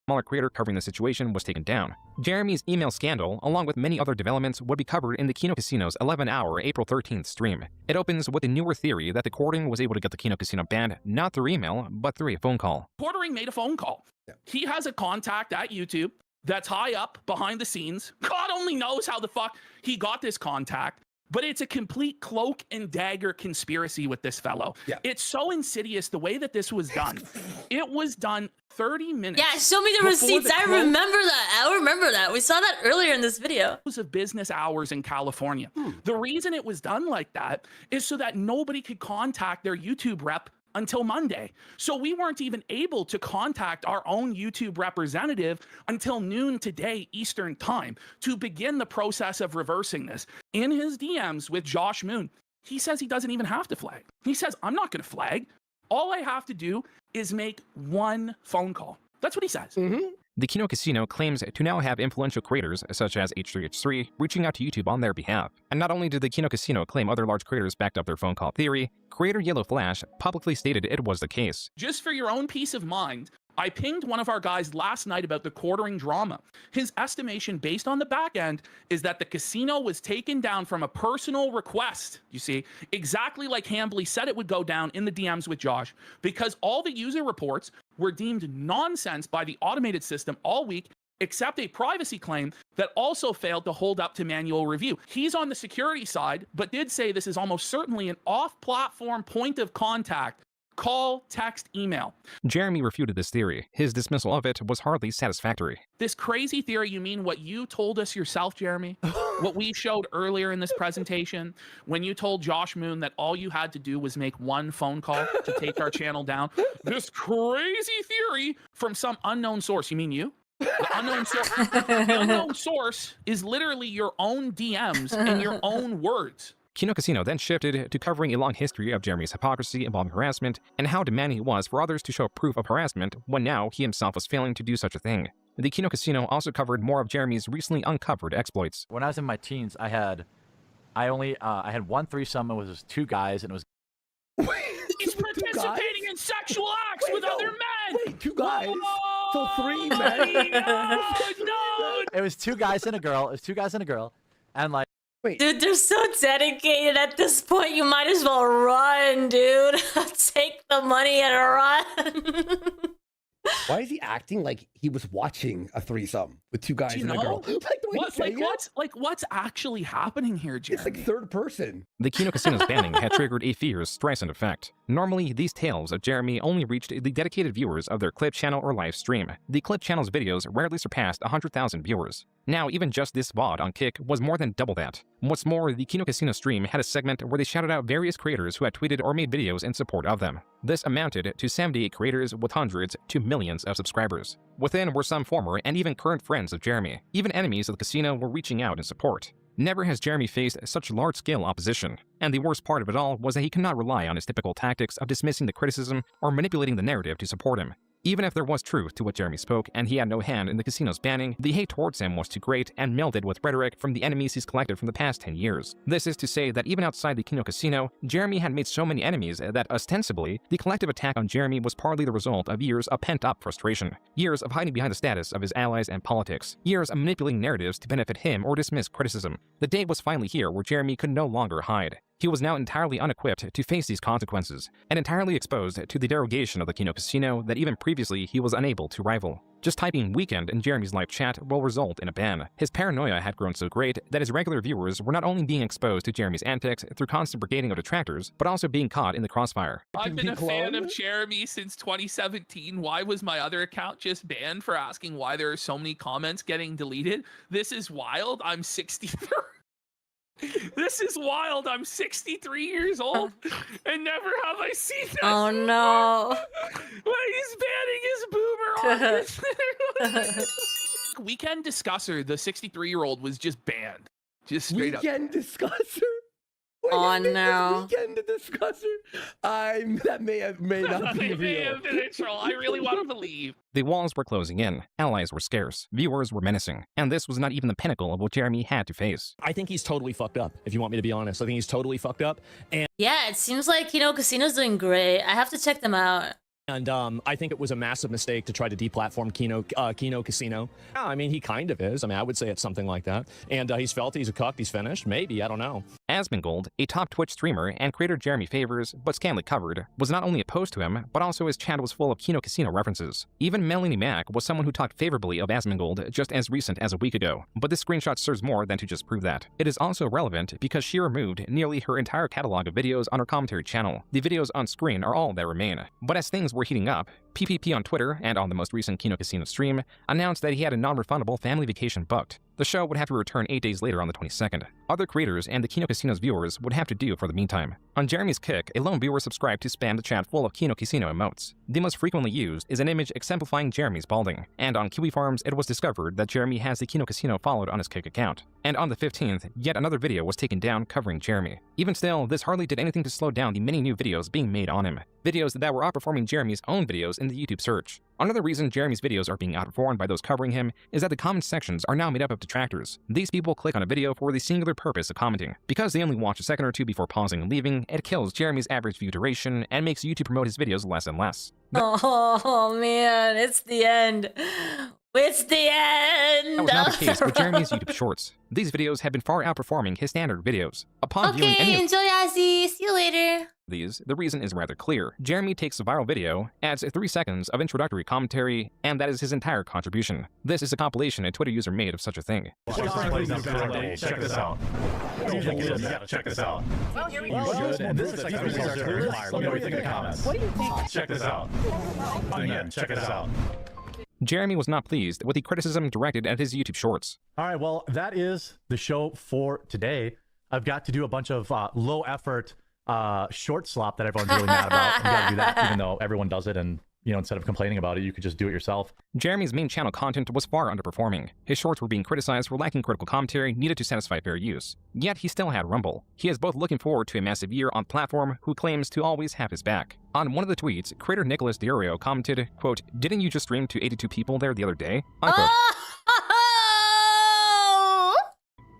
smaller creator covering the situation was taken down. Jeremy's email scandal, along with many other developments, would be covered in the Kino Casino's 11-hour April 13th stream. It opens with a newer theory that TheQuartering was able to get the Kino Casino banned not through email, but through a phone call. TheQuartering made a phone call. He has a contact at YouTube that's high up behind the scenes. God only knows how the fuck he got this contact. But it's a complete cloak and dagger conspiracy with this fellow. Yeah. It's so insidious the way that this was done. It was done 30 minutes. Yeah, show me the receipts. I remember that. I remember that. We saw that earlier in this video. Of business hours in California. The reason it was done like that is so that nobody could contact their YouTube rep until Monday. So we weren't even able to contact our own YouTube representative until noon today Eastern time to begin the process of reversing this. In his DMs with Josh Moon, he says he doesn't even have to flag. He says, I'm not going to flag. All I have to do is make one phone call. That's what he says. The Kino Casino claims to now have influential creators, such as H3H3, reaching out to YouTube on their behalf. And not only did the Kino Casino claim other large creators backed up their phone call theory, creator Yellow Flash publicly stated it was the case. Just for your own peace of mind, I pinged one of our guys last night about the quartering drama. His estimation based on the back end is that the casino was taken down from a personal request, you see, exactly like Hambly said it would go down in the DMs with Josh, because all the user reports were deemed nonsense by the automated system all week, except a privacy claim that also failed to hold up to manual review. He's on the security side, but did say this is almost certainly an off-platform point of contact. Call, text, email. Jeremy refuted this theory. His dismissal of it was hardly satisfactory. This crazy theory, you mean what you told us yourself, Jeremy? What we showed earlier in this presentation, when you told Josh Moon that all you had to do was make one phone call to take our channel down? This crazy theory from some unknown source. You mean you? The unknown source is literally your own DMs and your own words. Kino Casino then shifted to covering a long history of Jeremy's hypocrisy involving harassment and how demanding he was for others to show proof of harassment when now he himself was failing to do such a thing. The Kino Casino also covered more of Jeremy's recently uncovered exploits. When I was in my teens, I had one threesome. It was 2 guys, and it was. He's participating in sexual acts with other men. Wait, 2 guys. Whoa! So 3 men. No. It was 2 guys and a girl. It was 2 guys and a girl, and like. Wait. Dude, they're so dedicated at this point. You might as well run, dude. Take the money and run. Why is he acting like he was watching a threesome with 2 guys and a girl? What's actually happening here, Jeremy? It's like third person. The Kino Casino's banning had triggered a fierce Streisand effect. Normally, these tales of Jeremy only reached the dedicated viewers of their clip channel or live stream. The clip channel's videos rarely surpassed 100,000 viewers. Now, even just this VOD on Kick was more than double that. What's more, the Kino Casino stream had a segment where they shouted out various creators who had tweeted or made videos in support of them. This amounted to 78 creators with hundreds to millions of subscribers. Within were some former and even current friends of Jeremy. Even enemies of the casino were reaching out in support. Never has Jeremy faced such large-scale opposition, and the worst part of it all was that he could not rely on his typical tactics of dismissing the criticism or manipulating the narrative to support him. Even if there was truth to what Jeremy spoke and he had no hand in the casino's banning, the hate towards him was too great and melded with rhetoric from the enemies he's collected from the past 10 years. This is to say that even outside the Kino Casino, Jeremy had made so many enemies that ostensibly, the collective attack on Jeremy was partly the result of years of pent-up frustration, years of hiding behind the status of his allies and politics, years of manipulating narratives to benefit him or dismiss criticism. The day was finally here where Jeremy could no longer hide. He was now entirely unequipped to face these consequences, and entirely exposed to the derogation of the Kino Casino that even previously he was unable to rival. Just typing weekend in Jeremy's live chat will result in a ban. His paranoia had grown so great that his regular viewers were not only being exposed to Jeremy's antics through constant brigading of detractors, but also being caught in the crossfire. I've been a fan of Jeremy since 2017. Why was my other account just banned for asking why there are so many comments getting deleted? This is wild. I'm 63. This is wild. I'm 63 years old, and never have I seen that. Oh no! He's banning his boomer on his Weekend Discusser, the 63-year-old, was just banned. Just straight up. Weekend Discusser? Oh no! Weekend Discusser? That may not be real. May have been a troll. I really want to believe. The walls were closing in, allies were scarce, viewers were menacing, and this was not even the pinnacle of what Jeremy had to face. I think he's totally fucked up, if you want me to be honest. I think he's totally fucked up. And yeah, it seems like, you know, Casino's doing great. I have to check them out. And I think it was a massive mistake to try to deplatform Kino Casino. Yeah, I mean, he kind of is. I mean, I would say it's something like that. And he's felt he's a cuck, he's finished. Maybe, I don't know. Asmongold, a top Twitch streamer and creator Jeremy favors, but scantily covered, was not only opposed to him, but also his chat was full of Kino Casino references. Even Melanie Mack was someone who talked favorably of Asmongold just as recent as a week ago, but this screenshot serves more than to just prove that. It is also relevant because she removed nearly her entire catalog of videos on her commentary channel. The videos on screen are all that remain. But as things were heating up, PPP on Twitter and on the most recent Kino Casino stream announced that he had a non-refundable family vacation booked. The show would have to return 8 days later on the 22nd. Other creators and the Kino Casino's viewers would have to do for the meantime. On Jeremy's kick, a lone viewer subscribed to spam the chat full of Kino Casino emotes. The most frequently used is an image exemplifying Jeremy's balding, and on Kiwi Farms it was discovered that Jeremy has the Kino Casino followed on his kick account. And on the 15th, yet another video was taken down covering Jeremy. Even still, this hardly did anything to slow down the many new videos being made on him. Videos that were outperforming Jeremy's own videos in the YouTube search. Another reason Jeremy's videos are being outperformed by those covering him is that the comment sections are now made up of detractors. These people click on a video for the singular purpose of commenting. Because they only watch a second or two before pausing and leaving, it kills Jeremy's average view duration and makes YouTube promote his videos less and less. Oh man, it's the end. It's the end! That was not the case with Jeremy's YouTube Shorts. These videos have been far outperforming his standard videos. Upon viewing any of enjoy, Ozzy. See you later. these, the reason is rather clear. Jeremy takes a viral video, adds 3 seconds of introductory commentary, and that is his entire contribution. This is a compilation a Twitter user made of such a thing. Check this out. Check this out. Well, here we go. And this is like let me know what you think in the comments. What do you think? Check this out. Again, check this out. Jeremy was not pleased with the criticism directed at his YouTube Shorts. All right, well, that is the show for today. I've got to do a bunch of low-effort short slop that everyone's really mad about. I've got to do that, even though everyone does it, and you know, instead of complaining about it, you could just do it yourself. Jeremy's main channel content was far underperforming. His shorts were being criticized for lacking critical commentary needed to satisfy fair use. Yet he still had Rumble. He is both looking forward to a massive year on the platform who claims to always have his back. On one of the tweets, creator Nicholas Diorio commented, quote, "Didn't you just stream to 82 people there the other day?" Unquote.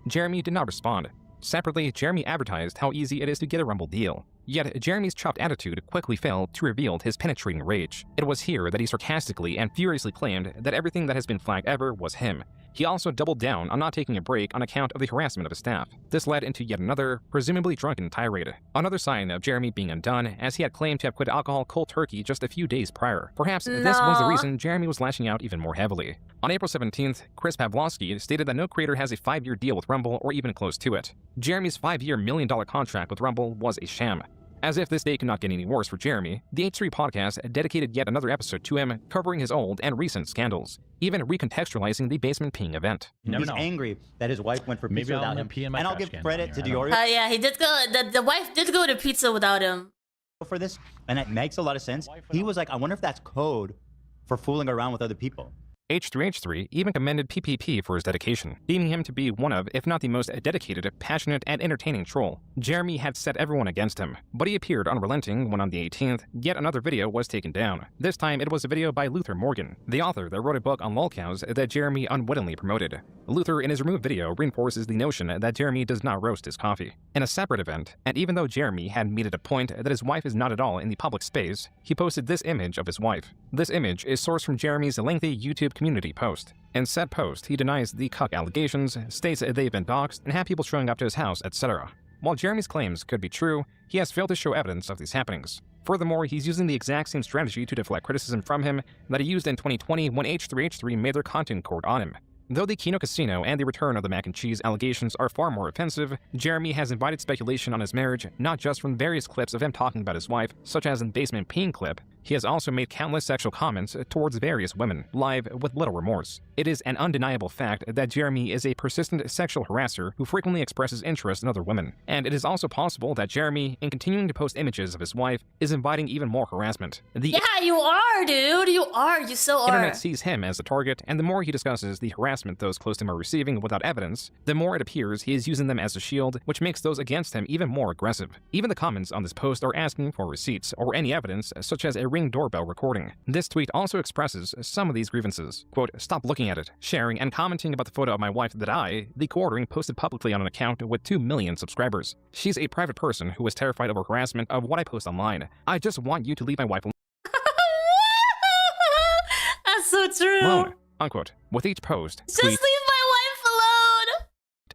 Jeremy did not respond. Separately, Jeremy advertised how easy it is to get a Rumble deal. Yet, Jeremy's chopped attitude quickly failed to reveal his penetrating rage. It was here that he sarcastically and furiously claimed that everything that has been flagged ever was him. He also doubled down on not taking a break on account of the harassment of his staff. This led into yet another, presumably drunken tirade. Another sign of Jeremy being undone, as he had claimed to have quit alcohol cold turkey just a few days prior. Perhaps this was the reason Jeremy was lashing out even more heavily. On April 17th, Chris Pavlovsky stated that no creator has a 5-year deal with Rumble or even close to it. Jeremy's 5-year $1 million contract with Rumble was a sham. As if this day could not get any worse for Jeremy, the H3 podcast dedicated yet another episode to him, covering his old and recent scandals, even recontextualizing the basement peeing event. He's angry that his wife went for pizza without him, and I'll give credit to Diorio. Yeah, he did go. The wife did go to pizza without him. For this, and it makes a lot of sense. He was like, I wonder if that's code for fooling around with other people. H3H3 even commended PPP for his dedication, deeming him to be one of, if not the most dedicated, passionate, and entertaining troll. Jeremy had set everyone against him, but he appeared unrelenting when on the 18th, yet another video was taken down. This time it was a video by Luther Morgan, the author that wrote a book on lolcows that Jeremy unwittingly promoted. Luther in his removed video reinforces the notion that Jeremy does not roast his coffee. In a separate event, and even though Jeremy had made it a point that his wife is not at all in the public space, he posted this image of his wife. This image is sourced from Jeremy's lengthy YouTube community post. In said post, he denies the cuck allegations, states they've been doxxed, and have people showing up to his house, etc. While Jeremy's claims could be true, he has failed to show evidence of these happenings. Furthermore, he's using the exact same strategy to deflect criticism from him that he used in 2020 when H3H3 made their content court on him. Though the Kino Casino and the return of the mac and cheese allegations are far more offensive, Jeremy has invited speculation on his marriage, not just from various clips of him talking about his wife, such as in the basement peeing clip. He has also made countless sexual comments towards various women, live with little remorse. It is an undeniable fact that Jeremy is a persistent sexual harasser who frequently expresses interest in other women. And it is also possible that Jeremy, in continuing to post images of his wife, is inviting even more harassment. Yeah, you are, dude. You are. You so are. Internet sees him as the target, and the more he discusses the harassment those close to him are receiving without evidence, the more it appears he is using them as a shield, which makes those against him even more aggressive. Even the comments on this post are asking for receipts or any evidence, such as a Ring doorbell recording. This tweet also expresses some of these grievances. Quote, "Stop looking at it, sharing, and commenting about the photo of my wife that TheQuartering, posted publicly on an account with 2 million subscribers. She's a private person who is terrified over harassment of what I post online. I just want you to leave my wife alone." That's so true. Alone, unquote. With each post, just leave my wife alone.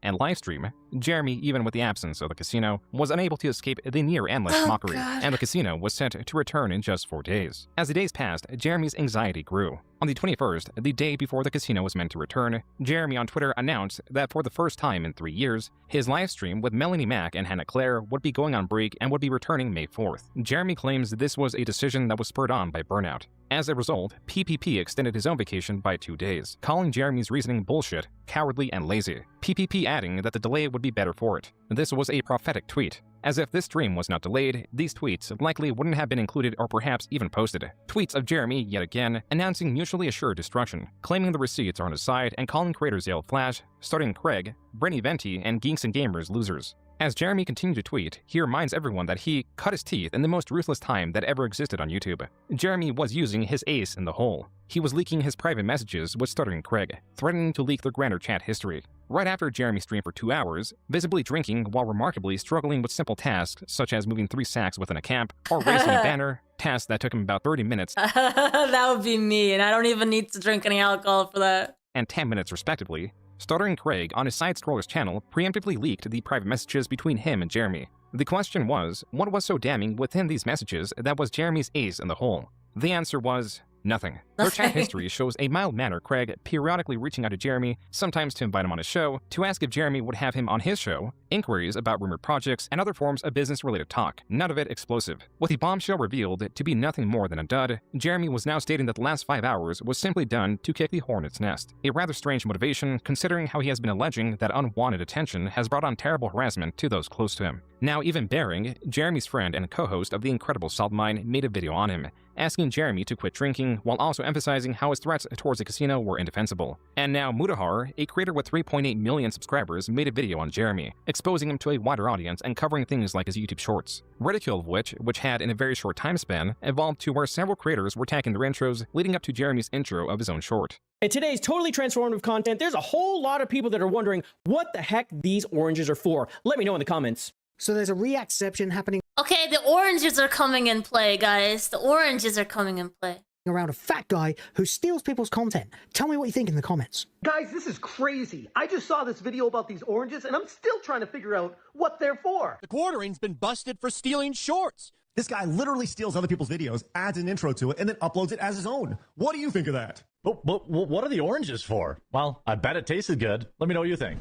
And livestream, Jeremy, even with the absence of the casino, was unable to escape the near-endless mockery, and the casino was set to return in just 4 days. As the days passed, Jeremy's anxiety grew. On the 21st, the day before the casino was meant to return, Jeremy on Twitter announced that for the first time in 3 years, his live stream with Melanie Mack and Hannah Claire would be going on break and would be returning May 4th. Jeremy claims this was a decision that was spurred on by burnout. As a result, PPP extended his own vacation by 2 days, calling Jeremy's reasoning bullshit, cowardly, and lazy. PPP adding that the delay would be better for it. This was a prophetic tweet. As if this stream was not delayed, these tweets likely wouldn't have been included or perhaps even posted. Tweets of Jeremy, yet again, announcing mutually assured destruction, claiming the receipts are on his side and calling creators Yale Flash, starting Craig, Brenny Venti, and Geeks and Gamers losers. As Jeremy continued to tweet, he reminds everyone that he cut his teeth in the most ruthless time that ever existed on YouTube. Jeremy was using his ace in the hole. He was leaking his private messages with Stuttering Craig, threatening to leak their grander chat history. Right after Jeremy streamed for 2 hours, visibly drinking while remarkably struggling with simple tasks such as moving 3 sacks within a camp or raising a banner, tasks that took him about 30 minutes. That would be me, and I don't even need to drink any alcohol for that. And 10 minutes respectively. Stuttering Craig on his Side Scrollers channel preemptively leaked the private messages between him and Jeremy. The question was, what was so damning within these messages that was Jeremy's ace in the hole? The answer was nothing. Their chat history shows a mild-mannered Craig periodically reaching out to Jeremy, sometimes to invite him on his show, to ask if Jeremy would have him on his show, inquiries about rumored projects, and other forms of business-related talk, none of it explosive. With the bombshell revealed to be nothing more than a dud, Jeremy was now stating that the last 5 hours was simply done to kick the hornet's nest. A rather strange motivation, considering how he has been alleging that unwanted attention has brought on terrible harassment to those close to him. Now even Bearing, Jeremy's friend and co-host of The Incredible Salt Mine, made a video on him, asking Jeremy to quit drinking while also emphasizing how his threats towards the casino were indefensible. And now Mudahar, a creator with 3.8 million subscribers, made a video on Jeremy, exposing him to a wider audience and covering things like his YouTube shorts. Ridicule of which had in a very short time span, evolved to where several creators were tagging their intros leading up to Jeremy's intro of his own short. In today's totally transformative content, there's a whole lot of people that are wondering what the heck these oranges are for. Let me know in the comments. So there's a reacception happening Okay, the oranges are coming in play, guys. The oranges are coming in play. around a fat guy who steals people's content. Tell me what you think in the comments. Guys, this is crazy. I just saw this video about these oranges, and I'm still trying to figure out what they're for. TheQuartering's been busted for stealing shorts. This guy literally steals other people's videos, adds an intro to it, and then uploads it as his own. What do you think of that? But what are the oranges for? Well, I bet it tasted good. Let me know what you think.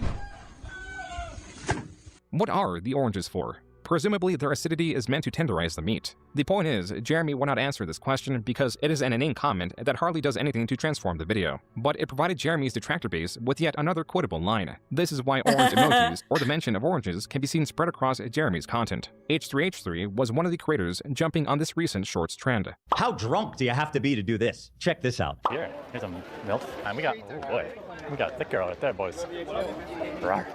What are the oranges for? Presumably, their acidity is meant to tenderize the meat. The point is, Jeremy will not answer this question because it is an inane comment that hardly does anything to transform the video. But it provided Jeremy's detractor base with yet another quotable line. This is why orange emojis, or the mention of oranges, can be seen spread across Jeremy's content. H3H3 was one of the creators jumping on this recent shorts trend. How drunk do you have to be to do this? Check this out. Here's some milk. And we got, oh boy, we got a thick girl right there, boys. Rawr.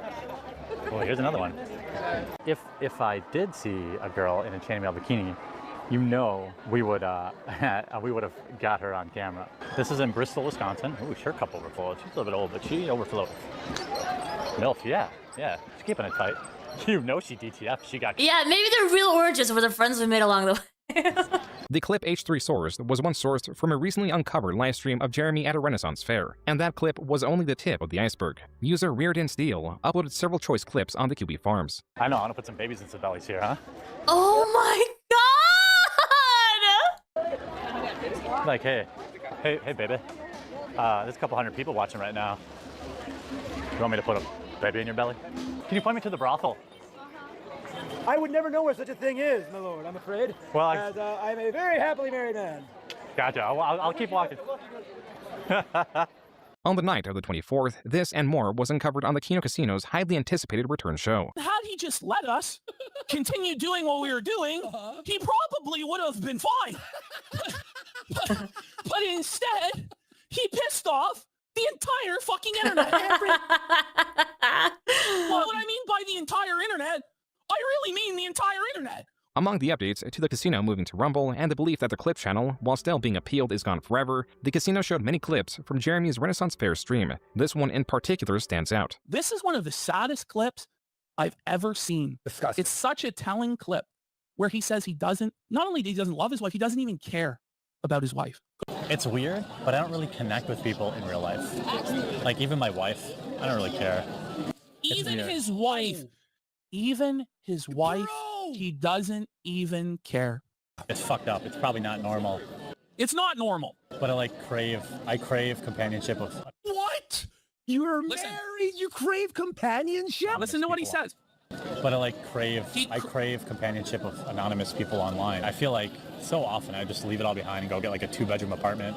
Oh, here's another one. If I did see a girl in a chainmail bikini, you know we would have got her on camera. This is in Bristol, Wisconsin. Ooh, her cup overflowed. She's a little bit old, but she overflowed. MILF, yeah. She's keeping it tight. You know she DTF. She got. Yeah, maybe they're real oranges were the friends we made along the way. The clip H3 sourced was once sourced from a recently uncovered livestream of Jeremy at a Renaissance fair, and that clip was only the tip of the iceberg. User Reardon Steele uploaded several choice clips on the QB Farms. I know, I'm gonna put some babies in some bellies here, huh? Oh my god! Like, hey, baby. There's a couple hundred people watching right now. You want me to put a baby in your belly? Can you point me to the brothel? I would never know where such a thing is, my lord, I'm afraid. Well, as I'm a very happily married man. Gotcha. I'll keep walking. On the night of the 24th, this and more was uncovered on the Keno Casino's highly anticipated return show. Had he just let us continue doing what we were doing, he probably would have been fine. But instead, he pissed off the entire fucking internet. Well, what I mean by the entire internet, I really mean the entire internet. Among the updates to the casino moving to Rumble and the belief that the clip channel, while still being appealed, is gone forever, the casino showed many clips from Jeremy's Renaissance Fair stream. This one in particular stands out. This is one of the saddest clips I've ever seen. Disgusting. It's such a telling clip where he says not only he doesn't love his wife, he doesn't even care about his wife. It's weird, but I don't really connect with people in real life. Like even my wife, I don't really care. Even his wife, he doesn't even care. It's fucked up. It's probably not normal. It's not normal. But I crave companionship of. What? You're married. You crave companionship. Listen to what he says. But I crave companionship of anonymous people online. I feel like so often I just leave it all behind and go get like a 2-bedroom apartment.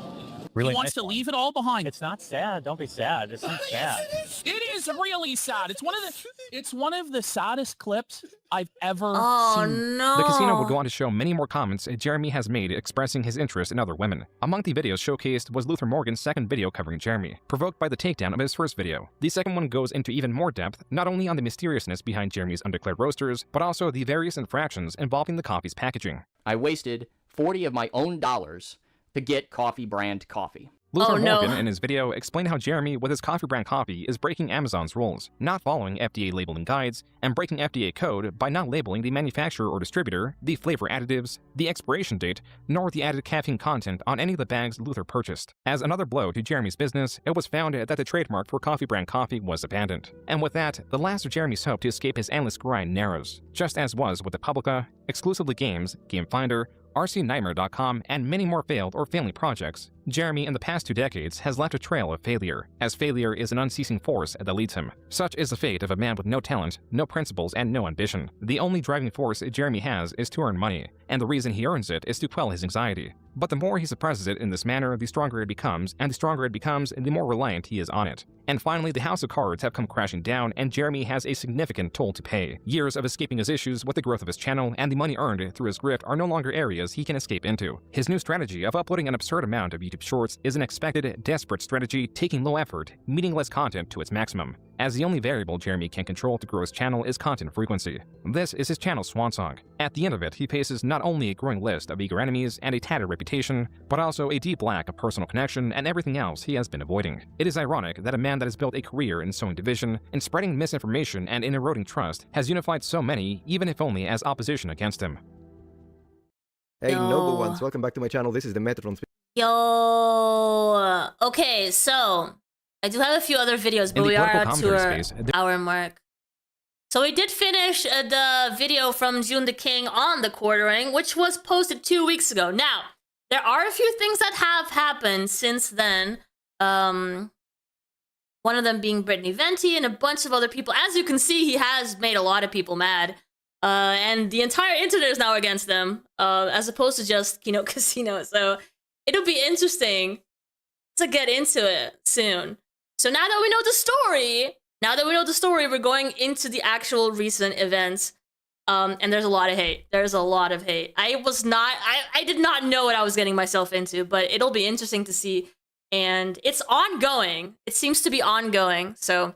Really? He wants to leave it all behind. It's not sad. Don't be sad. It's not sad. It is really sad. It's one of the saddest clips I've ever seen. Oh no. The casino would go on to show many more comments Jeremy has made expressing his interest in other women. Among the videos showcased was Luther Morgan's second video covering Jeremy, provoked by the takedown of his first video. The second one goes into even more depth, not only on the mysteriousness behind Jeremy's undeclared roasters, but also the various infractions involving the coffee's packaging. I wasted 40 of my own dollars to get coffee brand coffee. Luther Morgan, in his video, explained how Jeremy, with his coffee brand coffee, is breaking Amazon's rules, not following FDA labeling guides, and breaking FDA code by not labeling the manufacturer or distributor, the flavor additives, the expiration date, nor the added caffeine content on any of the bags Luther purchased. As another blow to Jeremy's business, it was found that the trademark for coffee brand coffee was abandoned. And with that, the last of Jeremy's hope to escape his endless grind narrows, just as was with the Publica, Exclusively Games, Game Finder, RCNightmare.com, and many more failed or failing projects. Jeremy, in the past 2 decades, has left a trail of failure, as failure is an unceasing force that leads him. Such is the fate of a man with no talent, no principles, and no ambition. The only driving force Jeremy has is to earn money, and the reason he earns it is to quell his anxiety. But the more he suppresses it in this manner, the stronger it becomes, and the stronger it becomes, the more reliant he is on it. And finally, the house of cards have come crashing down, and Jeremy has a significant toll to pay. Years of escaping his issues with the growth of his channel and the money earned through his grift are no longer areas he can escape into. His new strategy of uploading an absurd amount of YouTube Shorts is an expected, desperate strategy taking low-effort, meaningless content to its maximum, as the only variable Jeremy can control to grow his channel is content frequency. This is his channel's swan song. At the end of it, he faces not only a growing list of eager enemies and a tattered reputation, but also a deep lack of personal connection and everything else he has been avoiding. It is ironic that a man that has built a career in sowing division, in spreading misinformation, and in eroding trust has unified so many, even if only as opposition against him. Hey, noble ones, welcome back to my channel. This is the Metatron. Yo. Okay, so I do have a few other videos, but we are at our hour mark. So we did finish the video from June the King on TheQuartering, which was posted 2 weeks ago. Now, there are a few things that have happened since then. One of them being Brittany Venti and a bunch of other people. As you can see, he has made a lot of people mad. And the entire internet is now against them, as opposed to just Keynote Casino. So it'll be interesting to get into it soon. So now that we know the story, we're going into the actual recent events. And there's a lot of hate. There's a lot of hate. I did not know what I was getting myself into, but it'll be interesting to see. And it's ongoing. It seems to be ongoing. So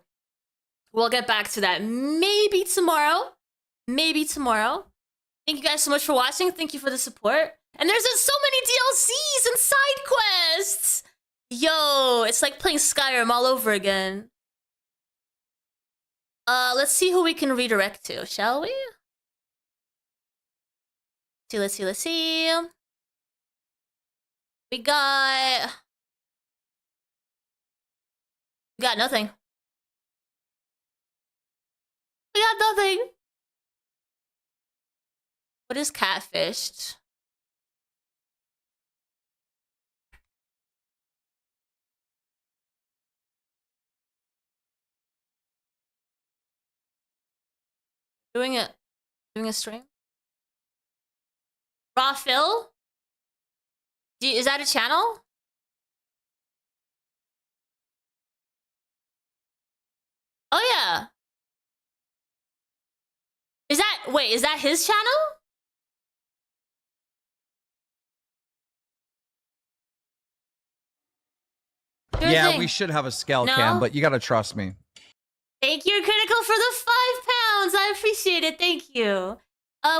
we'll get back to that maybe tomorrow. Maybe tomorrow. Thank you guys so much for watching. Thank you for the support. And there's so many DLCs and side quests. Yo, it's like playing Skyrim all over again. Let's see who we can redirect to, shall we? Let's see. We got nothing. We got nothing. What is catfished? Doing a stream? Raw Phil? Is that a channel? Oh yeah. Wait, is that his channel? Yeah, we should have a scale cam, but you gotta trust me. Thank you, Critical, for the £5. I appreciate it. Thank you.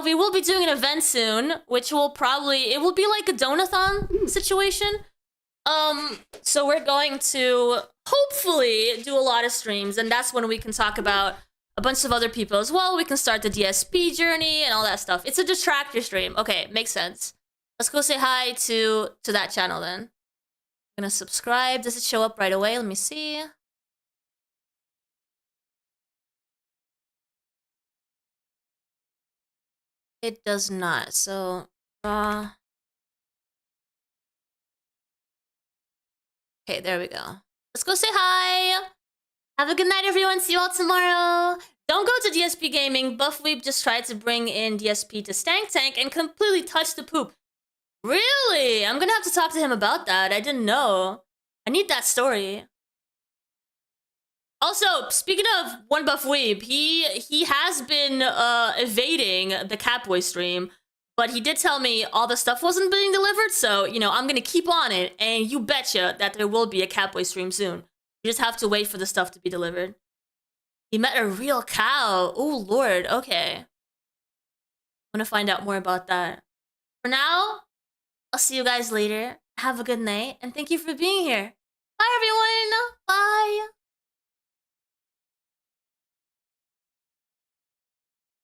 We will be doing an event soon, which will it will be like a donathon situation. So we're going to hopefully do a lot of streams, and that's when we can talk about a bunch of other people as well. We can start the DSP journey and all that stuff. It's a distractor stream. Okay, makes sense. Let's go say hi to that channel then. I'm gonna subscribe. Does it show up right away? Let me see. It does not. So Okay, there we go. Let's go say hi. Have a good night, everyone. See you all tomorrow. Don't go to DSP Gaming. Buffweeb just tried to bring in DSP to Stank Tank and completely touched the poop. Really? I'm gonna have to talk to him about that. I didn't know. I need that story. Also, speaking of One Buff Weeb, he has been evading the Catboy stream, but he did tell me all the stuff wasn't being delivered, so, you know, I'm gonna keep on it, and you betcha that there will be a Catboy stream soon. You just have to wait for the stuff to be delivered. He met a real cow. Oh, Lord, okay. I'm gonna find out more about that. For now, I'll see you guys later. Have a good night, and thank you for being here. Bye, everyone. Bye.